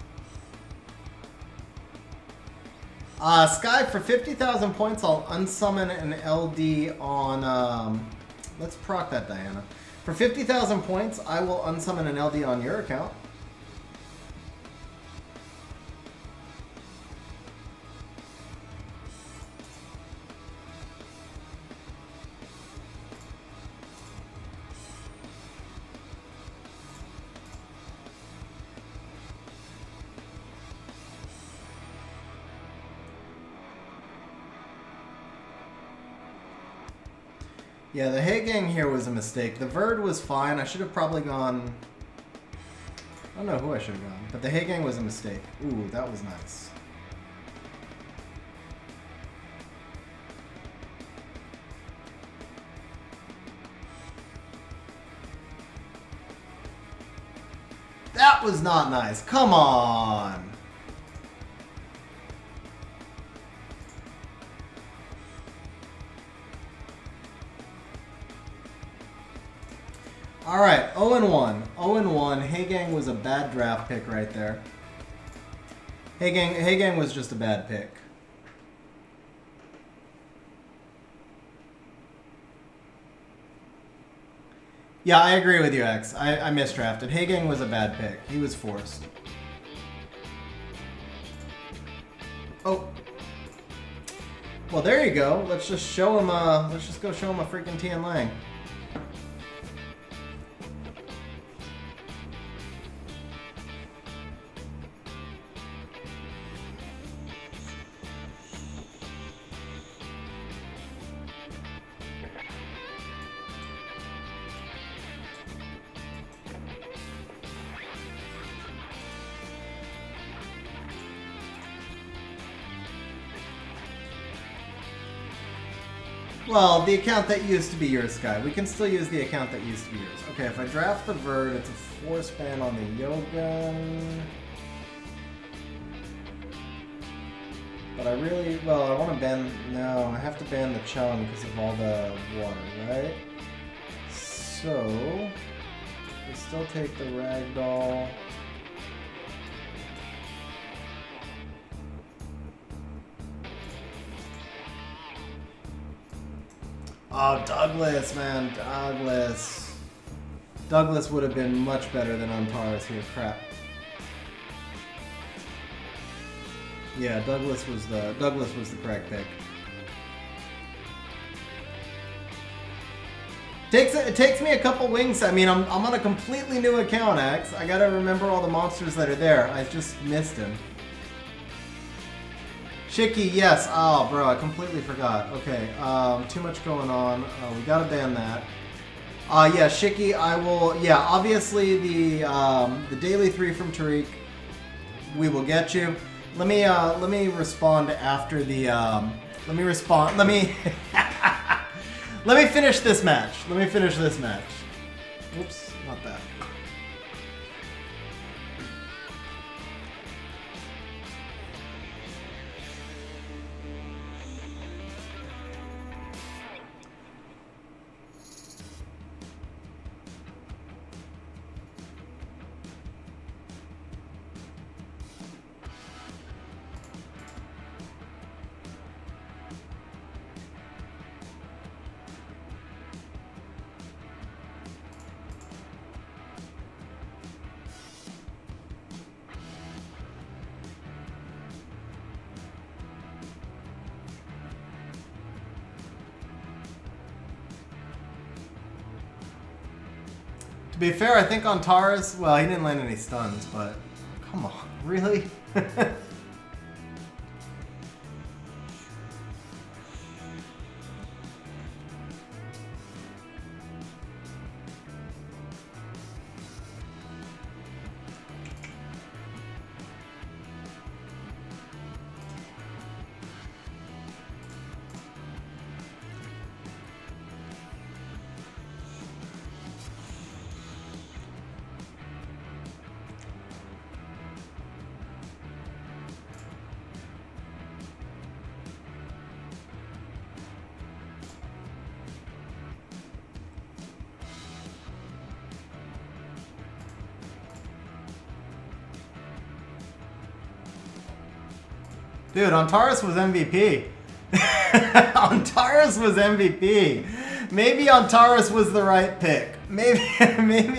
Sky, for 50,000 points, I'll unsummon an LD on... let's proc that, Diana. For 50,000 points, I will unsummon an LD on your account. Yeah, the Hay Gang here was a mistake. The Verd was fine. I should have probably gone... I don't know who I should have gone. But the Hay Gang was a mistake. Ooh, that was nice. That was not nice. Come on. All right, 0-1. 0-1. Hay Gang was a bad draft pick right there. Hay Gang was just a bad pick. Yeah, I agree with you, X. I misdrafted. Hay Gang was a bad pick. He was forced. Oh. Well, there you go. Let's just show him. Let's just go show him a freaking Tian Lang. Well, the account that used to be yours, Sky. We can still use the account that used to be yours. Okay, if I draft the Verd, it's a force ban on the Yogun. But I really, well, I want to ban, no, I have to ban the Chung because of all the water, right? So, we still take the Ragdoll. Oh, Douglas, man, Douglas. Douglas would have been much better than Antares here, crap. Yeah, Douglas was the correct pick. It takes me a couple wings. I mean, I'm on a completely new account, Axe. I gotta remember all the monsters that are there. I just missed him. Shiki, yes. Oh, bro, I completely forgot. Okay, too much going on. We gotta ban that. Yeah, Shiki, I will. Yeah, obviously the daily 3 from Tariq. We will get you. Let me respond after the. Let me respond. Let me. Let me finish this match. Let me finish this match. Oops, not that. To be fair, I think Antares, well, he didn't land any stuns, but come on, really? Dude, Antares was MVP. Antares was MVP. Maybe Antares was the right pick. Maybe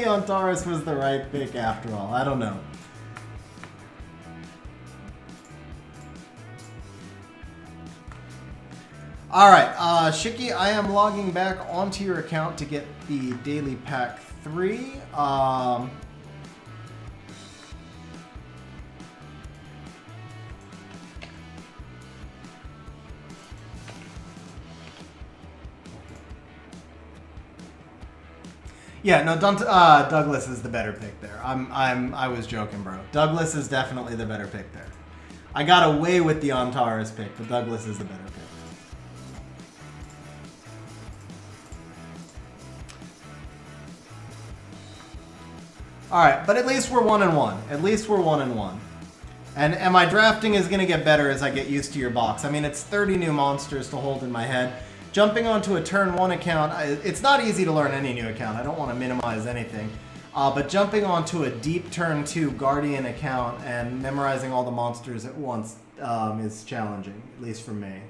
Antares was the right pick after all. I don't know. Alright, Shiki, I am logging back onto your account to get the daily pack 3. Yeah, no, Douglas is the better pick there. I was joking, bro. Douglas is definitely the better pick there. I got away with the Antares pick, but Douglas is the better pick. All right, but at least we're 1-1. At least we're 1-1. And my drafting is gonna get better as I get used to your box. I mean, it's 30 new monsters to hold in my head. Jumping onto a turn 1 account, it's not easy to learn any new account. I don't want to minimize anything. But jumping onto a deep turn 2 Guardian account and memorizing all the monsters at once is challenging, at least for me.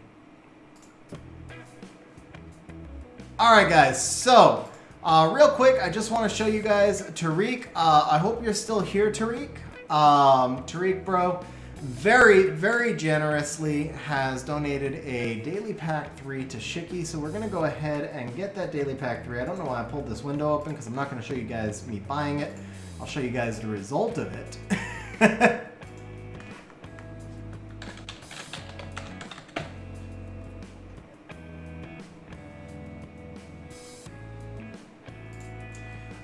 Alright guys, so real quick, I just want to show you guys Tariq. I hope you're still here, Tariq. Tariq, bro, very, very generously has donated a daily pack 3 to Shiki, so we're going to go ahead and get that daily pack 3. I don't know why I pulled this window open, because I'm not going to show you guys me buying it. I'll show you guys the result of it.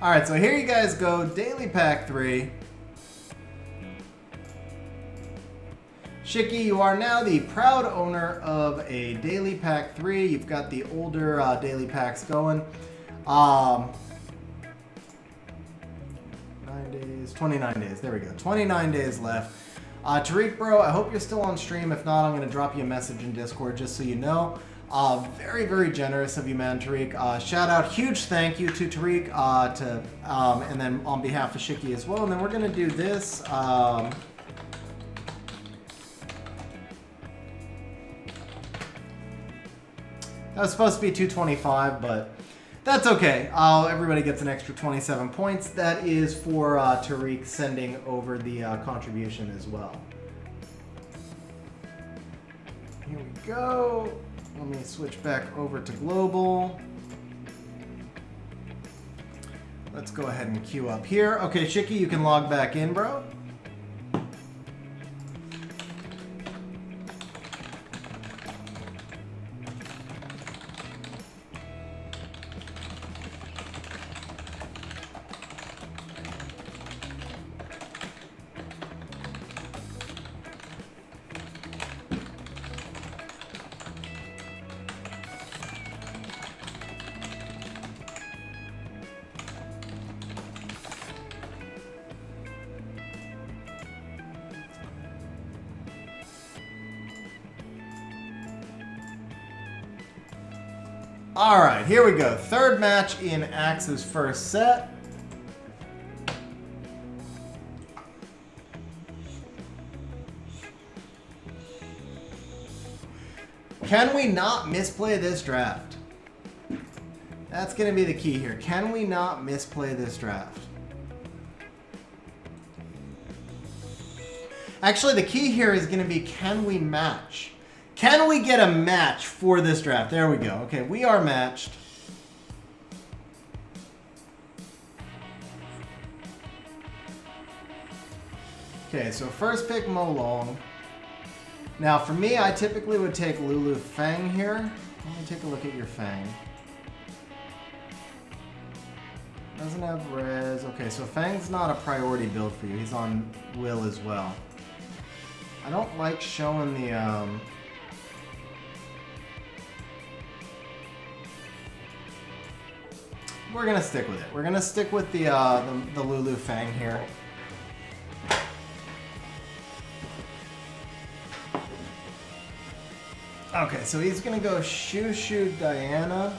Alright, so here you guys go, daily pack 3. Shiki, you are now the proud owner of a daily pack 3. You've got the older daily packs going. 9 days, 29 days. There we go. 29 days left. Tariq, bro, I hope you're still on stream. If not, I'm going to drop you a message in Discord just so you know. Very, very generous of you, man, Tariq. Shout out, huge thank you to Tariq, and then on behalf of Shiki as well. And then we're going to do this. That was supposed to be 225, but that's okay. Everybody gets an extra 27 points. That is for Tariq sending over the contribution as well. Here we go. Let me switch back over to global. Let's go ahead and queue up here. Okay, Shiki, you can log back in, bro. All right, here we go. Third match in Axe's first set. Can we not misplay this draft? That's going to be the key here. Can we not misplay this draft? Actually, the key here is going to be, can we match? Can we get a match for this draft? There we go. Okay, we are matched. Okay, so first pick Mo Long. Now for me, I typically would take Lulu Fang here. Let me take a look at your Fang. Doesn't have res. Okay, so Fang's not a priority build for you. He's on Will as well. I don't like showing the... We're gonna stick with it. We're gonna stick with the Lulu Fang here. Okay, so he's gonna go Shushu Diana.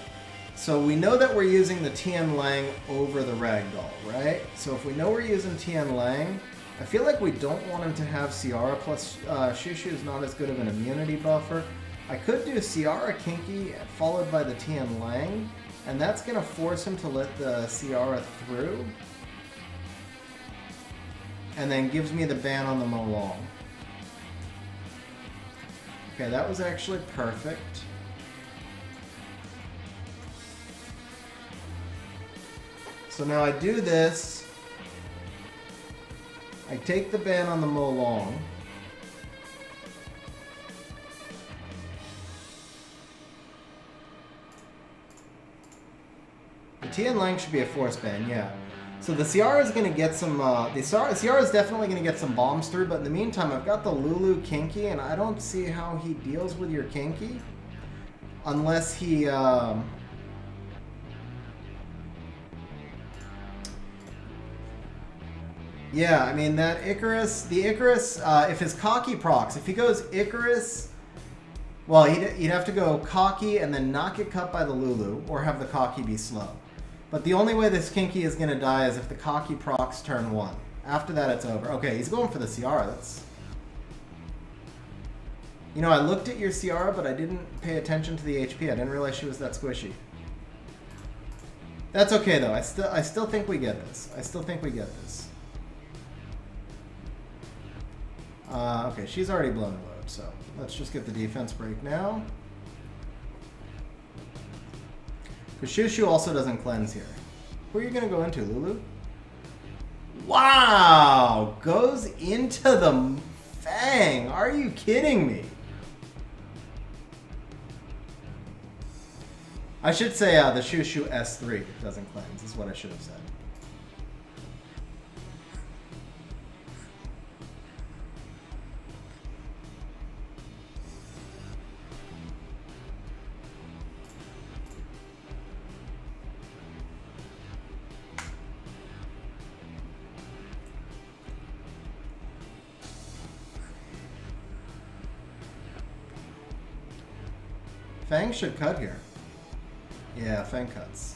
So we know that we're using the Tian Lang over the Ragdoll, right? So if we know we're using Tian Lang, I feel like we don't want him to have Ciara, plus Shushu is not as good of an immunity buffer. I could do Ciara Kinky followed by the Tian Lang. And that's going to force him to let the Ciara through. And then gives me the ban on the Mo Long. Okay, that was actually perfect. So now I do this. I take the ban on the Mo Long. Tian Lang should be a force ban, yeah. So the Ciara is going to get some, Ciara is definitely going to get some bombs through, but in the meantime, I've got the Lulu Kinky, and I don't see how he deals with your Kinky. Unless he, yeah, I mean, that Icarus, the Icarus, if his Cocky procs, if he goes Icarus, well, he'd have to go Cocky and then not get cut by the Lulu, or have the Cocky be slow. But the only way this Kinky is going to die is if the Cocky procs turn 1. After that, it's over. Okay, he's going for the Ciara. That's... You know, I looked at your Ciara, but I didn't pay attention to the HP. I didn't realize she was that squishy. That's okay, though. I still think we get this. I still think we get this. Okay, she's already blown the load, so let's just get the defense break now. Because Shushu also doesn't cleanse here. Who are you going to go into, Lulu? Wow! Goes into the Fang. Are you kidding me? I should say the Shushu S3 doesn't cleanse, is what I should have said. Fang should cut here. Yeah, Fang cuts.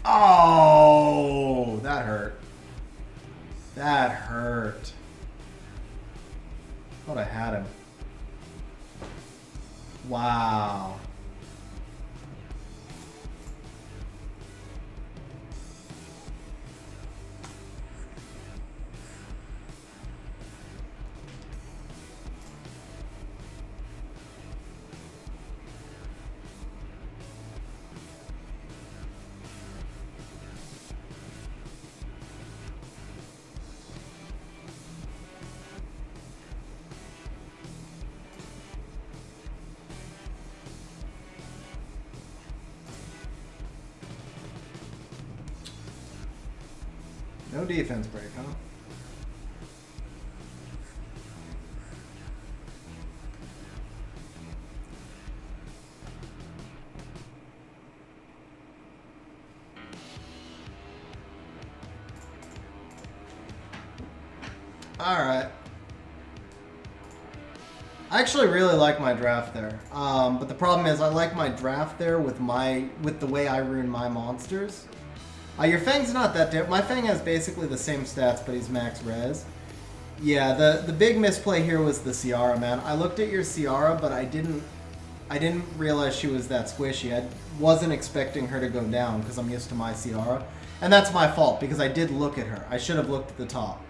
Oh, that hurt. That hurt. Thought I had him. Wow. No defense break, huh? Alright. I actually really like my draft there. But the problem is I like my draft there with the way I ruin my monsters. Your Fang's not that different. My Fang has basically the same stats, but he's max res. Yeah, the big misplay here was the Ciara, man. I looked at your Ciara, but I didn't realize she was that squishy. I wasn't expecting her to go down because I'm used to my Ciara. And that's my fault because I did look at her. I should have looked at the top.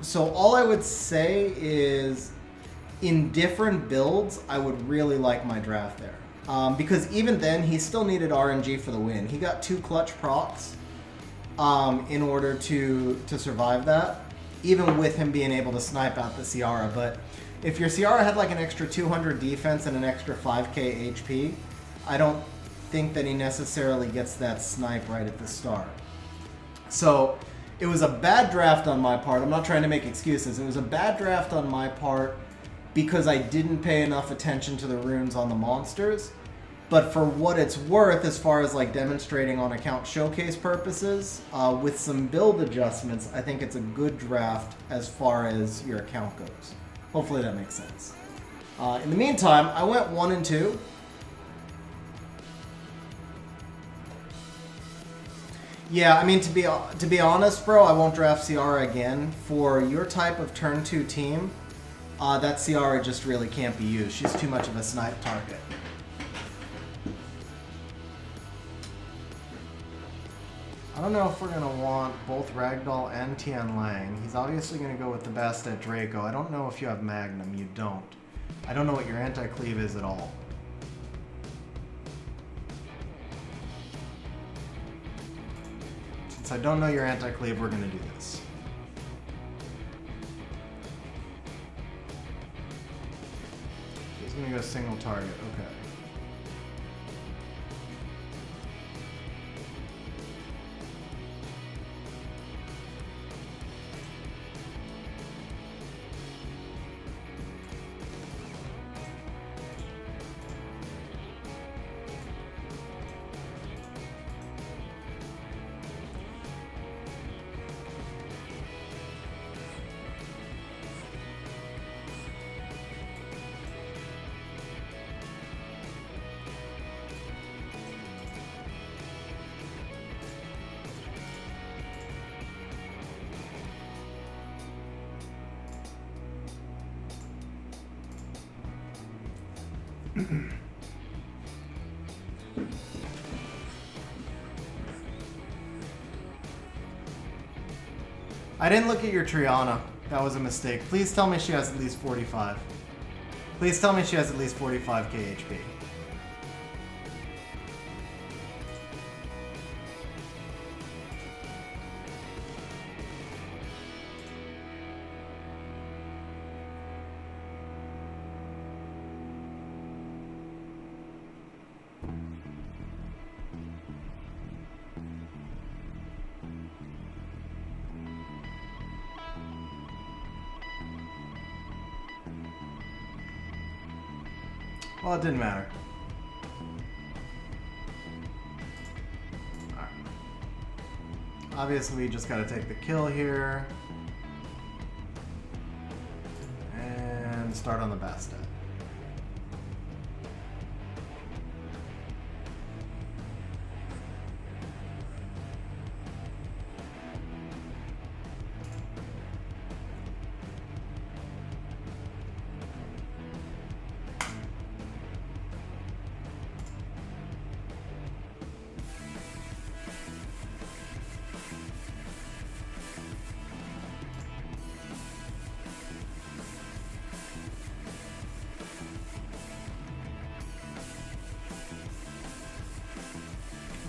So all I would say is in different builds, I would really like my draft there. Because even then, he still needed RNG for the win. He got 2 clutch procs in order to survive that, even with him being able to snipe out the Ciara. But if your Ciara had like an extra 200 defense and an extra 5k HP, I don't think that he necessarily gets that snipe right at the start. So it was a bad draft on my part. I'm not trying to make excuses. It was a bad draft on my part because I didn't pay enough attention to the runes on the monsters. But for what it's worth, as far as like demonstrating on account showcase purposes, with some build adjustments, I think it's a good draft as far as your account goes. Hopefully that makes sense. In the meantime, I went 1 and 2. Yeah, I mean, to be honest, bro, I won't draft Ciara again. For your type of turn 2 team, that Ciara just really can't be used. She's too much of a snipe target. I don't know if we're going to want both Ragdoll and Tian Lang. He's obviously going to go with the best at Draco. I don't know if you have Magnum. You don't. I don't know what your anti-cleave is at all. Since I don't know your anti-cleave, we're going to do this. He's going to go single target. Okay. I didn't look at your Triana. That was a mistake. Please tell me she has at least 45. Please tell me she has at least 45k HP. Well, it didn't matter. Alright. Obviously, we just gotta take the kill here. And start on the Bastet.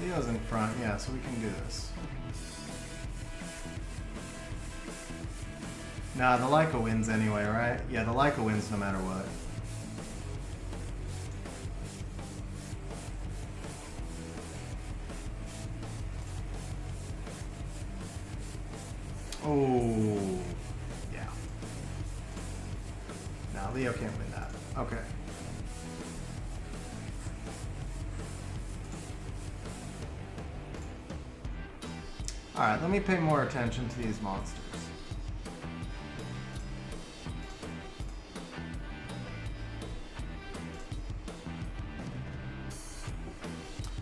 Leo's in front, yeah, so we can do this. Nah, the Leica wins anyway, right? Yeah, the Leica wins no matter what. Oh, yeah. Nah, Leo can't win that. Okay. Alright, let me pay more attention to these monsters.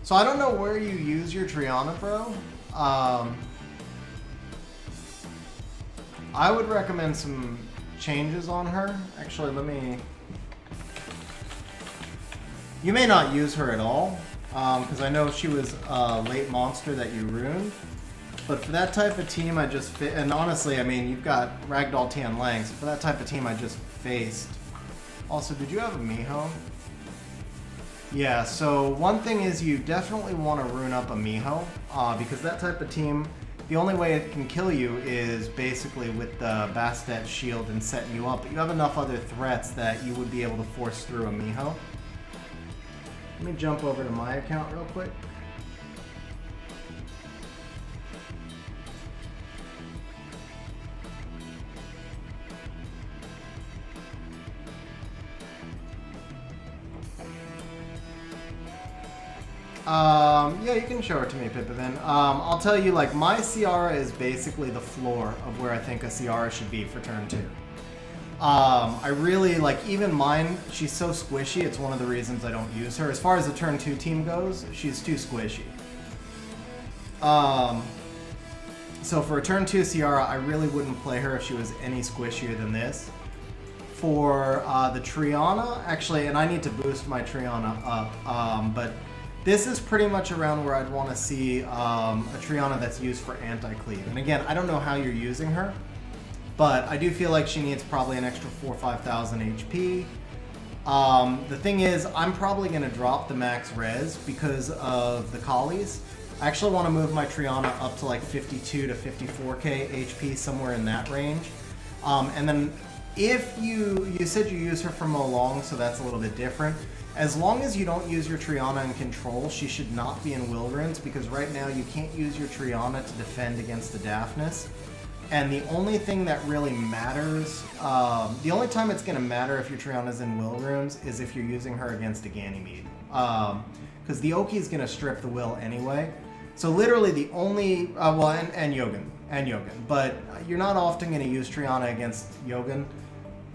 So I don't know where you use your Triana, bro. I would recommend some changes on her. Actually, let me... You may not use her at all, because I know she was a late monster that you ruined. But for that type of team, I just fit, and honestly, I mean, you've got Ragdoll Tian Lang, so for that type of team, I just faced. Also, did you have a Miho? Yeah, so one thing is you definitely want to rune up a Miho, because that type of team, the only way it can kill you is basically with the Bastet shield and setting you up, but you have enough other threats that you would be able to force through a Miho. Let me jump over to my account real quick. Yeah, you can show it to me, Pippa, then. I'll tell you, like, my Ciara is basically the floor of where I think a Ciara should be for turn 2. I really, like, even mine, she's so squishy, it's one of the reasons I don't use her. As far as the turn 2 team goes, she's too squishy. So for a turn 2 Ciara, I really wouldn't play her if she was any squishier than this. For the Triana, actually, and I need to boost my Triana up, but this is pretty much around where I'd want to see a Triana that's used for anti-cleave. And again, I don't know how you're using her, but I do feel like she needs probably an extra 4,000 or 5,000 HP. The thing is, I'm probably going to drop the max res because of the Collies. I actually want to move my Triana up to like 52 to 54k HP, somewhere in that range. And then if you said you use her for Molong, so that's a little bit different. As long as you don't use your Triana in control, she should not be in Will Runes, because right now you can't use your Triana to defend against the Daphnis. And the only thing that really matters, the only time it's going to matter if your Triana's in Will Runes is if you're using her against a Ganymede. Because the Oki is going to strip the Will anyway. So literally the only, and Yogan, but you're not often going to use Triana against Yogan,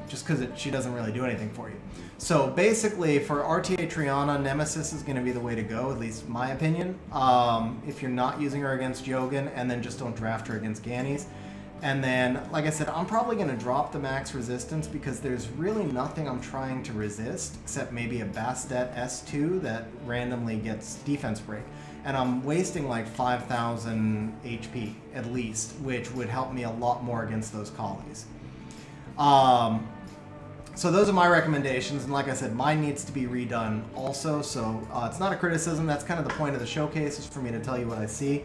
just because she doesn't really do anything for you. So basically, for RTA Triana, Nemesis is going to be the way to go, at least my opinion. If you're not using her against Yogan, and then just don't draft her against Ganys. And then, like I said, I'm probably going to drop the max resistance because there's really nothing I'm trying to resist, except maybe a Bastet S2 that randomly gets defense break. And I'm wasting like 5,000 HP at least, which would help me a lot more against those Collies. So those are my recommendations, and like I said, mine needs to be redone also, so it's not a criticism. That's kind of the point of the showcase, is for me to tell you what I see,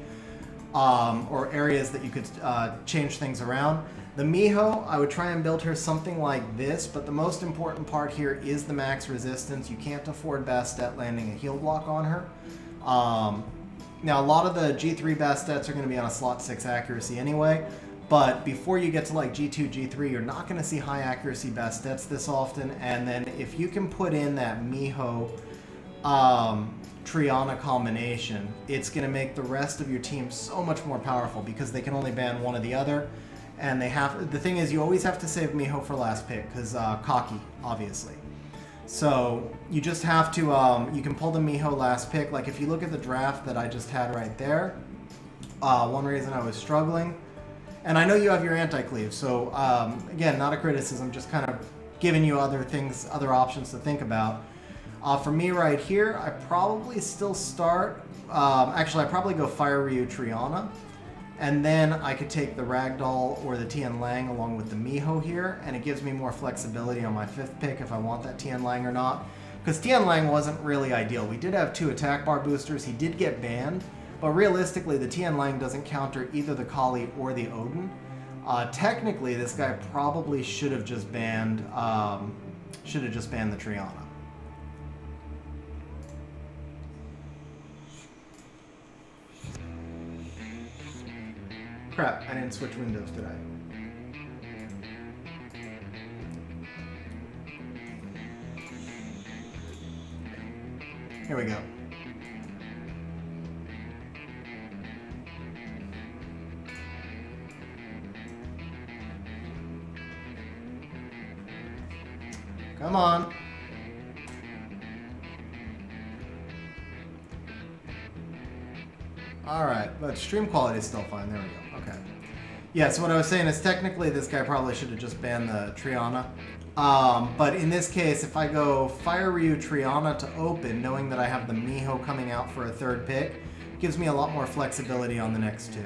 or areas that you could change things around. The Miho, I would try and build her something like this, but the most important part here is the max resistance. You can't afford Bastet landing a heal block on her. Now, a lot of the G3 Bastets are going to be on a slot 6 accuracy anyway, But before you get to like G2, G3, you're not going to see high accuracy best stats this often. And then if you can put in that Miho Triana combination, it's going to make the rest of your team so much more powerful because they can only ban one or the other. And the thing is, you always have to save Miho for last pick because cocky, obviously. So you just have to, you can pull the Miho last pick. Like if you look at the draft that I just had right there, one reason I was struggling, and I know you have your anti-cleave, so again, not a criticism, just kind of giving you other things, other options to think about. For me right here, I probably still start, actually I probably go Fire Ryu Triana, and then I could take the Ragdoll or the Tian Lang along with the Miho here, and it gives me more flexibility on my 5th pick if I want that Tian Lang or not. Because Tian Lang wasn't really ideal. We did have 2 attack bar boosters. He did get banned, but realistically, the Tian Lang doesn't counter either the Kali or the Odin. Technically, this guy probably should have just banned the Triana. Crap, I didn't switch windows, did I? Here we go. Come on. Alright, but stream quality is still fine. There we go. Okay. Yeah, so what I was saying is technically this guy probably should have just banned the Triana. But in this case, if I go Fire Ryu Triana to open, knowing that I have the Miho coming out for a 3rd pick, gives me a lot more flexibility on the next 2.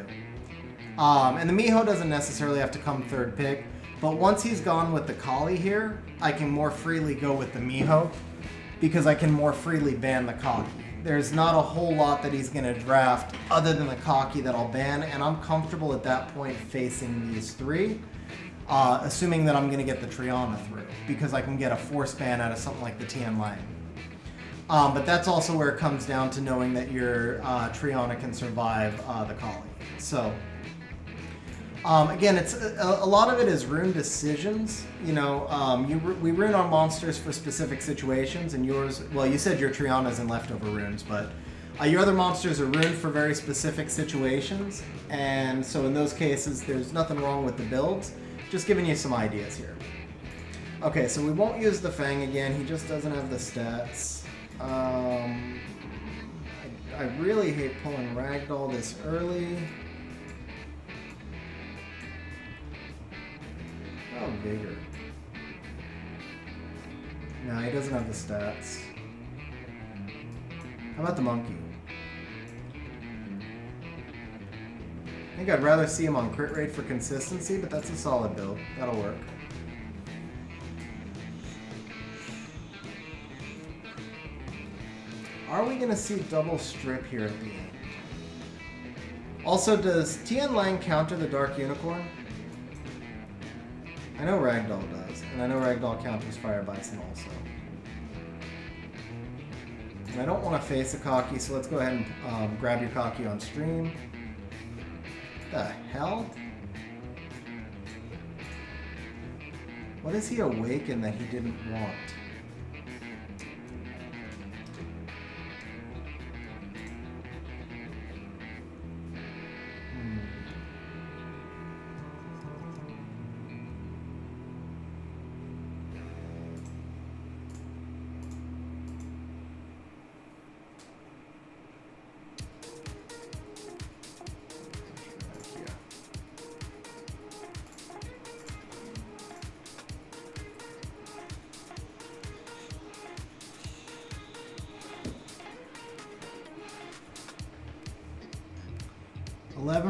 And the Miho doesn't necessarily have to come 3rd pick, but once he's gone with the Kali here, I can more freely go with the Miho because I can more freely ban the Kaki. There's not a whole lot that he's going to draft other than the Kaki that I'll ban, and I'm comfortable at that point facing these 3, assuming that I'm going to get the Triana through, because I can get a force ban out of something like the Tian Lang. But that's also where it comes down to knowing that your Triana can survive the Kali. So, again, it's a lot of it is rune decisions. You know, we rune our monsters for specific situations, and yours, well, you said your Triana's in leftover runes, but your other monsters are runed for very specific situations, and so in those cases, there's nothing wrong with the builds. Just giving you some ideas here. Okay, so we won't use the Fang again. He just doesn't have the stats. I really hate pulling Ragdoll this early. Oh, Vigor. No, he doesn't have the stats. How about the Monkey? I think I'd rather see him on crit rate for consistency, but that's a solid build. That'll work. Are we going to see double strip here at the end? Also, does Tian Lang counter the Dark Unicorn? I know Ragdoll does, and I know Ragdoll counters Fire Bison also. And I don't want to face a Kaki, so let's go ahead and grab your Kaki on stream. What the hell? What is he awakened that he didn't want?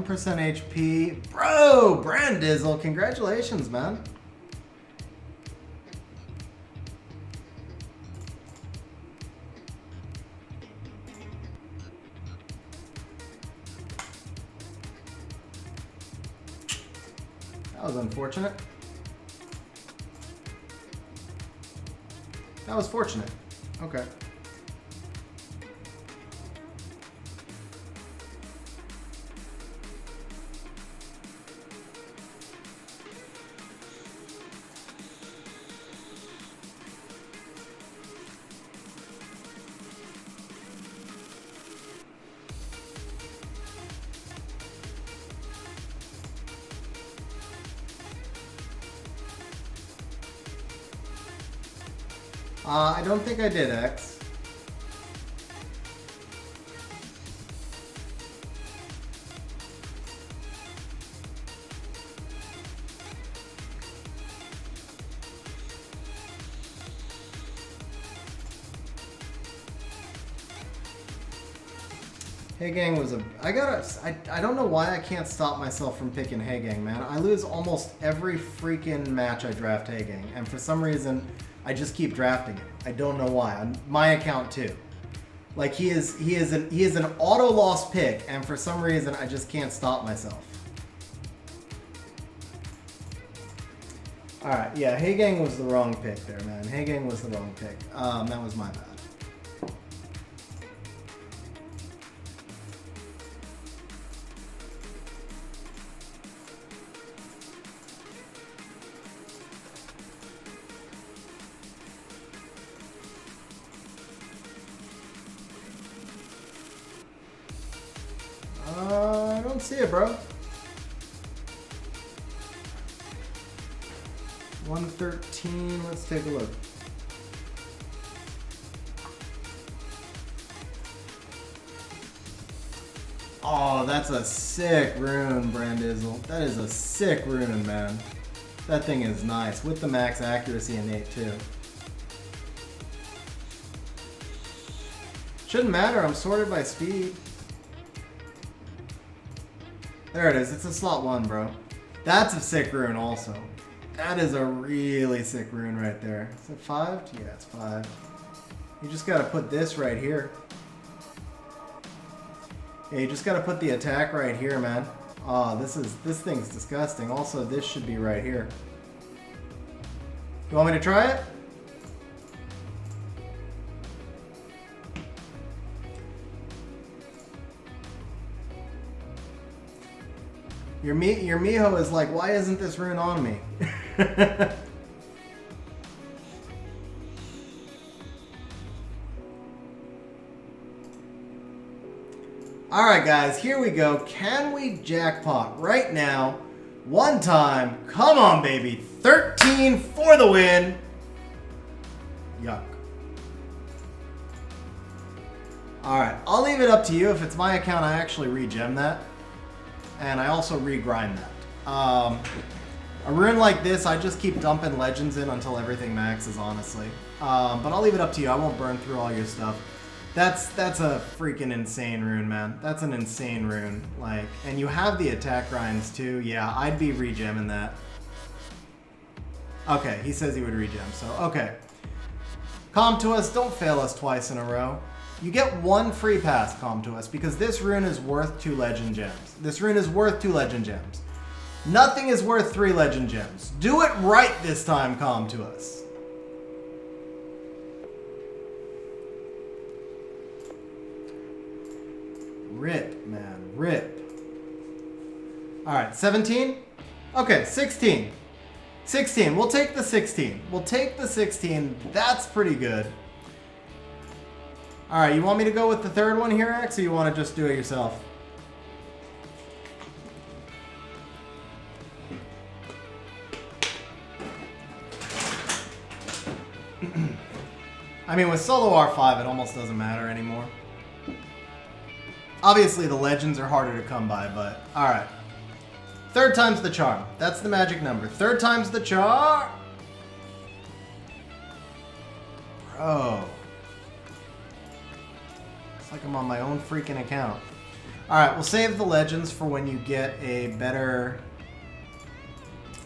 %, HP. Bro, Brandizzle, congratulations, man. That was unfortunate. That was fortunate. Okay. I don't think I did, X. Hey Gang was I don't know why I can't stop myself from picking Hey Gang, man. I lose almost every freaking match I draft Hey Gang, and for some reason, I just keep drafting it. I don't know why. On my account too. Like he is an auto loss pick, and for some reason, I just can't stop myself. All right, yeah, Hey Gang was the wrong pick there, man. Hey Gang was the wrong pick. That was my bad. I don't see it, bro. 113, let's take a look. Oh, that's a sick rune, Brandizzle. That is a sick rune, man. That thing is nice, with the max accuracy innate too. Shouldn't matter, I'm sorted by speed. There it is, it's a slot 1, bro. That's a sick rune also. That is a really sick rune right there. Is it 5? Yeah, it's 5. You just gotta put this right here. Yeah, you just gotta put the attack right here, man. Oh, this thing's disgusting. Also, this should be right here. You want me to try it? Your Miho is like, why isn't this rune on me? Alright guys, here we go. Can we jackpot right now? One time. Come on, baby. 13 for the win. Yuck. Alright, I'll leave it up to you. If it's my account, I actually regem that. And I also regrind that. A rune like this, I just keep dumping legends in until everything maxes, honestly. But I'll leave it up to you. I won't burn through all your stuff. That's a freaking insane rune, man. That's an insane rune. Like, and you have the attack grinds too. Yeah, I'd be regemming that. Okay, he says he would regem, so okay. Calm to us, don't fail us twice in a row. You get one free pass, Calm to us, because this rune is worth 2 legend gems. This rune is worth 2 legend gems. Nothing is worth 3 legend gems. Do it right this time, Calm to us. Rip, man, rip. Alright, 17? Okay, 16. 16, we'll take the 16. We'll take the 16, that's pretty good. Alright, you want me to go with the third one here, X, or you want to just do it yourself? I mean, with solo R5, it almost doesn't matter anymore. Obviously, the legends are harder to come by, but alright. Third time's the charm. That's the magic number. Third time's the charm! Bro. It's like I'm on my own freaking account. Alright, we'll save the legends for when you get a better...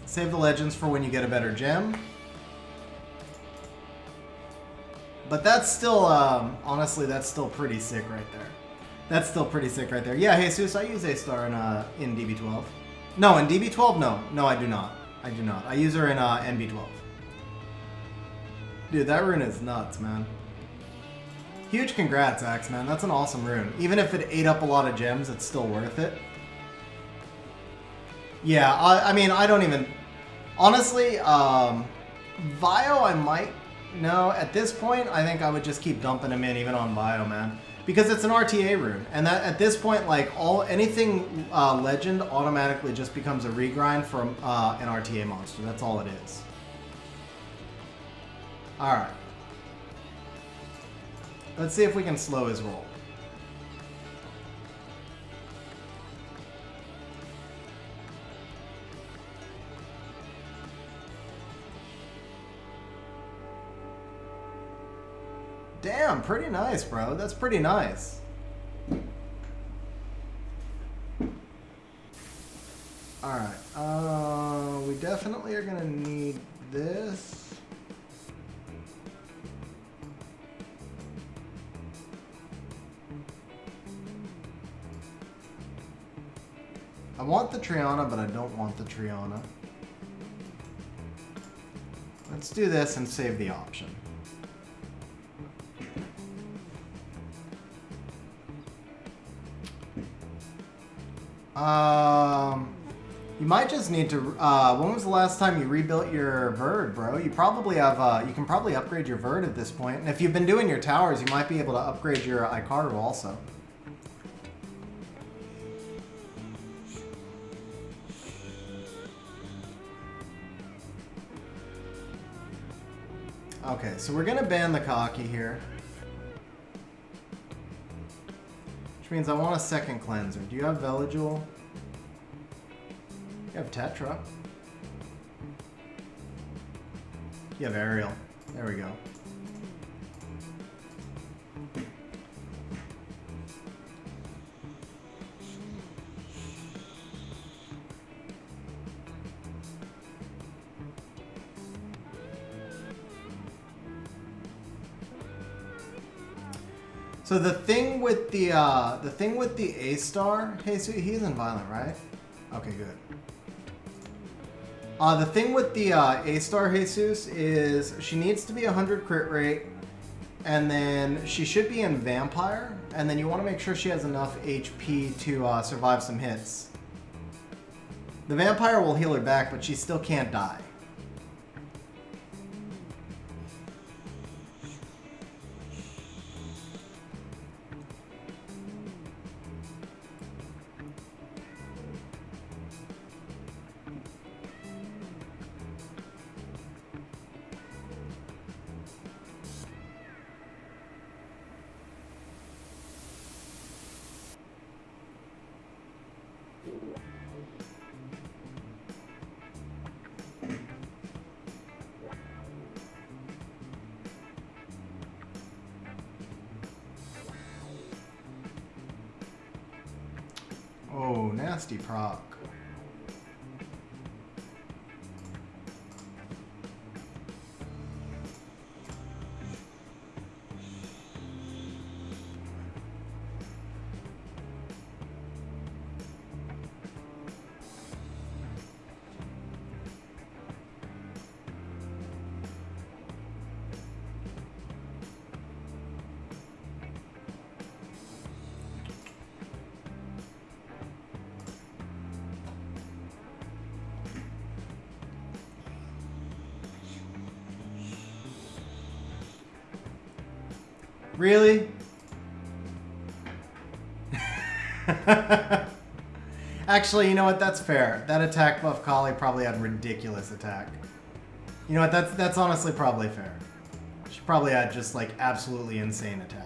Save the legends for when you get a better gem. But that's still, honestly, that's still pretty sick right there. That's still pretty sick right there. Yeah, Jesus, I use A-Star in DB12. No, in DB12, no. No, I do not. I do not. I use her in NB12. Dude, that rune is nuts, man. Huge congrats, Axe, man. That's an awesome rune. Even if it ate up a lot of gems, it's still worth it. Yeah, I mean, I don't even... Honestly, Vio, I might... No, at this point, I think I would just keep dumping him in, even on Vio, man. Because it's an RTA rune, and that at this point, like, anything legend automatically just becomes a regrind from an RTA monster. That's all it is. Alright. Let's see if we can slow his roll. Damn, pretty nice, bro. That's pretty nice. Alright, we definitely are gonna need this. I want the Triana, but I don't want the Triana. Let's do this and save the option. You might just need to, when was the last time you rebuilt your Verd, bro? You probably have, you can probably upgrade your Verd at this point. And if you've been doing your towers, you might be able to upgrade your Ikaru also. Okay, so we're gonna ban the Kaki here. Which means I want a second cleanser. Do you have Veligul? You have Tetra. You have Ariel. There we go. So the thing with the A star, hey, so he's in violent, right? Okay, good. The thing with the A star Jesus is she needs to be 100 crit rate, and then she should be in vampire, and then you want to make sure she has enough HP to survive some hits. The vampire will heal her back, but she still can't die. Oh, nasty proc. Really? Actually, you know what? That's fair. That attack buff Kali probably had ridiculous attack. You know what? That's honestly probably fair. She probably had just like absolutely insane attack.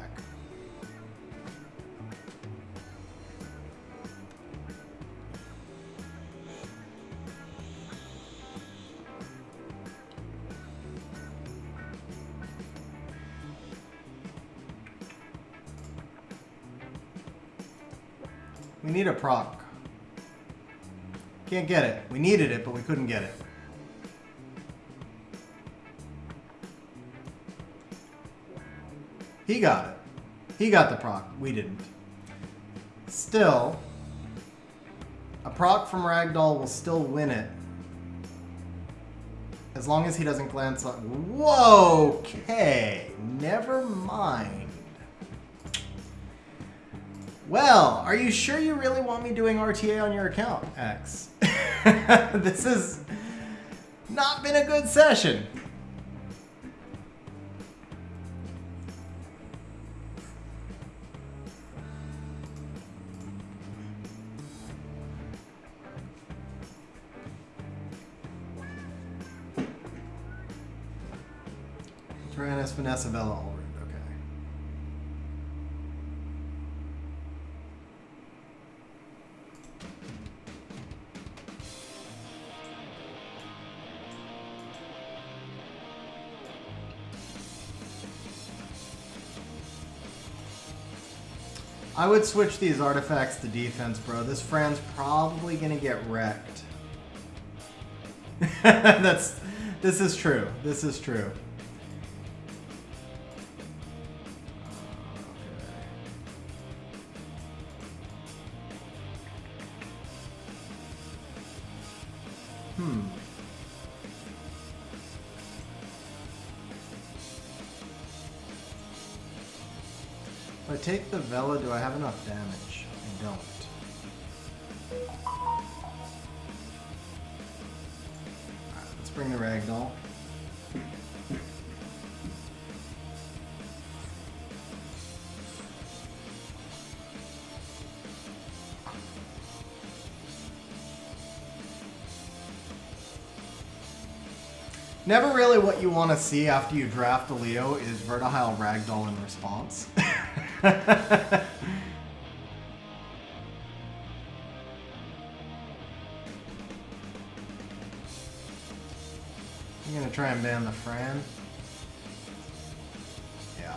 We need a proc. Can't get it. We needed it, but we couldn't get it. He got it. He got the proc. We didn't. Still, a proc from Ragdoll will still win it. As long as he doesn't glance on... Whoa! Okay. Never mind. Well, are you sure you really want me doing RTA on your account, X? This has not been a good session. Tyrannus, Vanessa, Bella, Ulrich. Okay. I would switch these artifacts to defense, bro. This Fran's probably gonna get wrecked. This is true. This is true. If I take the Vela, do I have enough damage? I don't. Alright, let's bring the Ragdoll. Never really what you want to see after you draft a Leo is Vertihile Ragdoll in response. I'm gonna try and ban the Fran. Yeah.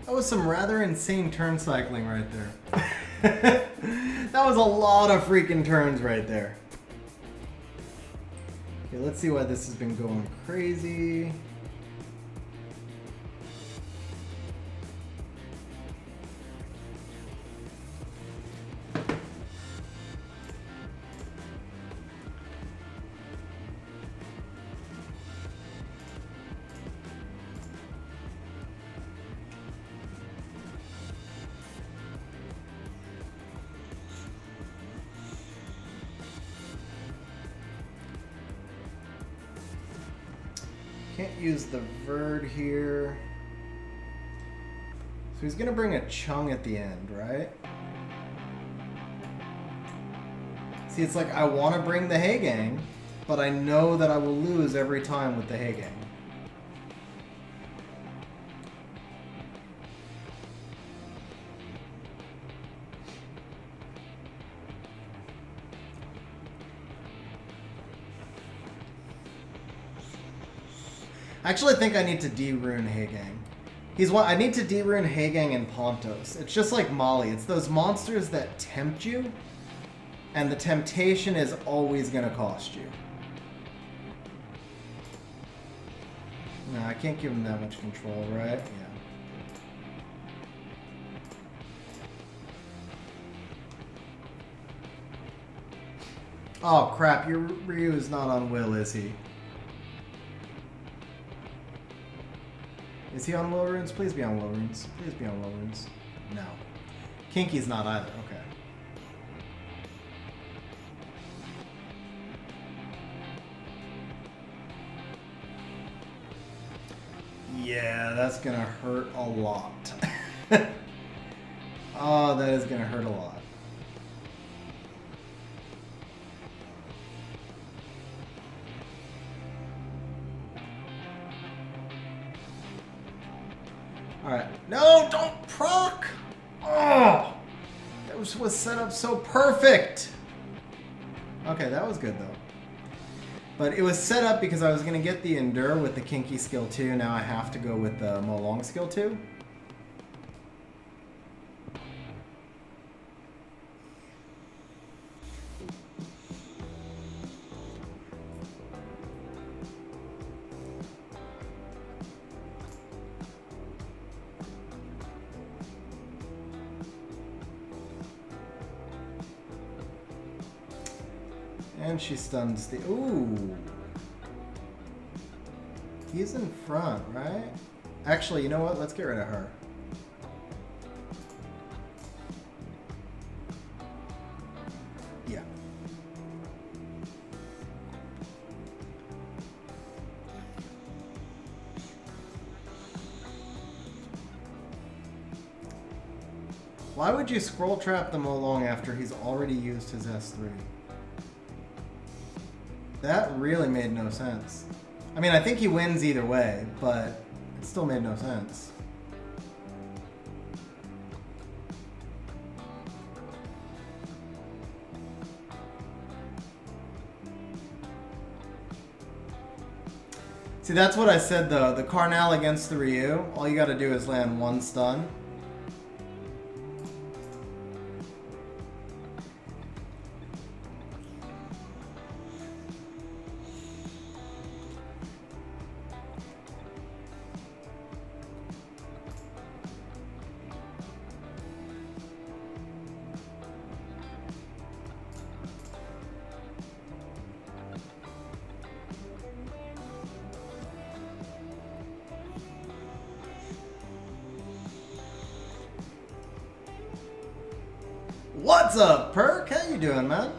That was some rather insane turn cycling right there. That was a lot of freaking turns right there. Okay, let's see why this has been going crazy. Can't use the Verd here. So he's gonna bring a Chung at the end, right? See, it's like I want to bring the Hay Gang, but I know that I will lose every time with the Hay Gang. I actually think I need to de-rune Hay Gang. I need to de-rune Hay Gang and Pontos. It's just like Molly. It's those monsters that tempt you, and the temptation is always going to cost you. No, I can't give him that much control, right? Yeah. Oh crap, your Ryu is not on Will, is he? Is he on will runes? Please be on will runes. Please be on will runes. No. Kinky's not either. Okay. Yeah, that's gonna hurt a lot. Oh, that is gonna hurt a lot. Alright. No, don't proc! Oh! That was set up so perfect! Okay, that was good though. But it was set up because I was going to get the Endure with the Kinky skill 2. Now I have to go with the Molong skill 2. And she stuns the... Ooh! He's in front, right? Actually, you know what? Let's get rid of her. Yeah. Why would you scroll trap them along after he's already used his S3? That really made no sense. I mean, I think he wins either way, but it still made no sense. See, that's what I said though. The Karnal against the Ryu, all you gotta do is land one stun. What's up, Perk? How you doing, man?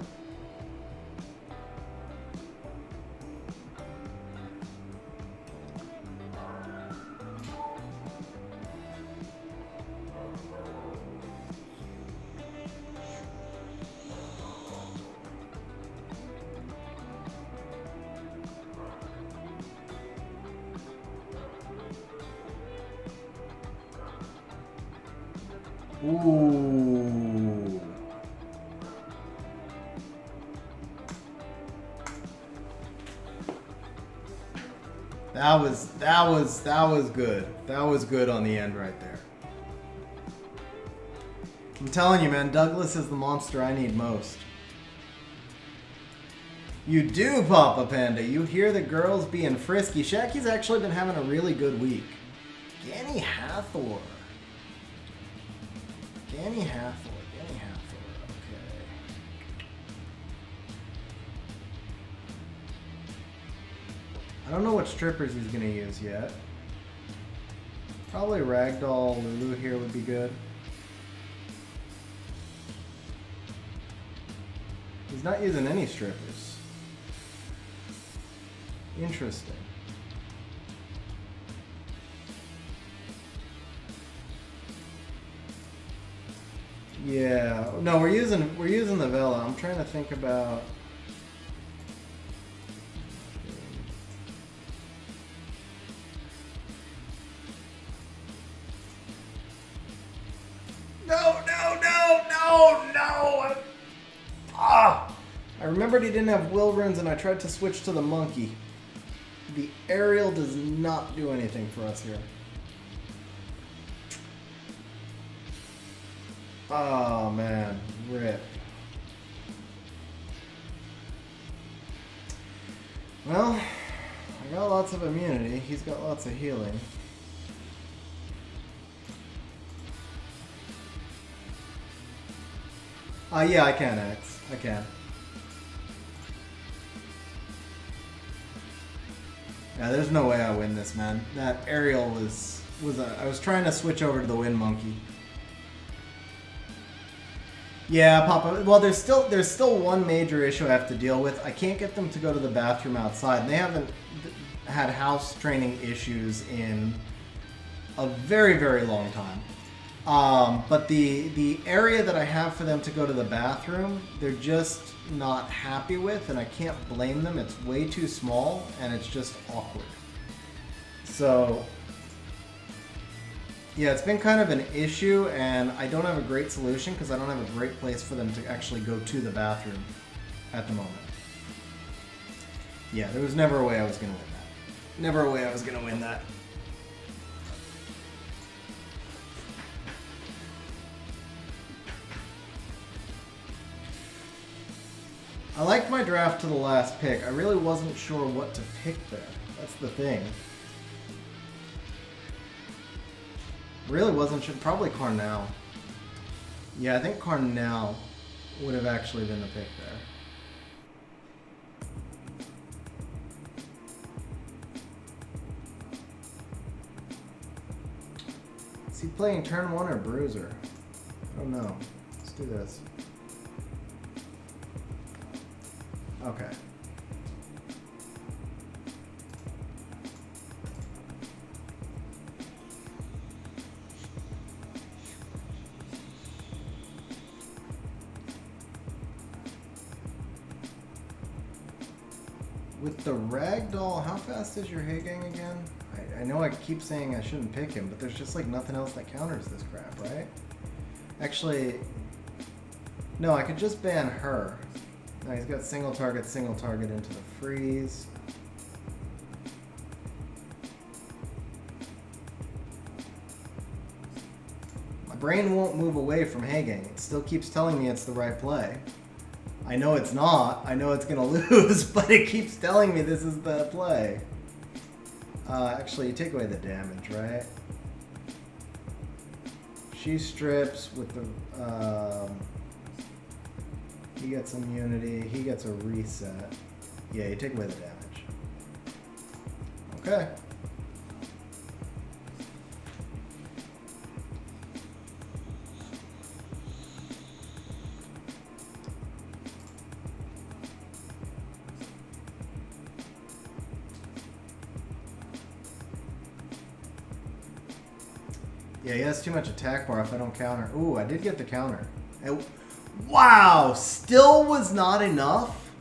Ooh. That was good. That was good on the end right there. I'm telling you, man, Douglas is the monster I need most. You do, Papa Panda. You hear the girls being frisky. Shaggy's actually been having a really good week. Ganny Hathor. Ganny Hathor. Ganny Hathor. Okay. I don't know what strippers he's going to use yet. Probably Ragdoll Lulu here would be good. He's not using any strippers. Interesting. Yeah. No, we're using the Vela. I'm trying to think about. I remembered he didn't have will runes and I tried to switch to the monkey. The aerial does not do anything for us here. Oh man, rip. Well, I got lots of immunity. He's got lots of healing. Yeah, I can, X. I can. Yeah, there's no way I win this, man. That aerial was I was trying to switch over to the Wind Monkey. Yeah, Papa. Well, there's still one major issue I have to deal with. I can't get them to go to the bathroom outside, and they haven't had house training issues in a very, very long time. But the area that I have for them to go to the bathroom, they're just not happy with, and I can't blame them. It's way too small, and it's just awkward. So, yeah, it's been kind of an issue, and I don't have a great solution because I don't have a great place for them to actually go to the bathroom at the moment. Yeah, there was never a way I was going to win that. Never a way I was going to win that. I liked my draft to the last pick. I really wasn't sure what to pick there. That's the thing. Really wasn't sure. Probably Carnell. Yeah, I think Carnell would have actually been the pick there. Is he playing turn 1 or Bruiser? I don't know. Let's do this. Okay. With the Ragdoll, how fast is your Haygang again? I know I keep saying I shouldn't pick him, but there's just like nothing else that counters this crap, right? Actually, no, I could just ban her. No, he's got single target into the freeze. My brain won't move away from Haygang. It still keeps telling me it's the right play. I know it's not. I know it's going to lose, but it keeps telling me this is the play. Actually, you take away the damage, right? She strips with the... he gets immunity. He gets a reset. Yeah, you take away the damage. Okay. Yeah, he has too much attack bar if I don't counter. Ooh, I did get the counter. Wow! Still was not enough?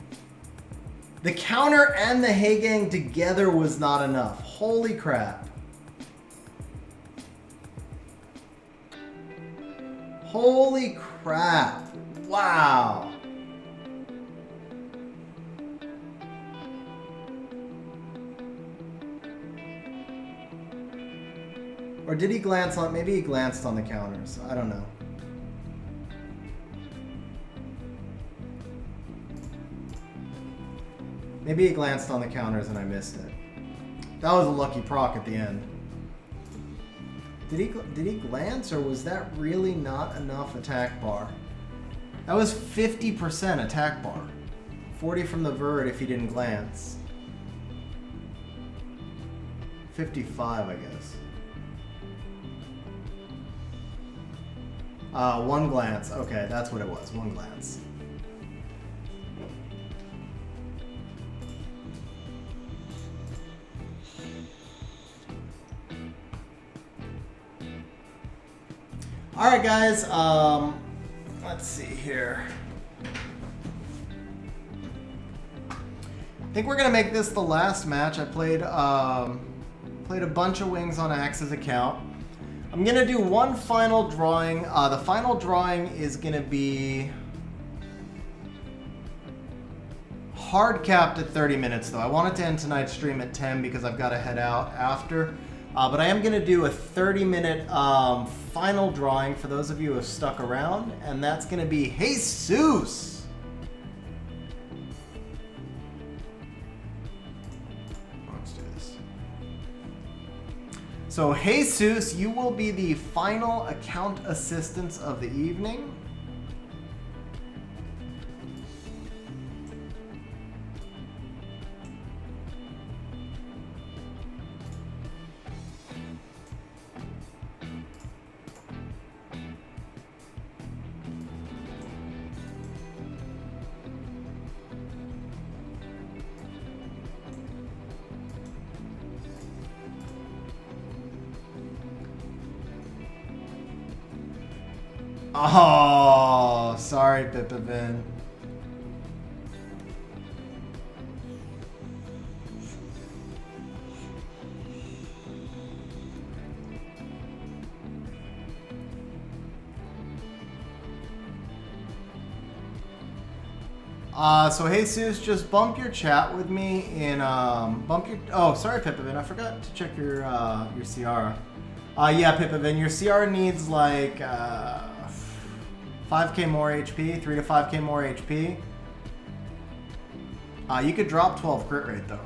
The counter and the Haygang together was not enough. Holy crap. Holy crap. Wow. Or did he glance on... Maybe he glanced on the counters. I don't know. Maybe he glanced on the counters and I missed it. That was a lucky proc at the end. Did he glance, or was that really not enough attack bar? That was 50% attack bar. 40 from the vert if he didn't glance. 55, I guess. One glance. Okay, that's what it was. One glance. All right, guys. Let's see here. I think we're gonna make this the last match. I played a bunch of wings on Axe's account. I'm gonna do one final drawing. The final drawing is gonna be hard capped at 30 minutes though. I wanted to end tonight's stream at 10 because I've got to head out after. But I am gonna do a 30-minute final drawing for those of you who have stuck around, and that's gonna be Jesus. Let's do this. So Jesus, you will be the final account assistants of the evening. Oh, sorry, Pipavin. So Jesus, just bump your chat with me in oh, sorry Pipavin, I forgot to check your CR. Yeah, Pipavin, your CR needs like 5k more HP, 3 to 5k more HP. You could drop 12 crit rate though.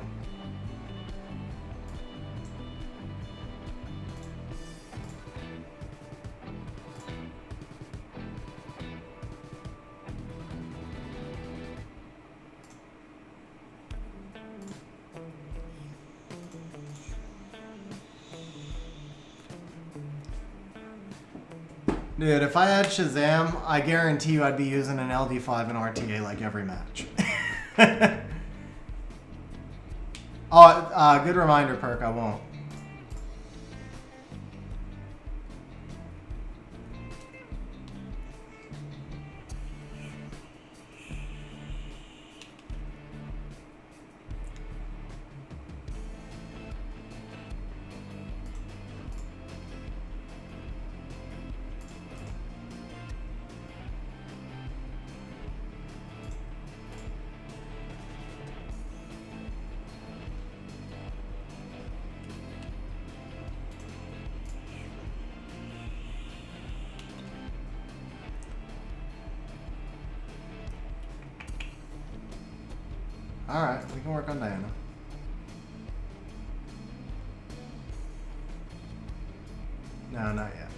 Dude, if I had Shazam, I guarantee you I'd be using an LD5 and RTA like every match. Oh, good reminder, Perk, I won't. Alright, we can work on Diana. No, not yet.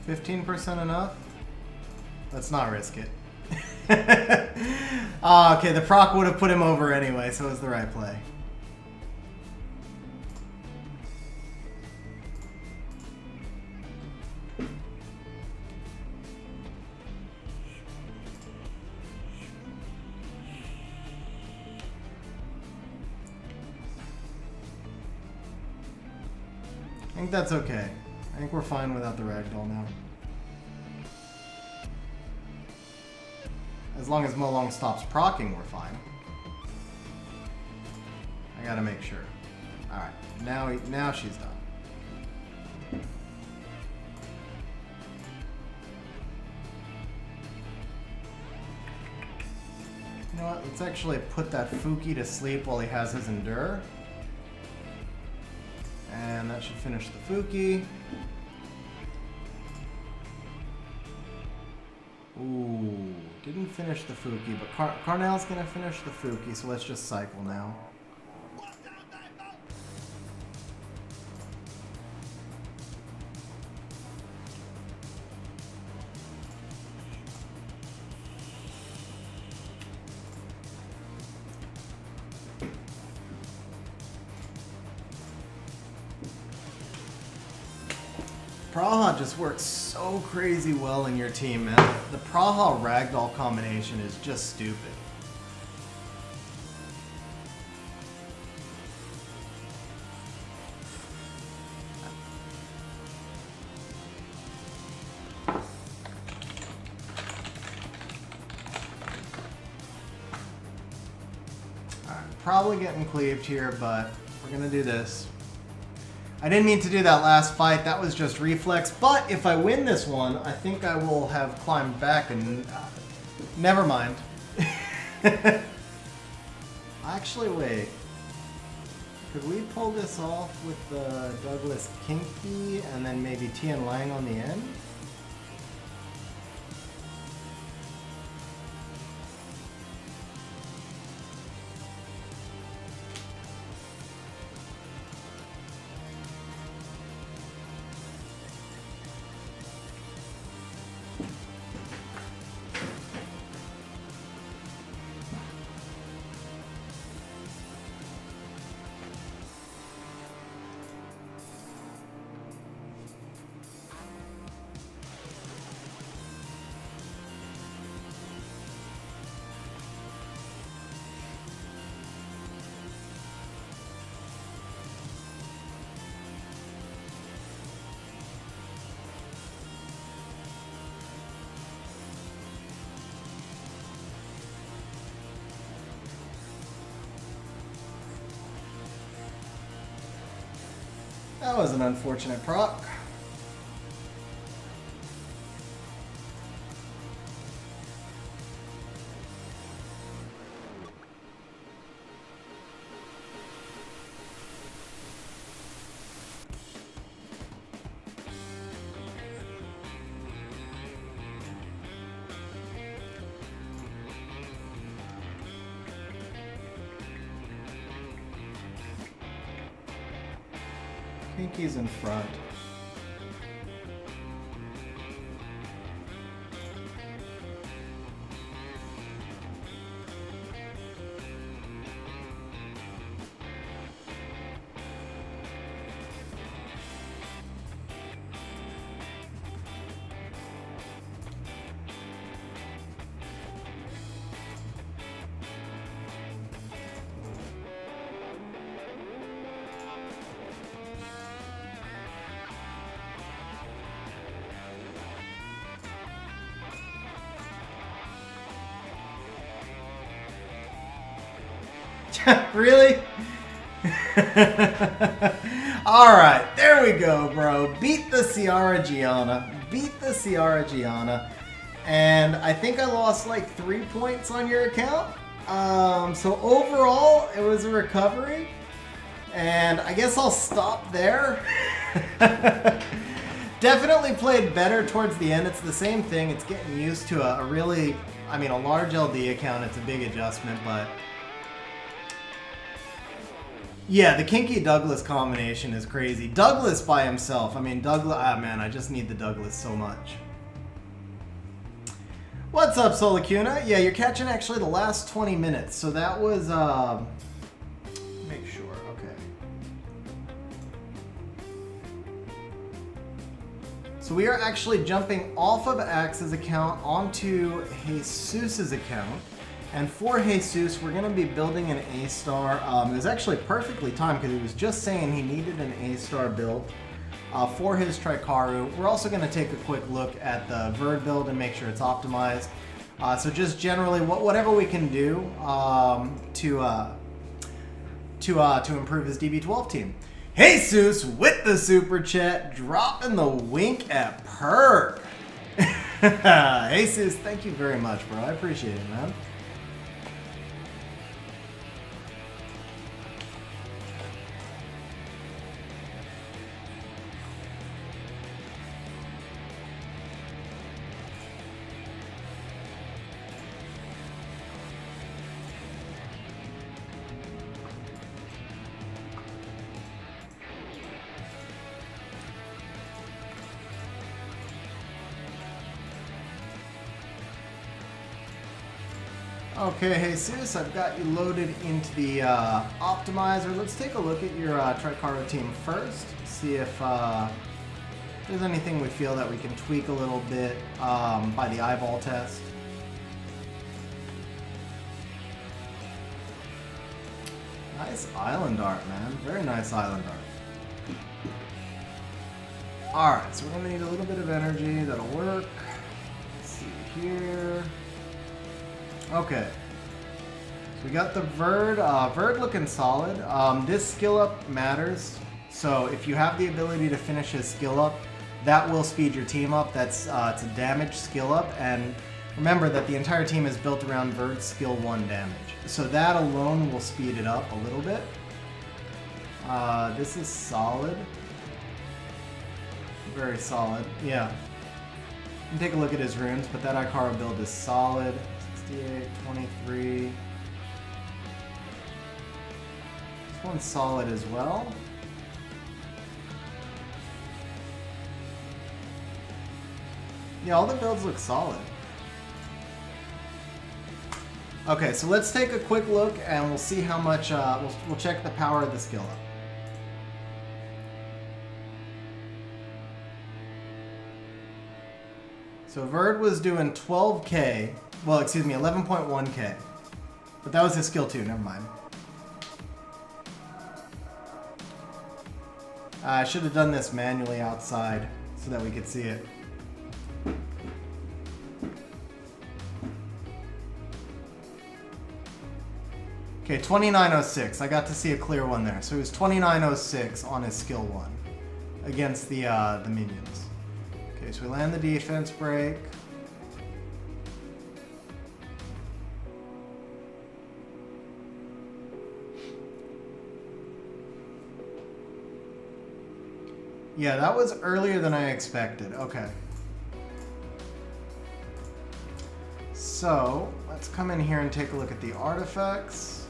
$15% enough? Let's not risk it. Okay, the proc would have put him over anyway, so it was the right play. I think that's okay. I think we're fine without the ragdoll now. As long as Molong stops proccing, we're fine. I gotta make sure. Alright, now she's done. You know what, let's actually put that Fuki to sleep while he has his Endure. And that should finish the Fuki. Ooh, didn't finish the Fuki, but Carnell's gonna finish the Fuki, so let's just cycle now. Praha just works so crazy well in your team, man. The Praha Ragdoll combination is just stupid. Alright, probably getting cleaved here, but we're gonna do this. I didn't mean to do that last fight, that was just reflex, but if I win this one, I think I will have climbed back and... never mind. Actually, wait. Could we pull this off with the Douglas Kinky and then maybe Tian Lang on the end? That was an unfortunate proc. Pinky's in front. Really? Alright, there we go, bro. Beat the Ciara Gianna. Beat the Ciara Gianna. And I think I lost like 3 points on your account. So overall, it was a recovery. And I guess I'll stop there. Definitely played better towards the end. It's the same thing. It's getting used to a really, I mean, a large LD account. It's a big adjustment, but yeah, the Kinky Douglas combination is crazy. Douglas by himself. I mean, Douglas, ah man, I just need the Douglas so much. What's up, Solacuna? Yeah, you're catching actually the last 20 minutes. So that was, make sure, okay. So we are actually jumping off of Axe's account onto Jesus's account. And for Jesus, we're going to be building an A-star. It was actually perfectly timed because he was just saying he needed an A-star build for his Trikaru. We're also going to take a quick look at the Verd build and make sure it's optimized. So just generally, whatever we can do to improve his DB12 team. Jesus with the super chat, dropping the wink at Perk. Jesus, thank you very much, bro. I appreciate it, man. Okay, Jesus, I've got you loaded into the optimizer. Let's take a look at your Trikaru team first. See if there's anything we feel that we can tweak a little bit by the eyeball test. Nice island art, man. Very nice island art. Alright, so we're going to need a little bit of energy. That'll work. Let's see here. Okay, so we got the Verd. Verd looking solid. This skill up matters. So if you have the ability to finish his skill up, that will speed your team up. That's it's a damage skill up, and Remember that the entire team is built around Verd's skill 1 damage. So that alone will speed it up a little bit. This is solid. Very solid. Yeah. You can take a look at his runes, but that Ikara build is solid. 68, 23. This one's solid as well. Yeah, all the builds look solid. Okay, so let's take a quick look and we'll see how much, we'll check the power of the skill up. So Verd was doing 12k, well, excuse me, 11.1k. But that was his skill 2, never mind. I should have done this manually outside so that we could see it. Okay, 2906. I got to see a clear one there. So it was 2906 on his skill 1 against the minions. Okay, so we land the defense break. Yeah, that was earlier than I expected. Okay. So, let's come in here and take a look at the artifacts.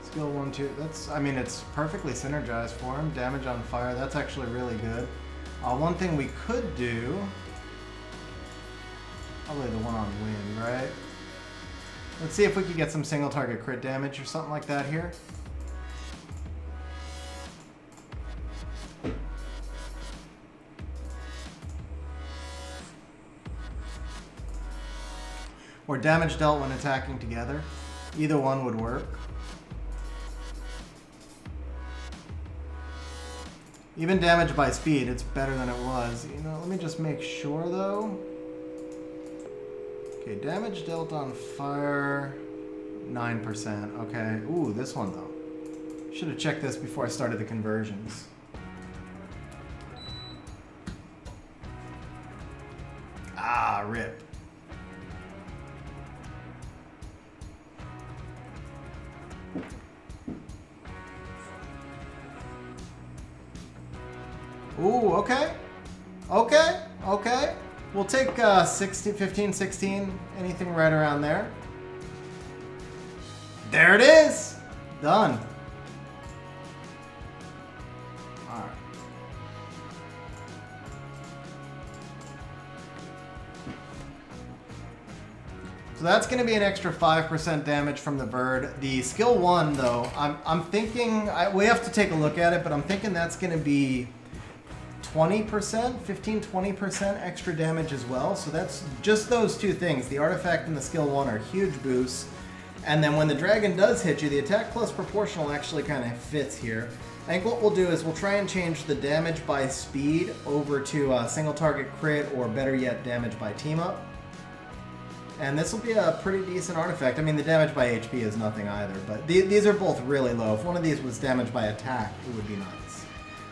Skill 1, 2. That's, I mean, it's perfectly synergized for him. Damage on fire, that's actually really good. One thing we could do, probably the one on wind, right? Let's see if we could get some single target crit damage or something like that here. Or damage dealt when attacking together. Either one would work. Even damage by speed, it's better than it was. You know, let me just make sure though. Okay, damage dealt on fire, 9%. Okay, ooh, this one though. Should have checked this before I started the conversions. Ah, rip. Ooh, okay. Okay, okay. We'll take 16, 15, 16, anything right around there. There it is! Done. Alright. So that's going to be an extra 5% damage from the bird. The skill 1, though, I'm thinking, we have to take a look at it, but I'm thinking that's going to be 20%, 15, 20% extra damage as well. So that's just those two things. The artifact and the skill 1 are huge boosts. And then when the dragon does hit you, the attack plus proportional actually kind of fits here. I think what we'll do is we'll try and change the damage by speed over to single target crit, or better yet, damage by team up. And this will be a pretty decent artifact. I mean, the damage by HP is nothing either, but these are both really low. If one of these was damage by attack, it would be nice.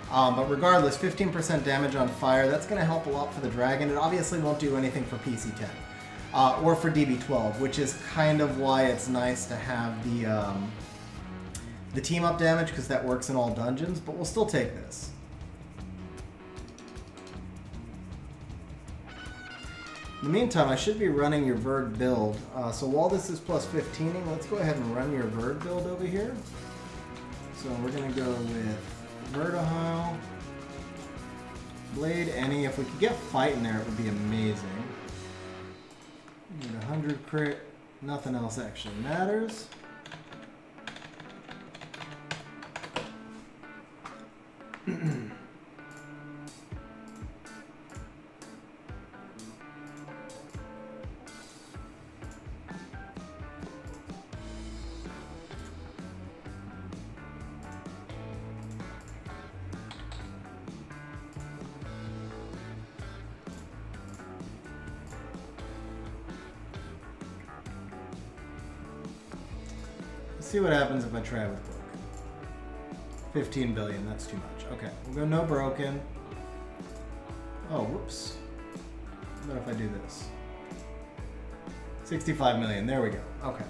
But regardless, 15% damage on fire, that's going to help a lot for the dragon. It obviously won't do anything for PC10 or for DB12, which is kind of why it's nice to have the team up damage, because that works in all dungeons, but we'll still take this. In the meantime, I should be running your Verd build. So while this is plus 15ing, let's go ahead and run your Verd build over here. So we're going to go with Vertihile, Blade, any. If we could get Fight in there, it would be amazing. Need 100 crit. Nothing else actually matters. See what happens if I try with broken. 15 billion, that's too much. Okay, we'll go no broken. Oh, whoops. What if I do this? 65 million. There we go. Okay.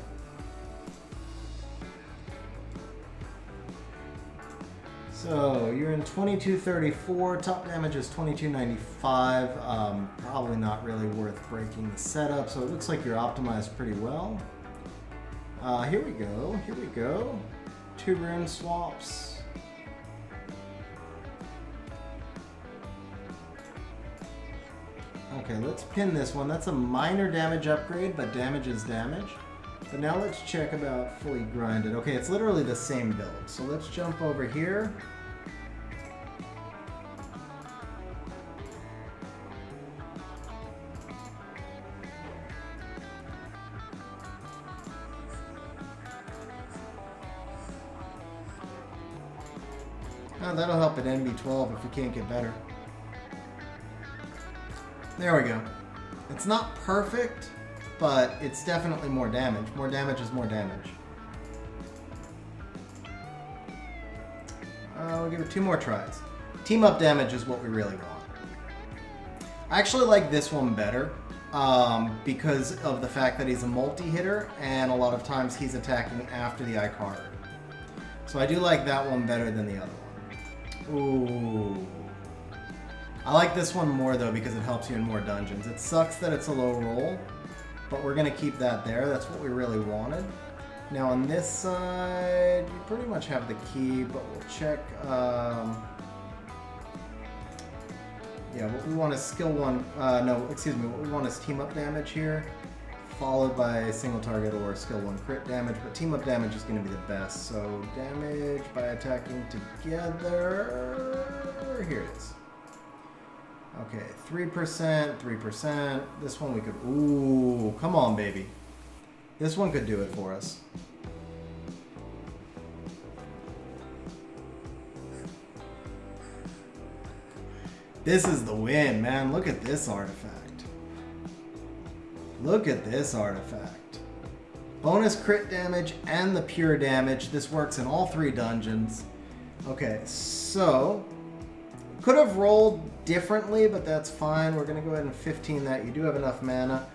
So you're in 2234. Top damage is 2295. Probably not really worth breaking the setup. So it looks like you're optimized pretty well. Here we go. Here we go. 2 rune swaps. Okay, let's pin this one. That's a minor damage upgrade, but damage is damage. But now let's check about fully grinded. Okay, it's literally the same build. So let's jump over here. Oh, that'll help at NB12 if we can't get better. There we go. It's not perfect, but it's definitely more damage. More damage is more damage. We'll give it 2 more tries. Team up damage is what we really want. I actually like this one better because of the fact that he's a multi-hitter and a lot of times he's attacking after the Icar. So I do like that one better than the other one. Ooh. I like this one more though because it helps you in more dungeons. It sucks that it's a low roll, but we're going to keep that there. That's what we really wanted. Now on this side, you pretty much have the key, but we'll check. Yeah, what we want is skill 1. No, excuse me. What we want is team up damage here, followed by single target or skill 1 crit damage. But team up damage is going to be the best. So damage by attacking together. Here it is. Okay, 3%, 3%. This one we could... Ooh, come on, baby. This one could do it for us. This is the win, man. Look at this artifact. Look at this artifact. Bonus crit damage and the pure damage. This works in all 3 dungeons. Okay, so... Could have rolled differently, but that's fine. We're going to go ahead and 15 that. You do have enough mana.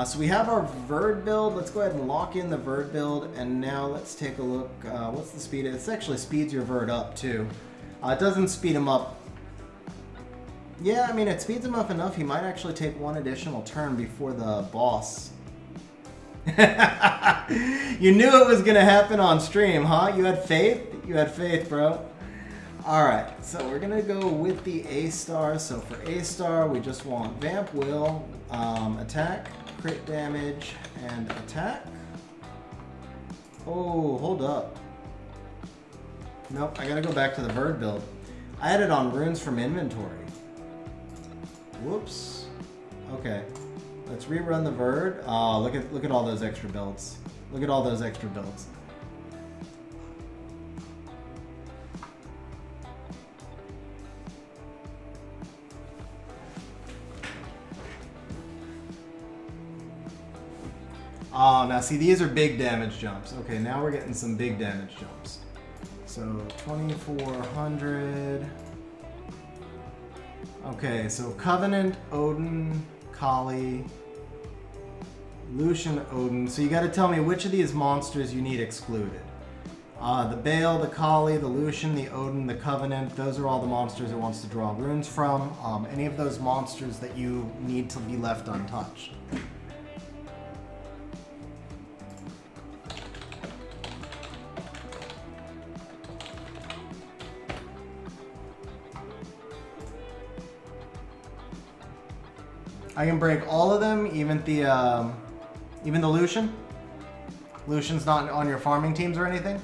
So we have our Verd build. Let's go ahead and lock in the Verd build. And now let's take a look. What's the speed? It actually speeds your Verd up, too. It doesn't speed him up. Yeah, I mean, it speeds him up enough. He might actually take 1 additional turn before the boss. You knew it was going to happen on stream, huh? You had faith? You had faith, bro. Alright, so we're going to go with the A-star. So for A-star, we just want Vamp Will, attack, crit damage, and attack. Oh, hold up. Nope, I got to go back to the Verd build. I had it on runes from inventory. Whoops. Okay, let's rerun the Verd. Oh, look at all those extra builds. Look at all those extra builds. Oh, now see, these are big damage jumps. Okay, now we're getting some big damage jumps. So, 2400. Okay, so Covenant, Odin, Kali, Lucian, Odin. So you gotta tell me which of these monsters you need excluded. The Bale, the Kali, the Lucian, the Odin, the Covenant, those are all the monsters it wants to draw runes from. Any of those monsters that you need to be left untouched. I can break all of them, even the Lucian. Lucian's not on your farming teams or anything.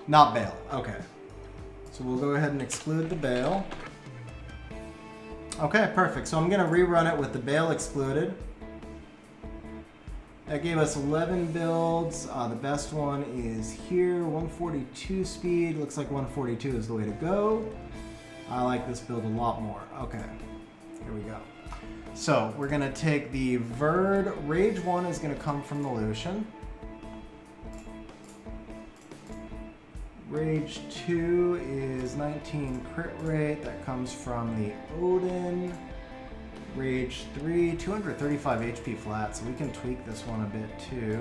Not Bale. Okay. So we'll go ahead and exclude the Bale. Okay, perfect. So I'm going to rerun it with the Bale excluded. That gave us 11 builds. The best one is here, 142 speed. Looks like 142 is the way to go. I like this build a lot more. Okay, here we go. So we're gonna take the Verd. Rage 1 is gonna come from the Lucian. Rage 2 is 19 crit rate. That comes from the Odin. Rage 3, 235 HP flat, so we can tweak this one a bit too.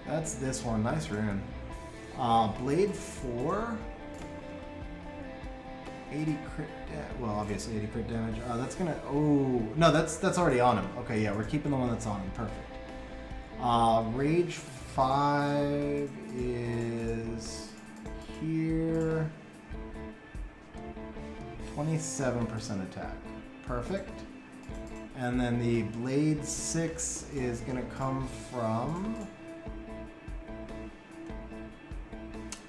That's this one. Nice rune. Blade 4. 80 crit well, obviously 80 crit damage. That's gonna... Oh, no, that's already on him. Okay, yeah, we're keeping the one that's on him. Perfect. Rage 5 is here. 27% attack. Perfect. And then the Blade 6 is gonna come from...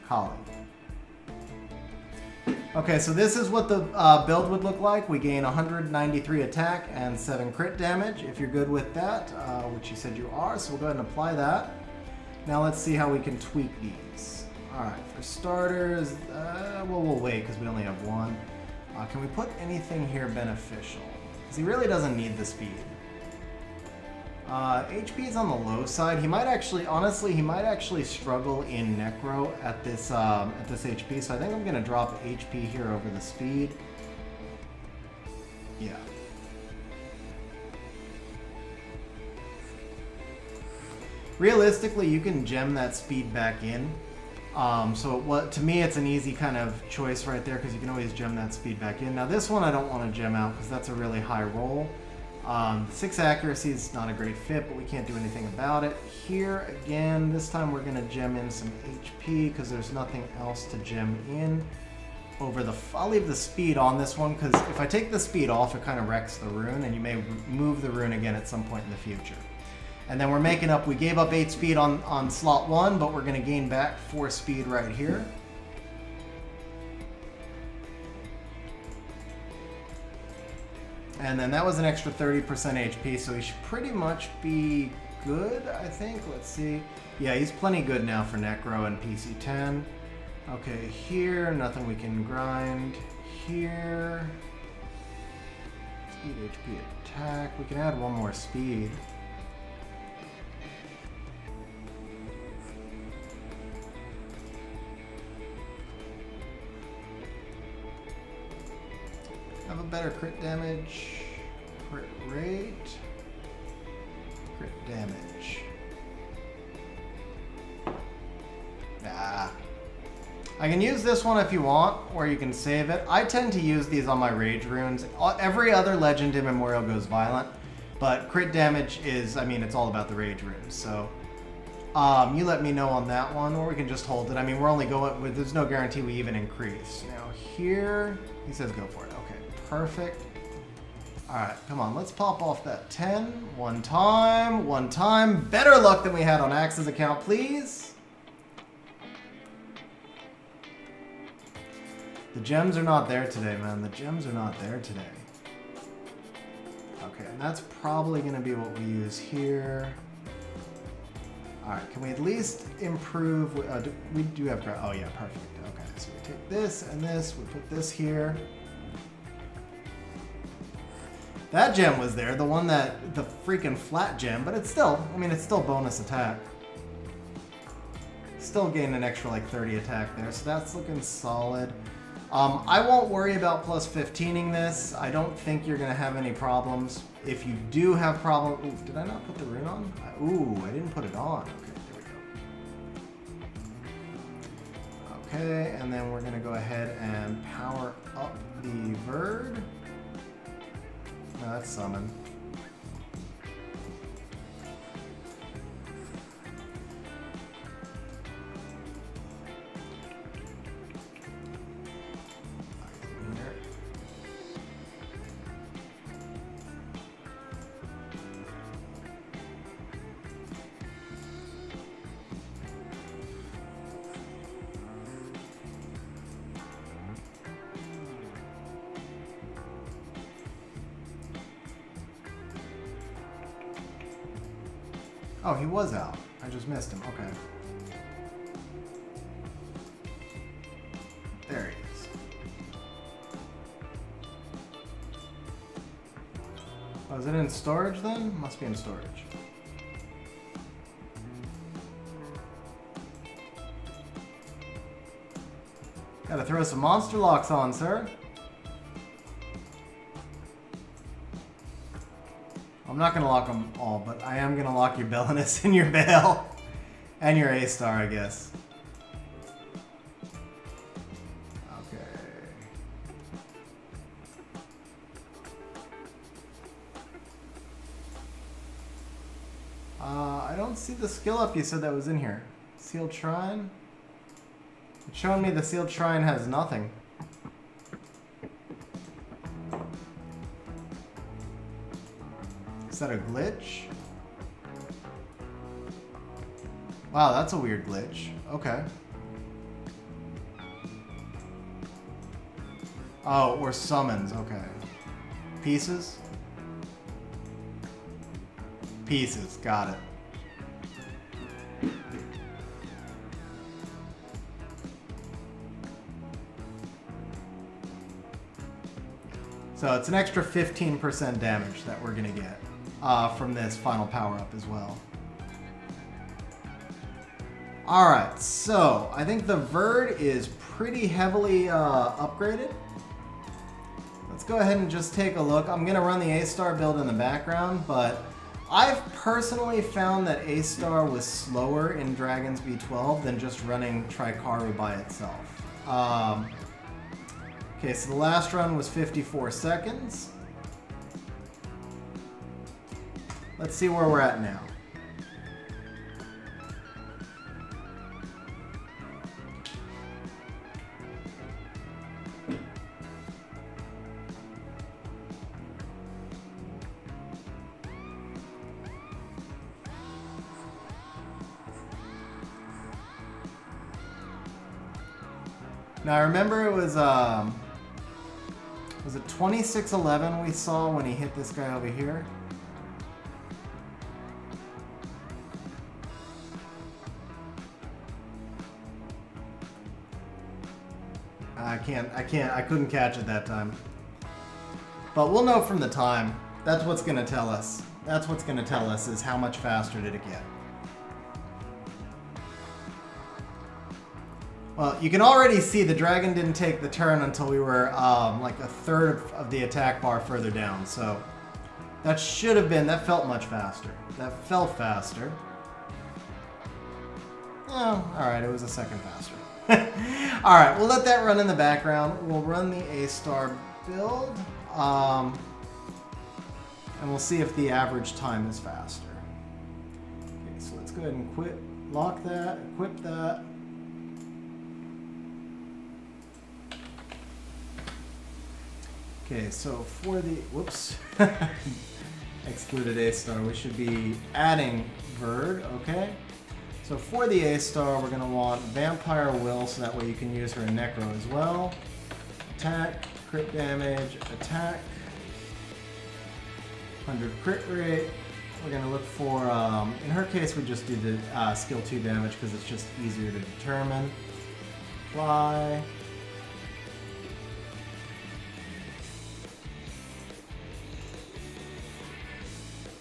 Kali. Okay, so this is what the build would look like. We gain 193 attack and 7 crit damage, if you're good with that, which you said you are, so we'll go ahead and apply that. Now let's see how we can tweak these. Alright, for starters, well, we'll wait because we only have one. Can we put anything here beneficial? Because he really doesn't need the speed. HP is on the low side. He might actually, honestly, he might actually struggle in Necro at this HP. So I think I'm gonna drop HP here over the speed. Yeah. Realistically, you can gem that speed back in. So to me, it's an easy kind of choice right there because you can always gem that speed back in. Now this one I don't want to gem out because that's a really high roll. 6 accuracy is not a great fit, but we can't do anything about it. Here, again, this time we're going to gem in some HP because there's nothing else to gem in. I'll leave the speed on this one because if I take the speed off, it kind of wrecks the rune, and you may move the rune again at some point in the future. And then we're making up, we gave up 8 speed on slot 1, but we're going to gain back 4 speed right here. And then that was an extra 30% HP, so he should pretty much be good, I think. Let's see. Yeah, he's plenty good now for Necro and PC-10. Okay, here, nothing we can grind. Here. Speed, HP, attack. We can add one more speed. Have a better crit damage, crit rate, crit damage. I can use this one if you want, or you can save it. I tend to use these on my rage runes. Every other legend in Memorial goes violent, but crit damage is, I mean, it's all about the rage runes. So you let me know on that one, or we can just hold it. I mean, we're only going with, there's no guarantee we even increase. Now here, he says go for it. Okay. Perfect. Alright, come on, let's pop off that 10. One time. Better luck than we had on Axe's account, please. The gems are not there today, man. The gems are not there today. Okay, and that's probably going to be what we use here. Alright, can we at least improve? We do have... Oh, yeah, perfect. Okay, so we take this and this. We put this here. That gem was there, the one the freaking flat gem, but it's still, I mean, it's still bonus attack. Still gain an extra like 30 attack there, so that's looking solid. I won't worry about plus 15ing this. I don't think you're gonna have any problems. If you do have problems, ooh, did I not put the rune on? Ooh, I didn't put it on. Okay, there we go. Okay, and then we're gonna go ahead and power up the Verd. No, that's summon. Oh, he was out. I just missed him. Okay. There he is. Oh, is it in storage then? Must be in storage. Gotta throw some monster locks on, sir. I'm not gonna lock them all, but I am gonna lock your Belinus and your Bale. And your A-star, I guess. Okay. I don't see the skill up you said that was in here. Sealed Shrine? It's showing me the Sealed Shrine has nothing. Is that a glitch? Wow, that's a weird glitch. Okay. Oh, or summons. Okay. Pieces? Pieces. Got it. So it's an extra 15% damage that we're going to get from this final power-up as well. Alright, so I think the Verd is pretty heavily upgraded. Let's go ahead and just take a look. I'm going to run the A-Star build in the background, but I've personally found that A-Star was slower in Dragon's B12 than just running Trikaru by itself. Okay, so the last run was 54 seconds. Let's see where we're at now. Now I remember it was it 2611 we saw when he hit this guy over here? I couldn't catch it that time. But we'll know from the time. That's what's gonna tell us. That's what's gonna tell us is how much faster did it get. Well, you can already see the dragon didn't take the turn until we were like a third of the attack bar further down. So that should have been, that felt much faster. That felt faster. Oh, alright, it was a second faster. Alright, we'll let that run in the background. We'll run the A-Star build. And we'll see if the average time is faster. Okay, so let's go ahead and lock that, equip that. Okay, so for the, whoops, excluded A-Star, we should be adding Verd, okay? So for the A-Star, we're going to want Vampire Will, so that way you can use her in Necro as well. Attack, crit damage, attack, 100 crit rate. We're going to look for, in her case, we just do the skill 2 damage because it's just easier to determine. Fly.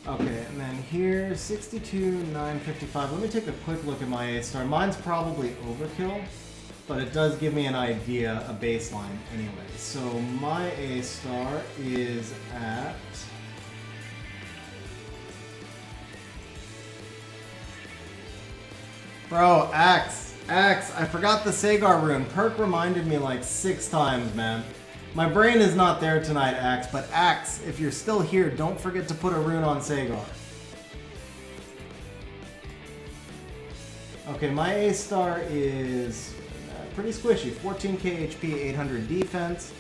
Okay, and then here, 62,955. Let me take a quick look at my A-Star. Mine's probably overkill, but it does give me an idea, a baseline anyway. So my A-Star is at... Bro, Axe, I forgot the Sagar rune. Perk reminded me like 6 times, man. My brain is not there tonight, Axe, but Axe, if you're still here, don't forget to put a rune on Sagar. Okay, my A-Star is pretty squishy. 14k HP, 800 defense.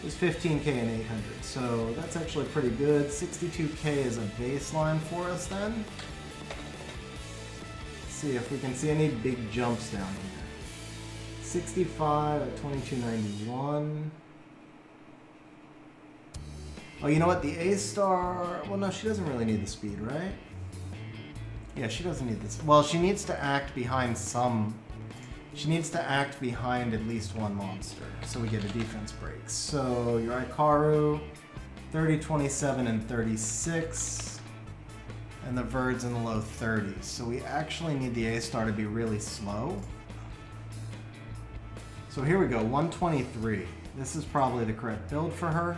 Is 15k and 800, so that's actually pretty good. 62k is a baseline for us then. Let's see if we can see any big jumps down here. 65 at 2291. Oh, you know what? The A-Star... Well, no, she doesn't really need the speed, right? Yeah, she doesn't need this. Well, she needs to act behind some... She needs to act behind at least one monster, so we get a defense break. So, your Ikaru, 30, 27, and 36. And the Verd's in the low 30s. So we actually need the A-Star to be really slow. So here we go, 123. This is probably the correct build for her.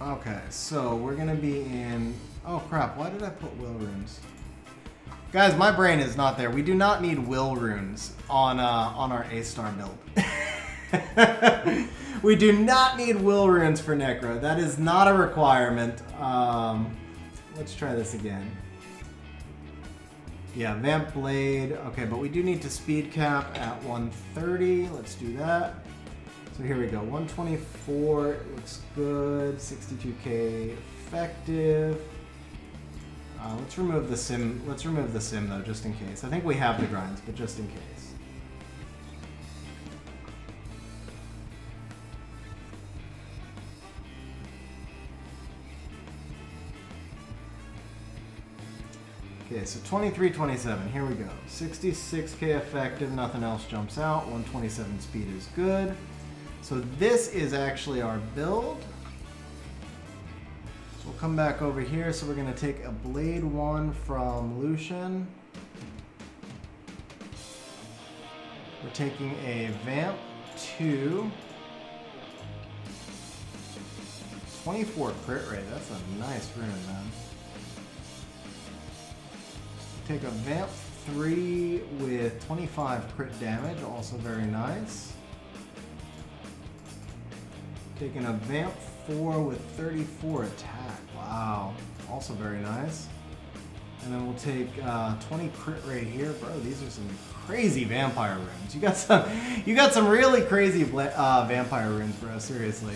Okay, so we're gonna be in... Oh crap, why did I put will runes? Guys, my brain is not there. We do not need will runes on our A-star build. We do not need will runes for Necro. That is not a requirement. Let's try this again. Yeah, Vamp Blade. Okay, but we do need to speed cap at 130. Let's do that. So here we go. 124 looks good. 62k effective. Let's remove the sim. Let's remove the sim though, just in case. I think we have the grinds, but just in case. Okay, so 2327. Here we go. 66k effective. Nothing else jumps out. 127 speed is good. So this is actually our build. So we'll come back over here. So we're going to take a Blade 1 from Lucian. We're taking a Vamp 2. 24 crit rate. That's a nice rune, man. Take a Vamp 3 with 25 crit damage. Also very nice. Taking a Vamp 4 with 34 attack. Wow. Also very nice. And then we'll take 20 crit rate here. Bro, these are some crazy vampire runes. You got some really crazy vampire runes, bro. Seriously.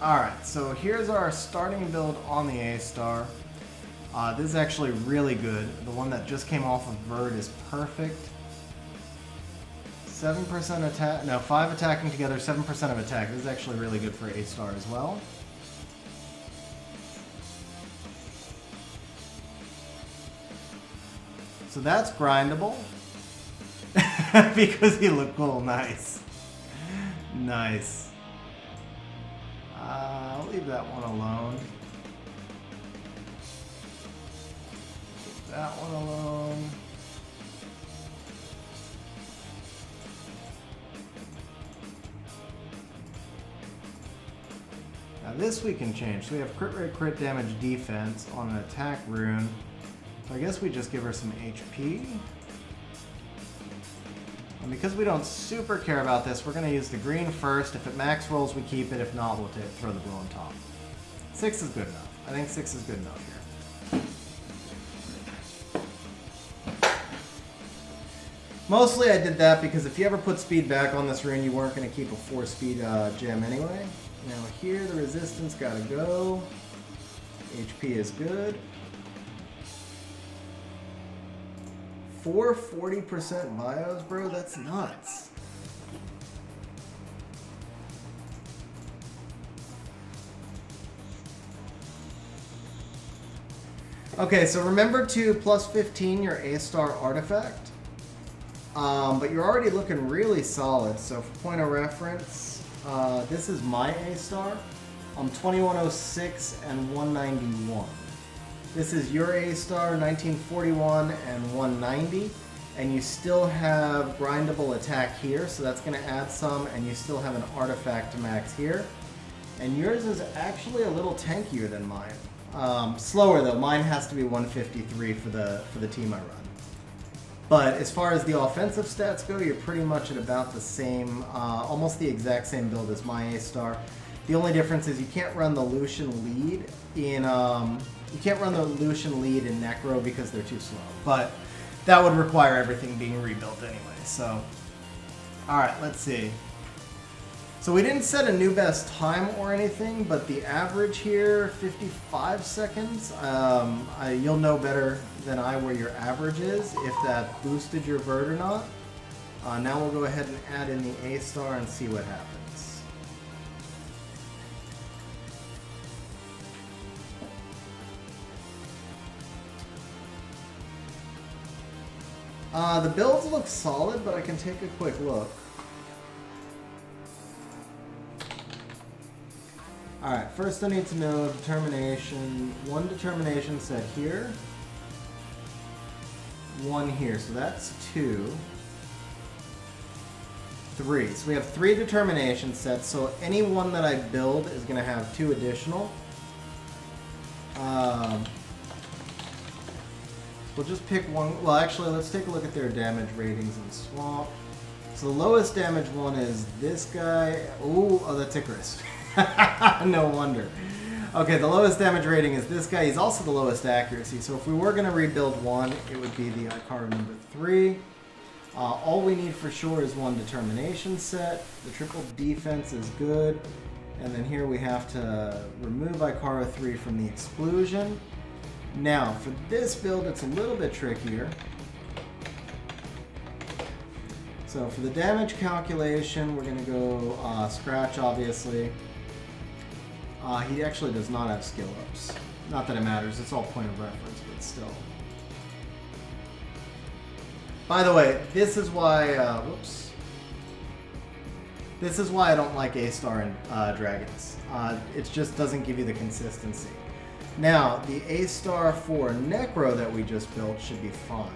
Alright, so here's our starting build on the A-star. This is actually really good. The one that just came off of Verd is perfect. 7% attack, no, 5 attacking together, 7% of attack. This is actually really good for A-star as well. So that's grindable. Because he looked cool, nice. Nice. I'll leave that one alone. Leave that one alone. Now this we can change. So we have crit rate, crit damage, defense on an attack rune. So I guess we just give her some HP. And because we don't super care about this, we're going to use the green first. If it max rolls, we keep it. If not, we'll throw the blue on top. 6 is good enough. I think 6 is good enough here. Mostly I did that because if you ever put speed back on this rune, you weren't going to keep a 4 speed gem anyway. Now here, the resistance got to go. HP is good. 440% bios, bro? That's nuts. Okay, so remember to plus 15 your A-star artifact. But you're already looking really solid. So for point of reference, this is my A-star. I'm 2106 and 191. This is your A-star, 1941 and 190, and you still have grindable attack here, so that's going to add some, and you still have an artifact to max here. And yours is actually a little tankier than mine. Slower though, mine has to be 153 for the team I run. But as far as the offensive stats go, you're pretty much at about the same, almost the exact same build as my A-star. The only difference is you can't run the Lucian lead in Necro because they're too slow. But that would require everything being rebuilt anyway. So, all right, let's see. So we didn't set a new best time or anything, but the average here, 55 seconds. You'll know better than I where your average is, if that boosted your vert or not. Now we'll go ahead and add in the A-star and see what happens. The builds look solid, but I can take a quick look. Alright, first I need to know determination. One determination set here. One here, so that's 2. 3. So we have 3 determination sets, so any one that I build is going to have 2 additional. We'll just pick one. Well, actually, let's take a look at their damage ratings in Swamp. So the lowest damage one is this guy. Ooh, oh, that's Icarus. No wonder. Okay, the lowest damage rating is this guy. He's also the lowest accuracy. So if we were going to rebuild one, it would be the Ikaru number 3. All we need for sure is 1 determination set. The triple defense is good. And then here we have to remove Ikaru 3 from the exclusion. Now, for this build, it's a little bit trickier. So for the damage calculation, we're going to go Scratch, obviously. He actually does not have skill ups. Not that it matters, it's all point of reference, but still. By the way, this is why, whoops. This is why I don't like A-Star in Dragons. It just doesn't give you the consistency. Now, the A-Star for Necro that we just built should be fine.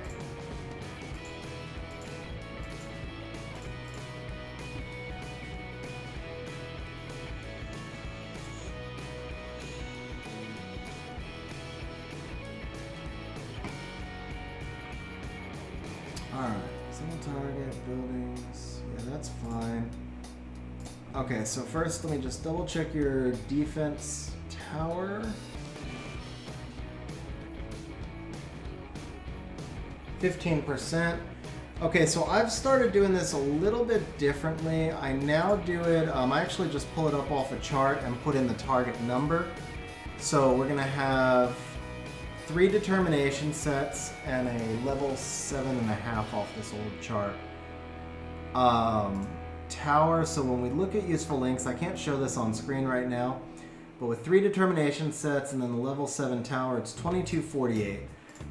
Alright, single target, buildings, yeah, that's fine. Okay, so first let me just double check your defense tower. 15%. Okay, so I've started doing this a little bit differently. I now do it, I actually just pull it up off a chart and put in the target number. So we're gonna have 3 determination sets and a level 7.5 off this old chart. Tower, so when we look at useful links, I can't show this on screen right now, but with 3 determination sets and then the level 7 tower, it's 2248.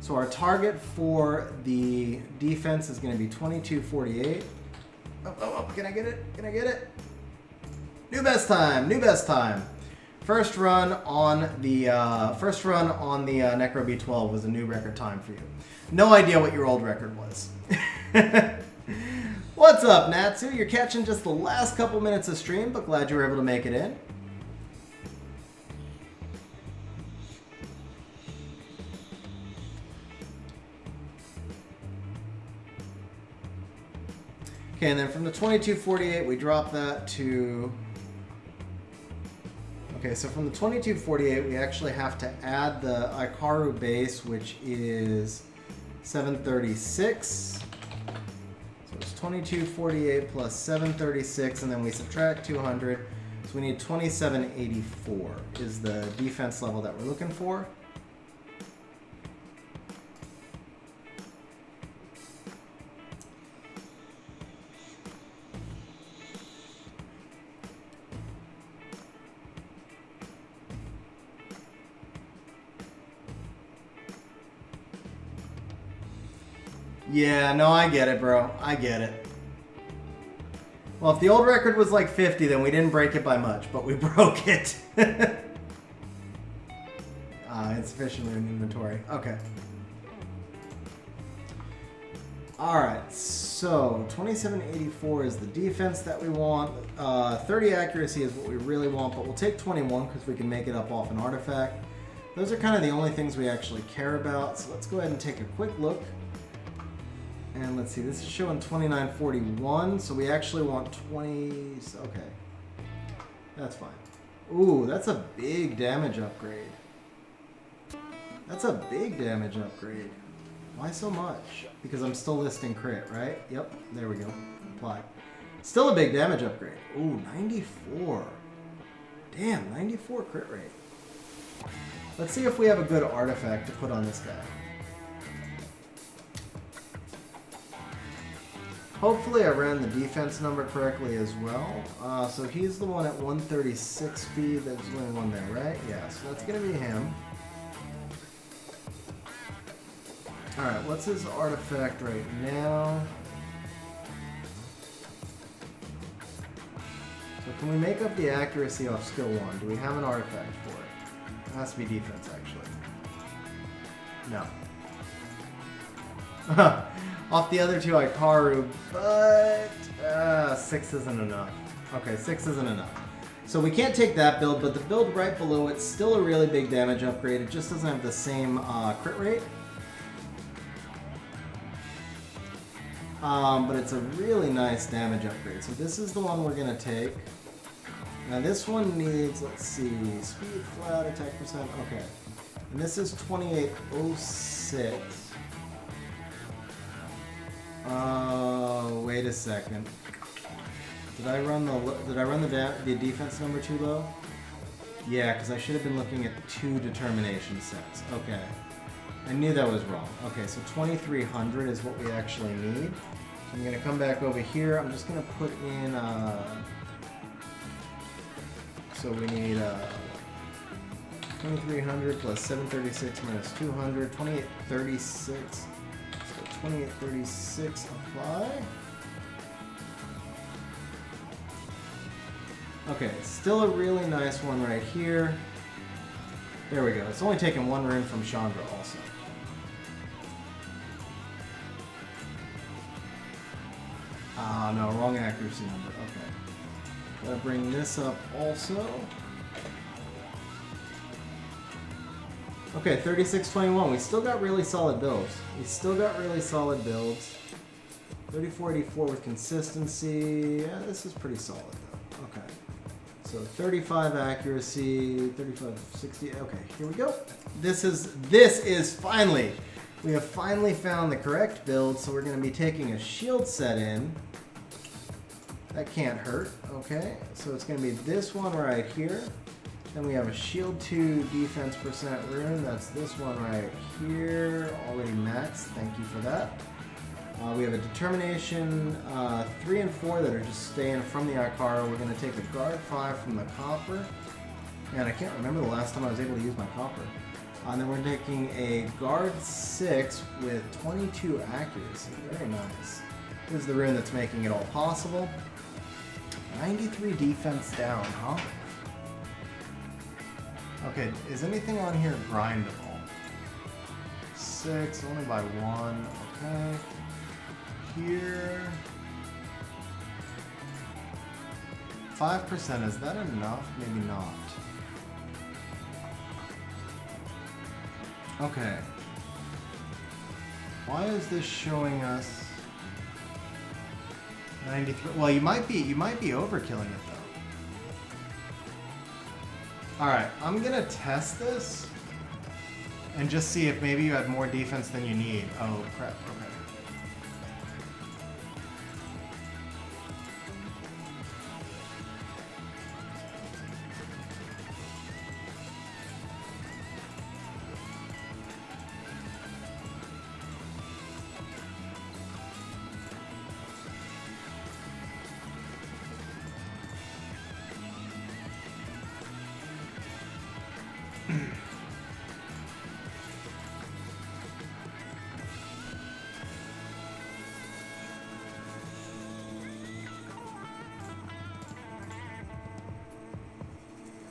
So our target for the defense is going to be 2248. Oh, can I get it? Can I get it? New best time, new best time. First run on the Necro B12 was a new record time for you. No idea what your old record was. What's up, Natsu? You're catching just the last couple minutes of stream, but glad you were able to make it in. Okay, and then from the 2248, we drop that to... Okay, so from the 2248, we actually have to add the Ikaru base, which is 736. So it's 2248 plus 736, and then we subtract 200. So we need 2784 is the defense level that we're looking for. Yeah, no, I get it, bro. I get it. Well, if the old record was like 50, then we didn't break it by much, but we broke it. Insufficient in inventory. Okay. Alright, so 2784 is the defense that we want. 30 accuracy is what we really want, but we'll take 21 because we can make it up off an artifact. Those are kind of the only things we actually care about, so let's go ahead and take a quick look. And let's see, this is showing 2941, so we actually want 20... Okay. That's fine. Ooh, that's a big damage upgrade. That's a big damage upgrade. Why so much? Because I'm still listing crit, right? Yep, there we go. Apply. Still a big damage upgrade. Ooh, 94. Damn, 94 crit rate. Let's see if we have a good artifact to put on this guy. Hopefully I ran the defense number correctly as well. So he's the one at 136 speed. There's only one there, right? Yeah, so that's going to be him. Alright, what's his artifact right now? So can we make up the accuracy off skill 1? Do we have an artifact for it? It has to be defense, actually. No. Off the other two, Ikaru, but 6 isn't enough. Okay, 6 isn't enough. So we can't take that build, but the build right below it's still a really big damage upgrade. It just doesn't have the same crit rate. But it's a really nice damage upgrade. So this is the one we're going to take. Now this one needs, let's see, speed, flat, attack percent. Okay. And this is 2806. Wait a second. Did I run the defense number too low? Yeah, because I should have been looking at 2 determination sets. Okay. I knew that was wrong. Okay, so 2300 is what we actually need. So I'm going to come back over here. I'm just going to put in... so we need 2300 plus 736 minus 200, 2836. So 2836 apply. Okay, still a really nice one right here. There we go. It's only taken 1 rune from Chandra also. Ah, no, wrong accuracy number. Okay. Gotta bring this up also. Okay, 3621. We still got really solid builds. 3484 with consistency. Yeah, this is pretty solid though. Okay. So 35 accuracy, 3560. Okay, here we go. This is finally, we have finally found the correct build. So we're going to be taking a shield set in. That can't hurt. Okay, so it's going to be this one right here. Then we have a shield 2 defense percent rune. That's this one right here, already maxed. Thank you for that. We have a determination 3 and 4 that are just staying from the Ikaru. We're going to take a guard 5 from the copper. And I can't remember the last time I was able to use my copper. And then we're taking a guard 6 with 22 accuracy. Very nice. This is the rune that's making it all possible. 93 defense down, huh? Okay, is anything on here grindable? 6, only by 1. Okay. Here. 5%, is that enough? Maybe not. Okay. Why is this showing us 93? Well, you might be overkilling it though. All right, I'm gonna test this and just see if maybe you had more defense than you need. Oh crap! Okay.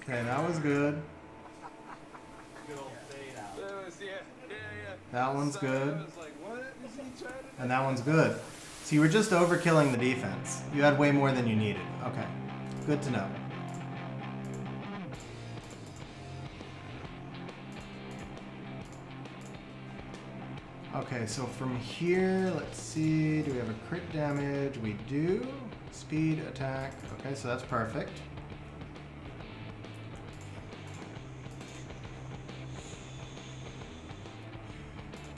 Okay, that was good. That one's good. And that one's good. So you were just overkilling the defense. You had way more than you needed. Okay, good to know. Okay, so from here, let's see, do we have a crit damage? We do. Speed, attack. Okay, so that's perfect.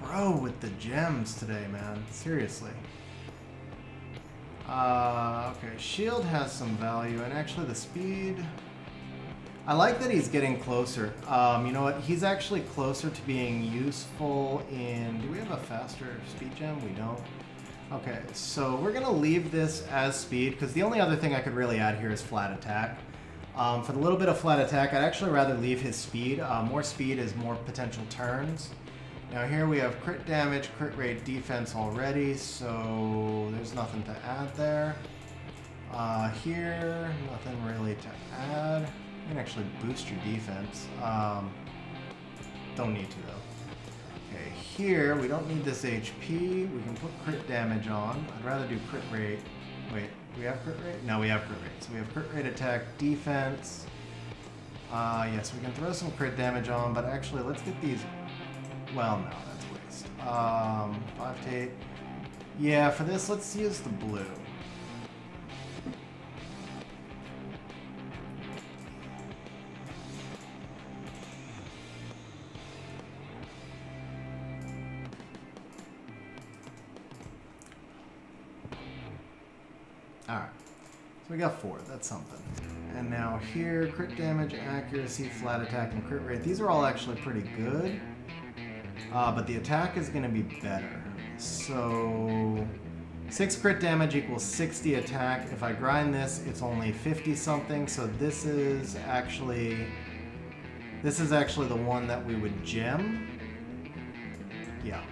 Bro, with the gems today, man. Seriously. Okay, shield has some value, and actually the speed... I like that he's getting closer. You know what? He's actually closer to being useful in... Do we have a faster speed gem? We don't. Okay, so we're going to leave this as speed, because the only other thing I could really add here is flat attack. For the little bit of flat attack, I'd actually rather leave his speed. More speed is more potential turns. Now here we have crit damage, crit rate, defense already, so there's nothing to add there. Here, nothing really to add. You can actually boost your defense. Don't need to though. Okay, here we don't need this HP. We can put crit damage on. I'd rather do crit rate. Wait, do we have crit rate? No, we have crit rate. So we have crit rate, attack, defense. Yes, we can throw some crit damage on, but actually let's get these. Well, no, that's waste. 5 to 8. Yeah, for this, let's use the blue. Alright, so we got 4, that's something. And now here, crit damage, accuracy, flat attack, and crit rate. These are all actually pretty good, but the attack is going to be better. So 6 crit damage equals 60 attack. If I grind this, it's only 50 something, so this is actually the one that we would gem. Yeah.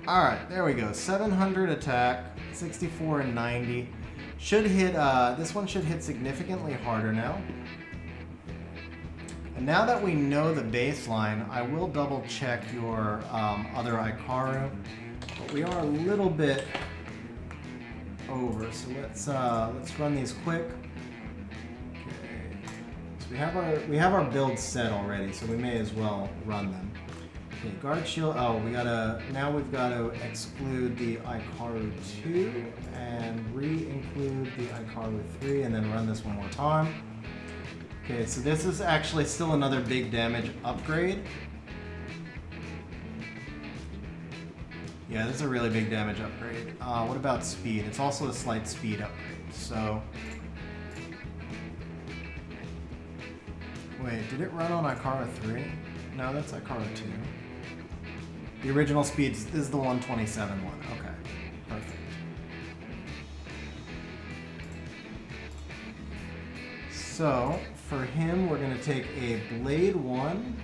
Alright, there we go. 700 attack, 64 and 90. Should hit, this one should hit significantly harder now. And now that we know the baseline, I will double check your other Ikaru. But we are a little bit over, so let's run these quick. Okay. So we have our build set already, so we may as well run them. Okay, guard shield. Oh, now we've got to exclude the Ikaru 2 and re-include the Ikaru 3 and then run this one more time. Okay, so this is actually still another big damage upgrade. Yeah, this is a really big damage upgrade. What about speed? It's also a slight speed upgrade, so... Wait, did it run on Ikaru 3? No, that's Ikaru 2. The original speed is the 127 one. Okay, perfect. So, for him, we're going to take a Blade 1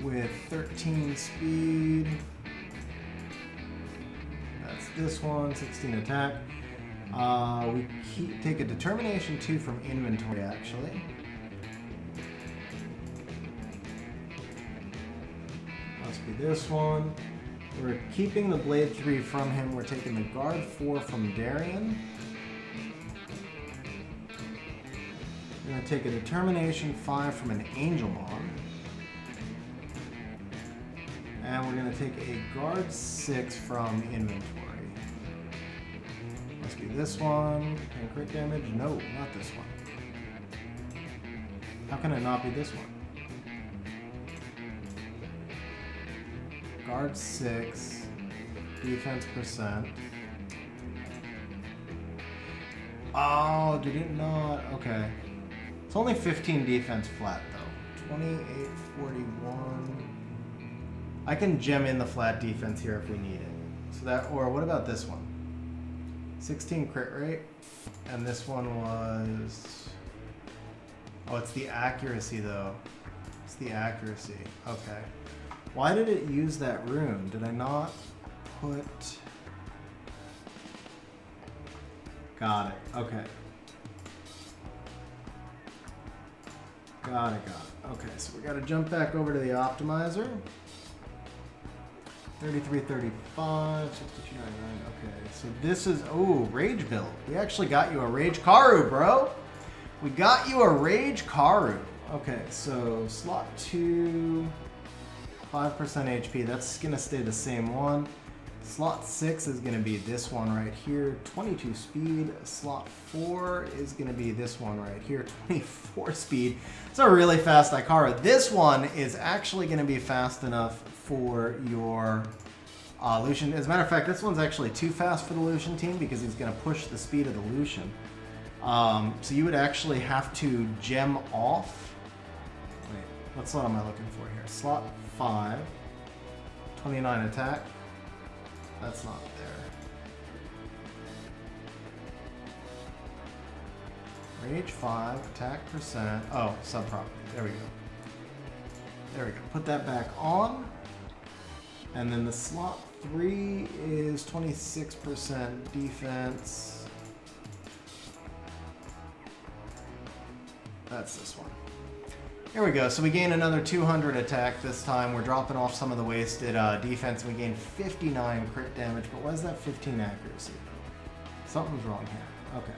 with 13 speed. That's this one, 16 attack. We take a Determination 2 from inventory, actually. Must be this one. We're keeping the Blade 3 from him. We're taking the Guard 4 from Darien. We're going to take a Determination 5 from an Angelmon. And we're going to take a Guard 6 from inventory. Must be this one. And crit damage? No, not this one. How can it not be this one? Guard 6, defense percent. Oh, did it not? Okay. It's only 15 defense flat though. 28, 41. I can gem in the flat defense here if we need it. So that, or what about this one? 16 crit rate. And this one was, oh, it's the accuracy though. It's the accuracy. Okay. Why did it use that rune? Did I not put... Got it. Okay. Got it. Okay, so we gotta jump back over to the optimizer. 33, 35, 62, 99. Okay, so this is... Oh, Rage build. We actually got you a Rage Karu, bro. We got you a Rage Karu. Okay, so slot 2... 5% HP, that's gonna stay the same one. Slot 6 is gonna be this one right here, 22 speed. Slot 4 is gonna be this one right here, 24 speed. It's a really fast Ikaru. This one is actually gonna be fast enough for your Lucian. As a matter of fact, this one's actually too fast for the Lucian team because he's gonna push the speed of the Lucian. So you would actually have to gem off. Wait, what slot am I looking for here? Slot 5, 29 attack. That's not there. Rage 5, attack percent. Oh, sub-property. There we go. There we go. Put that back on. And then the slot 3 is 26% defense. That's this one. Here we go. So we gain another 200 attack this time. We're dropping off some of the wasted defense. We gain 59 crit damage, but why is that 15 accuracy? Something's wrong here. Okay.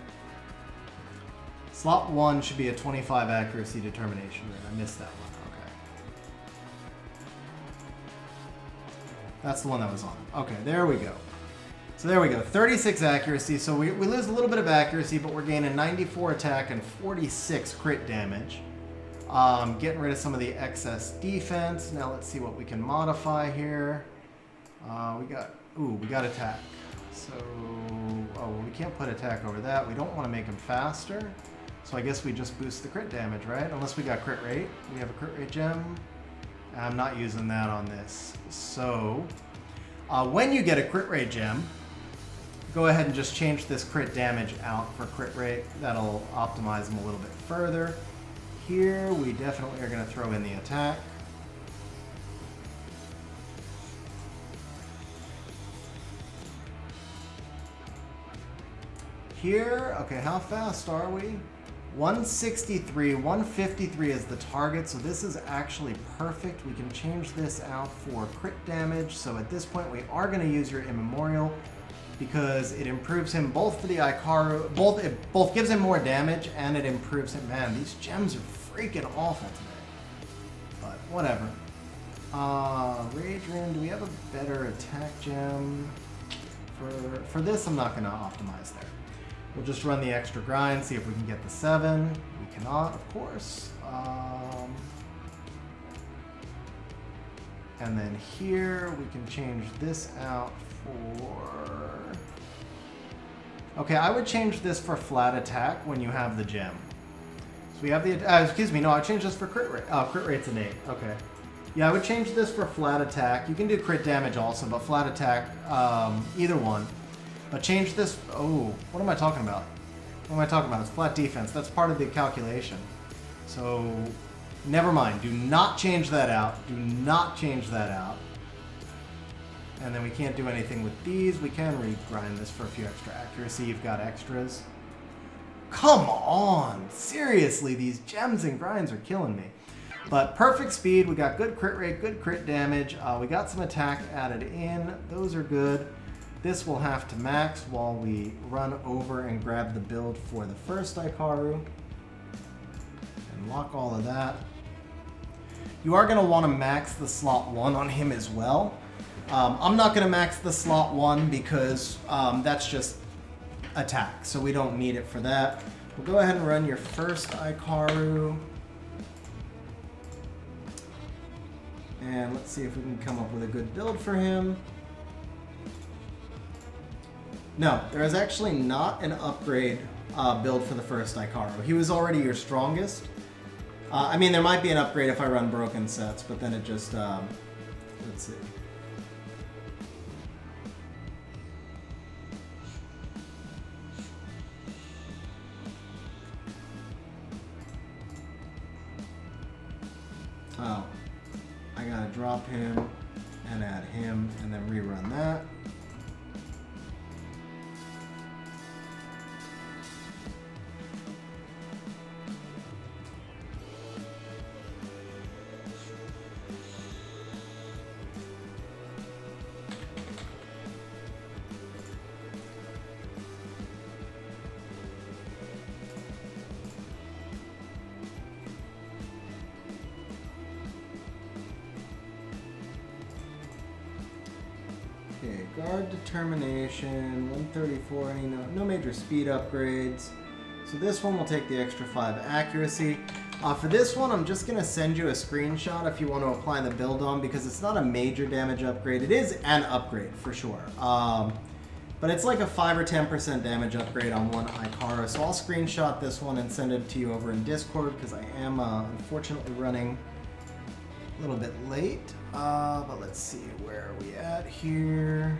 Slot 1 should be a 25 accuracy determination rate. I missed that one. Okay. That's the one that was on. Okay, there we go. So there we go. 36 accuracy. So we lose a little bit of accuracy, but we're gaining 94 attack and 46 crit damage. Getting rid of some of the excess defense. Now let's see what we can modify here. We got attack. So, we can't put attack over that. We don't want to make him faster. So I guess we just boost the crit damage, right? Unless we got crit rate. We have a crit rate gem. I'm not using that on this. So, when you get a crit rate gem, go ahead and just change this crit damage out for crit rate. That'll optimize them a little bit further. Here, we definitely are going to throw in the attack. Here, okay, how fast are we? 163, 153 is the target, so this is actually perfect. We can change this out for crit damage. So at this point, we are going to use your Immemorial because it improves him both for the Ikaru, both gives him more damage and it improves him. Man, these gems are freaking awful today. But whatever. Rage Rune, do we have a better attack gem? For this, I'm not going to optimize there. We'll just run the extra grind, see if we can get the 7. We cannot, of course. And then here, we can change this out for... Okay, I would change this for flat attack when you have the gem. So we have the... excuse me, no, I changed this for crit rate. Oh, crit rate's innate. Okay. Yeah, I would change this for flat attack. You can do crit damage also, but flat attack, either one. But change this... Oh, what am I talking about? What am I talking about? It's flat defense. That's part of the calculation. So, never mind. Do not change that out. Do not change that out. And then we can't do anything with these. We can regrind this for a few extra accuracy. You've got extras. Come on! Seriously, these gems and grinds are killing me. But perfect speed. We got good crit rate, good crit damage. We got some attack added in. Those are good. This will have to max while we run over and grab the build for the first Ikaru. And lock all of that. You are going to want to max the slot 1 on him as well. I'm not going to max the slot 1 because that's just attack, so we don't need it for that. We'll go ahead and run your first Ikaru. And let's see if we can come up with a good build for him. No, there is actually not an upgrade build for the first Ikaru. He was already your strongest. I mean, there might be an upgrade if I run broken sets, but then it just... let's see. Oh. I gotta drop him and add him and then rerun that. Okay, guard determination, 134, no major speed upgrades. So this one will take the extra 5 accuracy. For this one, I'm just going to send you a screenshot if you want to apply the build on, because it's not a major damage upgrade. It is an upgrade, for sure. But it's like a 5 or 10% damage upgrade on one Ikaru. So I'll screenshot this one and send it to you over in Discord, because I am unfortunately running little bit late, but let's see, where are we at here?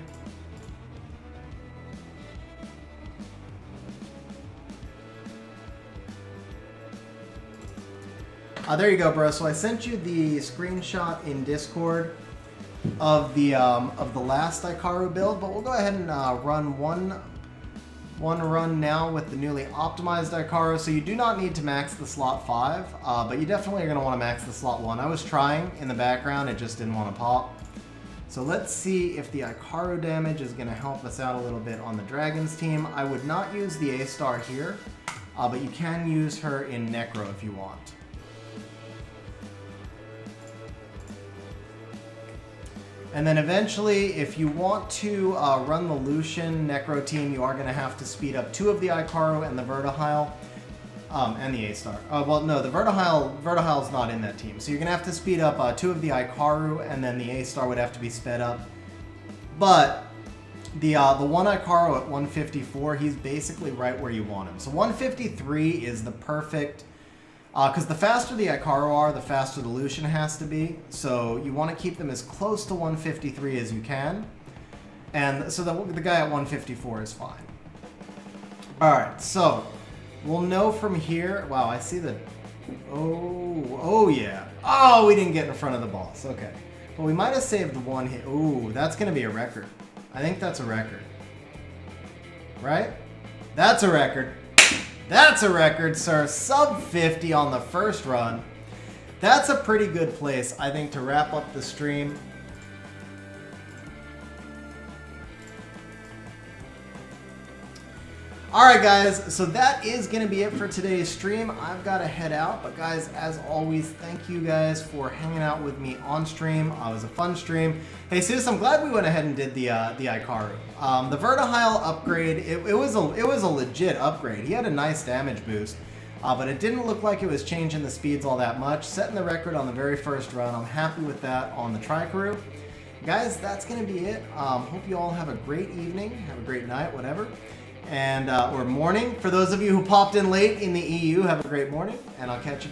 There you go, bro. So I sent you the screenshot in Discord of the last Ikaru build, but we'll go ahead and run one run now with the newly optimized Ikaru. So you do not need to max the slot 5, but you definitely are going to want to max the slot 1. I was trying in the background, it just didn't want to pop. So let's see if the Ikaru damage is going to help us out a little bit on the Dragons team. I would not use the A-star here, but you can use her in Necro if you want. And then eventually, if you want to run the Lucian Necro team, you are going to have to speed up 2 of the Ikaru and the Vertihile, and the A-Star. Well, no, the Vertihile's not in that team. So you're going to have to speed up 2 of the Ikaru, and then the A-Star would have to be sped up. But the one Ikaru at 154, he's basically right where you want him. So 153 is the perfect... Because the faster the Ikaru are, the faster the Lucian has to be. So you want to keep them as close to 153 as you can. And so the guy at 154 is fine. Alright, so we'll know from here... Wow, I see the... Oh yeah. Oh, we didn't get in front of the boss. Okay. But we might have saved 1 hit. Ooh, that's going to be a record. I think that's a record. Right? That's a record. That's a record, sir. Sub 50 on the first run. That's a pretty good place, I think, to wrap up the stream. Alright guys, so that is going to be it for today's stream. I've got to head out, but guys, as always, thank you guys for hanging out with me on stream. It was a fun stream. Hey Sus, I'm glad we went ahead and did the Ikaru. The Vertihile upgrade, it was a legit upgrade. He had a nice damage boost, but it didn't look like it was changing the speeds all that much. Setting the record on the very first run, I'm happy with that on the Trikaru. Guys, that's going to be it. Hope you all have a great evening, have a great night, whatever. And or morning. For those of you who popped in late in the EU, have a great morning, and I'll catch you